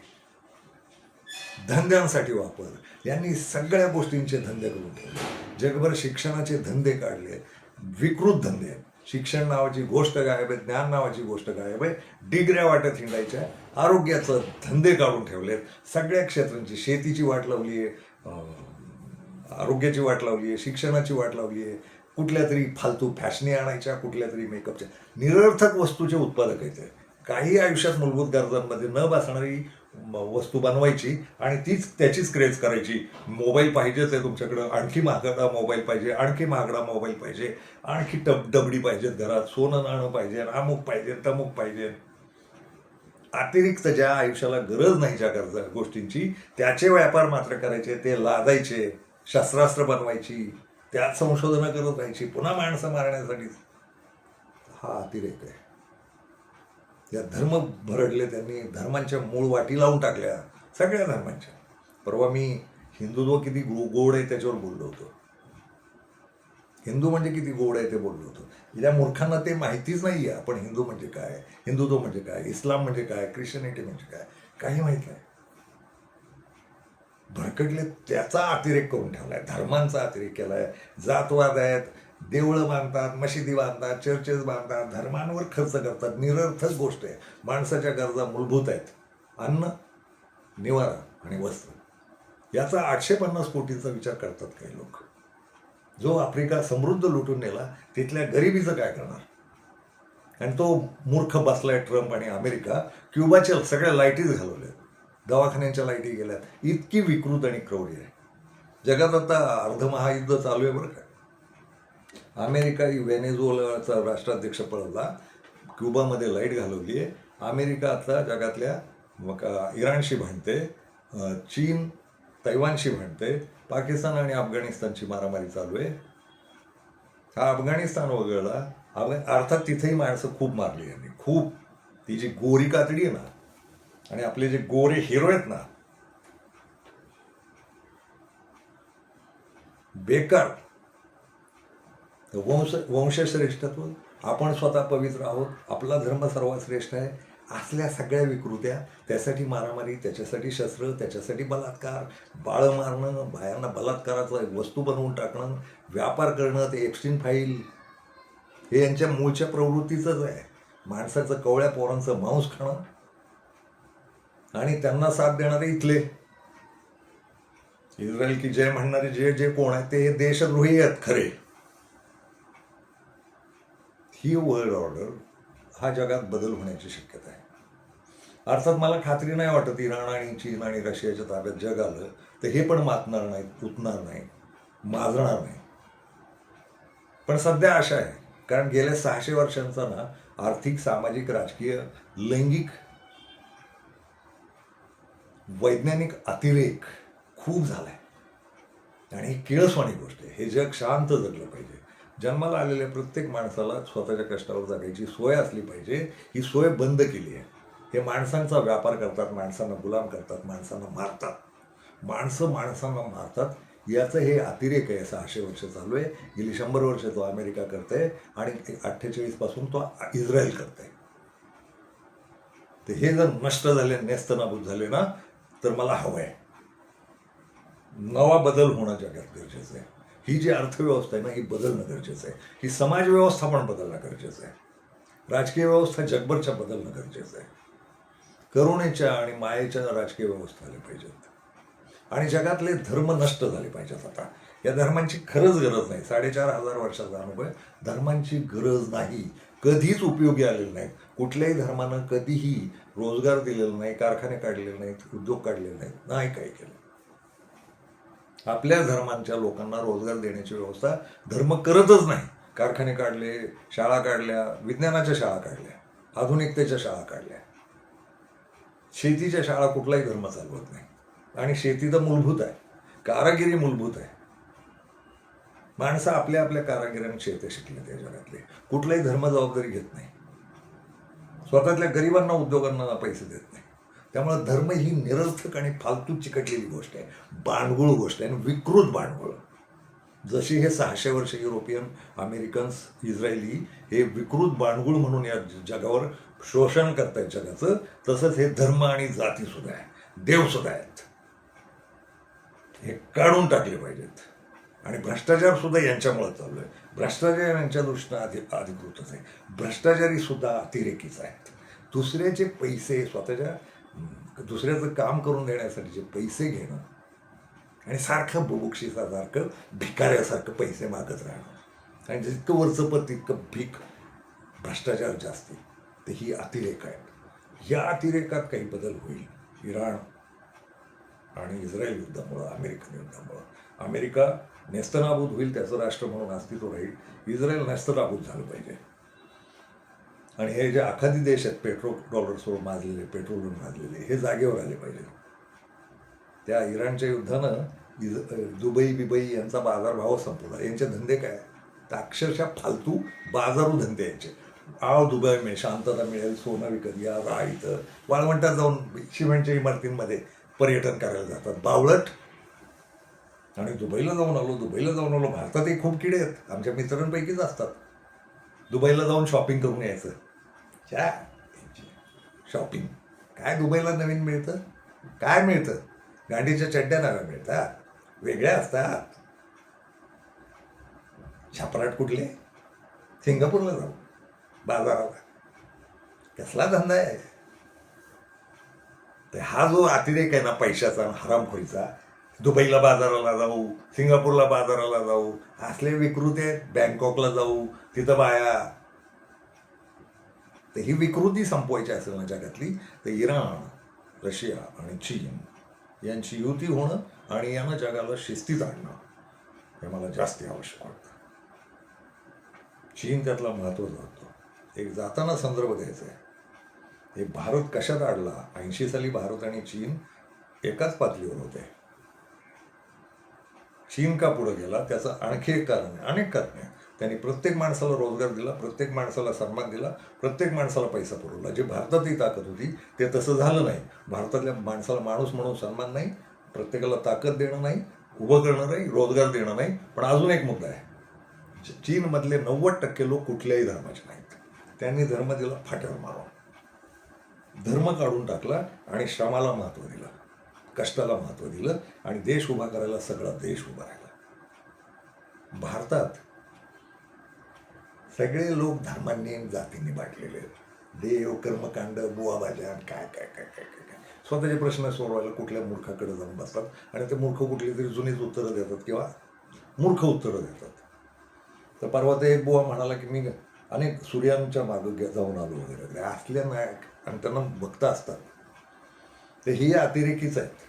धंद्यांसाठी वापर, यांनी सगळ्या गोष्टींचे धंदे करून ठेवले. जगभर शिक्षणाचे धंदे काढले, विकृत धंदे आहेत. शिक्षण नावाची गोष्ट गायब आहे, ज्ञान नावाची गोष्ट गायब आहे. डिग्र्या वाटत हिंडायच्या, आरोग्याचं धंदे काढून ठेवलेत. सगळ्या क्षेत्रांची, शेतीची वाट लावली आहे, आरोग्याची वाट लावली आहे, शिक्षणाची वाट लावली आहे. कुठल्या तरी फालतू फॅशनी आणायच्या, कुठल्या तरी मेकअपच्या, निरर्थक वस्तूचे उत्पादक आहेत. काही आयुष्यात मूलभूत गरजांमध्ये न बसणारी वस्तू बनवायची आणि त्याचीच क्रेज करायची. मोबाईल पाहिजेच आहे तुमच्याकडं, आणखी महागडा मोबाईल पाहिजे, आणखी महागडा मोबाईल पाहिजे, आणखी डबडी पाहिजेत घरात, सोनं नाणं पाहिजे, अमुक पाहिजे, तमुक पाहिजे. अतिरिक्त ज्या आयुष्याला गरज नाही ज्या गरजा गोष्टींची, त्याचे व्यापार मात्र करायचे, ते लादायचे, शस्त्रास्त्र बनवायची, त्यात संशोधनं करत राहायची, पुन्हा माणसं मारण्यासाठी. हा अतिरेक आहे. या धर्म भरडले त्यांनी, धर्मांच्या मूळ वाटी लावून टाकल्या, सगळ्या धर्मांच्या. परवा मी हिंदुत्व किती गोड आहे त्याच्यावर बोललो होतो. हिंदू म्हणजे किती गोड आहे ते बोललो होतो. या मूर्खांना ते माहितीच नाही आहे. आपण हिंदू म्हणजे काय, हिंदुत्व म्हणजे काय, इस्लाम म्हणजे काय, ख्रिश्चनिटी म्हणजे काय, काही माहीत नाही. भरकटले, त्याचा अतिरेक करून ठेवलाय, धर्मांचा अतिरेक केलाय. जातवाद आहेत, देवळं बांधतात, मशिदी बांधतात, चर्चेस बांधतात, धर्मांवर खर्च करतात. निरर्थक गोष्ट आहे. माणसाच्या गरजा मूलभूत आहेत, अन्न, निवारा आणि वस्त्र. याचा 850 कोटीचा विचार करतात काही लोक. जो आफ्रिका समृद्ध लुटून नेला, तिथल्या गरिबीचं काय करणार? आणि तो मूर्ख बसलाय ट्रम्प आणि अमेरिका. क्युबाच्या सगळ्या लाईटीच घालवल्या, दवाखान्यांच्या लाईटी गेल्यात. इतकी विकृत आणि क्रौर्य आहे जगात. आता अर्धमहायुद्ध चालू आहे बरं का. अमेरिका व्हेनेझुएलाचा राष्ट्राध्यक्ष पळवला, क्युबामध्ये लाईट घालवली आहे. अमेरिका आता जगातल्या इराणशी भांडते, चीन तैवानशी भांडते, पाकिस्तान आणि अफगाणिस्तानची मारामारी चालू आहे. हा अफगाणिस्तान वगळला, अर्थात तिथेही माणसं खूप मारली यांनी, खूप. ती जी गोरी कातडी आहे ना, आणि आपले जे गोरे हिरो आहेत ना, बेकार. वंशश्रेष्ठत्व, आपण स्वतः पवित्र आहोत, आपला धर्म सर्वात श्रेष्ठ आहे, असल्या सगळ्या विकृत्या, त्यासाठी मारामारी, त्याच्यासाठी शस्त्र, त्याच्यासाठी बलात्कार, बाळं मारणं, बायांना बलात्काराचं वस्तू बनवून टाकणं, व्यापार करणं, ते एप्स्टीन फाईल, हे यांच्या मूळच्या प्रवृत्तीचंच आहे. माणसाचं, कवळ्या पोरांचं मांस खाणं, आणि त्यांना साथ देणारे इथले इस्रायल की जय म्हणणारे जे जे कोण आहेत ते देशद्रोही आहेत खरे. ही वर्ल्ड ऑर्डर, हा जगात बदल होण्याची शक्यता आहे. अर्थात मला खात्री नाही वाटत इराण आणि चीन आणि रशियाच्या ताब्यात जग आलं तर हे पण मातणार नाही, तुटणार नाही, माजणार नाही. पण सध्या आशा आहे, कारण गेल्या 600 वर्षांचा ना आर्थिक, सामाजिक, राजकीय, लैंगिक, वैज्ञानिक अतिरेक खूप झालाय. आणि ही किळसवाणी गोष्ट आहे. हे जग शांत जगलं पाहिजे. जन्माला आलेल्या प्रत्येक माणसाला स्वतःच्या कष्टावर जगायची सोय असली पाहिजे. ही सोय बंद केली आहे. हे माणसांचा व्यापार करतात, माणसांना गुलाम करतात, माणसांना मारतात, माणसं माणसांना मारतात. याचं हे अतिरेक आहे. 600 वर्ष चालू आहे. गेली 100 वर्ष तो अमेरिका करते आणि 48 पासून तो इस्रायल करते. तर हे जर नष्ट झाले, नेस्तनाबूत झाले ना, तर मला हवं आहे नवा बदल होणं जगात गरजेचं आहे. ही जी अर्थव्यवस्था आहे ना, ही बदलणं गरजेचं आहे. ही समाज व्यवस्था पण बदलणं गरजेचं आहे. राजकीय व्यवस्था जगभरच्या बदलणं गरजेचं आहे. करुणेच्या आणि मायेच्या राजकीय व्यवस्था आल्या पाहिजेत. आणि जगातले धर्म नष्ट झाले पाहिजेत. आता या धर्मांची खरंच गरज नाही. 4500 वर्षाचा अनुभव आहे. धर्मांची गरज नाही, कधीच उपयोगी आलेले नाहीत. कुठल्याही धर्मानं कधीही रोजगार दिलेला नाही, कारखाने काढलेले नाहीत, उद्योग काढलेले नाहीत, नाही काही केलं. आपल्या धर्मांच्या लोकांना रोजगार देण्याची व्यवस्था धर्म करतच नाही. कारखाने काढले, शाळा काढल्या, विज्ञानाच्या शाळा काढल्या, आधुनिकतेच्या शाळा काढल्या. शेतीच्या शाळा कुठलाही धर्म चालवत नाही. आणि शेती तर मूलभूत आहे, कारागिरी मूलभूत आहे. माणसं आपल्या आपल्या कारागिरांनी शेती शिकले त्या जगातले. कुठलाही धर्म जबाबदारी घेत नाही, स्वतःतल्या गरिबांना, उद्योगांना पैसे देत नाही. त्यामुळे धर्म ही निरर्थक आणि फालतू चिकटलेली गोष्ट आहे, बाणगुळ गोष्ट आहे, आणि विकृत बाणगुळ. जशी हे 600 वर्ष युरोपियन, अमेरिकन्स, इस्रायली हे विकृत बाणगुळ म्हणून या जगावर शोषण करतायत जगाचं, तसंच हे धर्म आणि जाती सुद्धा आहे, देव सुद्धा आहेत. हे काढून टाकले पाहिजेत. आणि भ्रष्टाचार सुद्धा यांच्यामुळे चालू आहे. भ्रष्टाचार यांच्या दृष्टीनं अधिकृतच आहे. भ्रष्टाचारी सुद्धा अतिरेकीच आहेत. दुसऱ्याचे पैसे, स्वतःच्या दुसऱ्याचं काम करून देण्यासाठी जे पैसे घेणं, आणि सारखं बुभुक्षिसासारखं, भिकाऱ्यासारखं पैसे मागत राहणं, आणि जितकं वरचं पद तितकं भीक, भ्रष्टाचार जास्ती. तर ही अतिरेक आहेत. या अतिरेकात काही बदल होईल. इराण आणि इस्रायल युद्धामुळं, अमेरिकन युद्धामुळं. अमेरिका नेस्तनाबूत होईल, त्याचं राष्ट्र म्हणून अस्तित्व राहील. इस्रायल नेस्तनाबूत झालं पाहिजे. आणि हे जे आखाती देश आहेत, डॉलर्सवर माजलेले, पेट्रोलवर माजलेले, हे जागेवर आले पाहिजे. त्या इराणच्या युद्धानं दुबई बिबई यांचा बाजारभाव संपवला. यांचे धंदे काय, तर अक्षरशः फालतू बाजारू धंदे यांचे. दुबई मिळेल, शांतता मिळेल, सोनं विकत घ्या, राहा इथं. वाळवंटात जाऊन सिमेंटच्या इमारतींमध्ये पर्यटन करायला जातात बावळट. आणि दुबईला जाऊन आलो. भारतातही खूप किडे आहेत, आमच्या मित्रांपैकीच असतात. दुबईला जाऊन शॉपिंग करून यायचं. शॉपिंग काय दुबईला नवीन मिळतं, काय मिळतं? गांडीच्या चड्ड्या नव्या मिळतात, वेगळ्या असतात. छापराट कुठले? सिंगापूरला जाऊ बाजाराला. कसला धंदा आहे? तर हा जो अतिरेक आहे ना पैशाचा, हरामखोरीचा, दुबईला बाजाराला जाऊ, सिंगापूरला बाजाराला जाऊ, असले विकृती आहेत. बँकॉकला जाऊ, तिथं बाया. तर ही विकृती संपवायची असेल ना जगातली, तर इराण रशिया आणि चीन यांची युती होणं आणि यानं जगाला शिस्तीत आणणं हे मला जास्ती आवश्यक वाटतं. चीन त्यातला महत्त्वाचा होतो. एक जाताना संदर्भ द्यायचा आहे. हे भारत कशात अडला? 80 साली भारत आणि चीन एकाच पातळीवर होते. चीन का पुढे गेला त्याचं आणखी एक कारण आहे. अनेक कारण आहे. त्यांनी प्रत्येक माणसाला रोजगार दिला, प्रत्येक माणसाला सन्मान दिला, प्रत्येक माणसाला पैसा पुरवला. जे भारतातही ताकद होती ते तसं झालं नाही. भारतातल्या माणसाला माणूस म्हणून सन्मान नाही, प्रत्येकाला ताकद देणं नाही, उभं करणं नाही, रोजगार देणं नाही. पण अजून एक मुद्दा आहे. चीनमधले 90% लोक कुठल्याही धर्माचे नाहीत. त्यांनी धर्म दिला फाट्यावर मारून, धर्म काढून टाकला आणि श्रमाला महत्त्व दिलं, कष्टाला महत्त्व दिलं आणि देश उभा करायला सगळा देश उभा राहिला. भारतात सगळे लोक धर्मांनी जातींनी बाटलेले आहेत. देव, कर्मकांड, बुवाबाजा, काय काय काय काय काय काय स्वतःचे प्रश्न सोडवायला कुठल्या मूर्खाकडे जाऊन बसतात आणि ते मूर्ख कुठली तरी जुनीच उत्तरं देतात किंवा मूर्ख उत्तरं देतात. तर परवा ते एक बुवा म्हणाला की मी अनेक सूर्यांच्या मागं जाऊन आलो वगैरे असल्या नायक आणि त्यांना भक्त असतात. ते ही अतिरेकीच आहेत.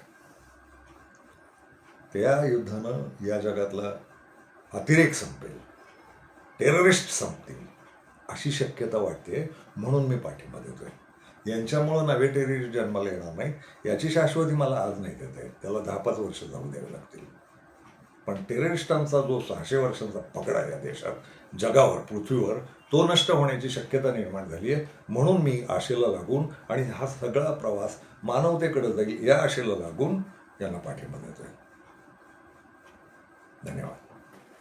त्या युद्धानं या जगातला अतिरेक संपेल, टेररिस्ट संपतील अशी शक्यता वाटते. म्हणून मी पाठिंबा देतोय. यांच्यामुळं नवे टेररिस्ट जन्माला येणार नाही याची शाश्वती मला आज नाही देता येत. त्याला 10-5 वर्ष जाऊ द्यावे लागतील. पण टेररिस्टांचा जो 600 वर्षांचा पगडा या देशात, जगावर, पृथ्वीवर, तो नष्ट होण्याची शक्यता निर्माण झाली आहे. म्हणून मी आशेला लागून आणि हा सगळा प्रवास मानवतेकडे जाईल या आशेला लागून यांना पाठिंबा देतोय. धन्यवाद.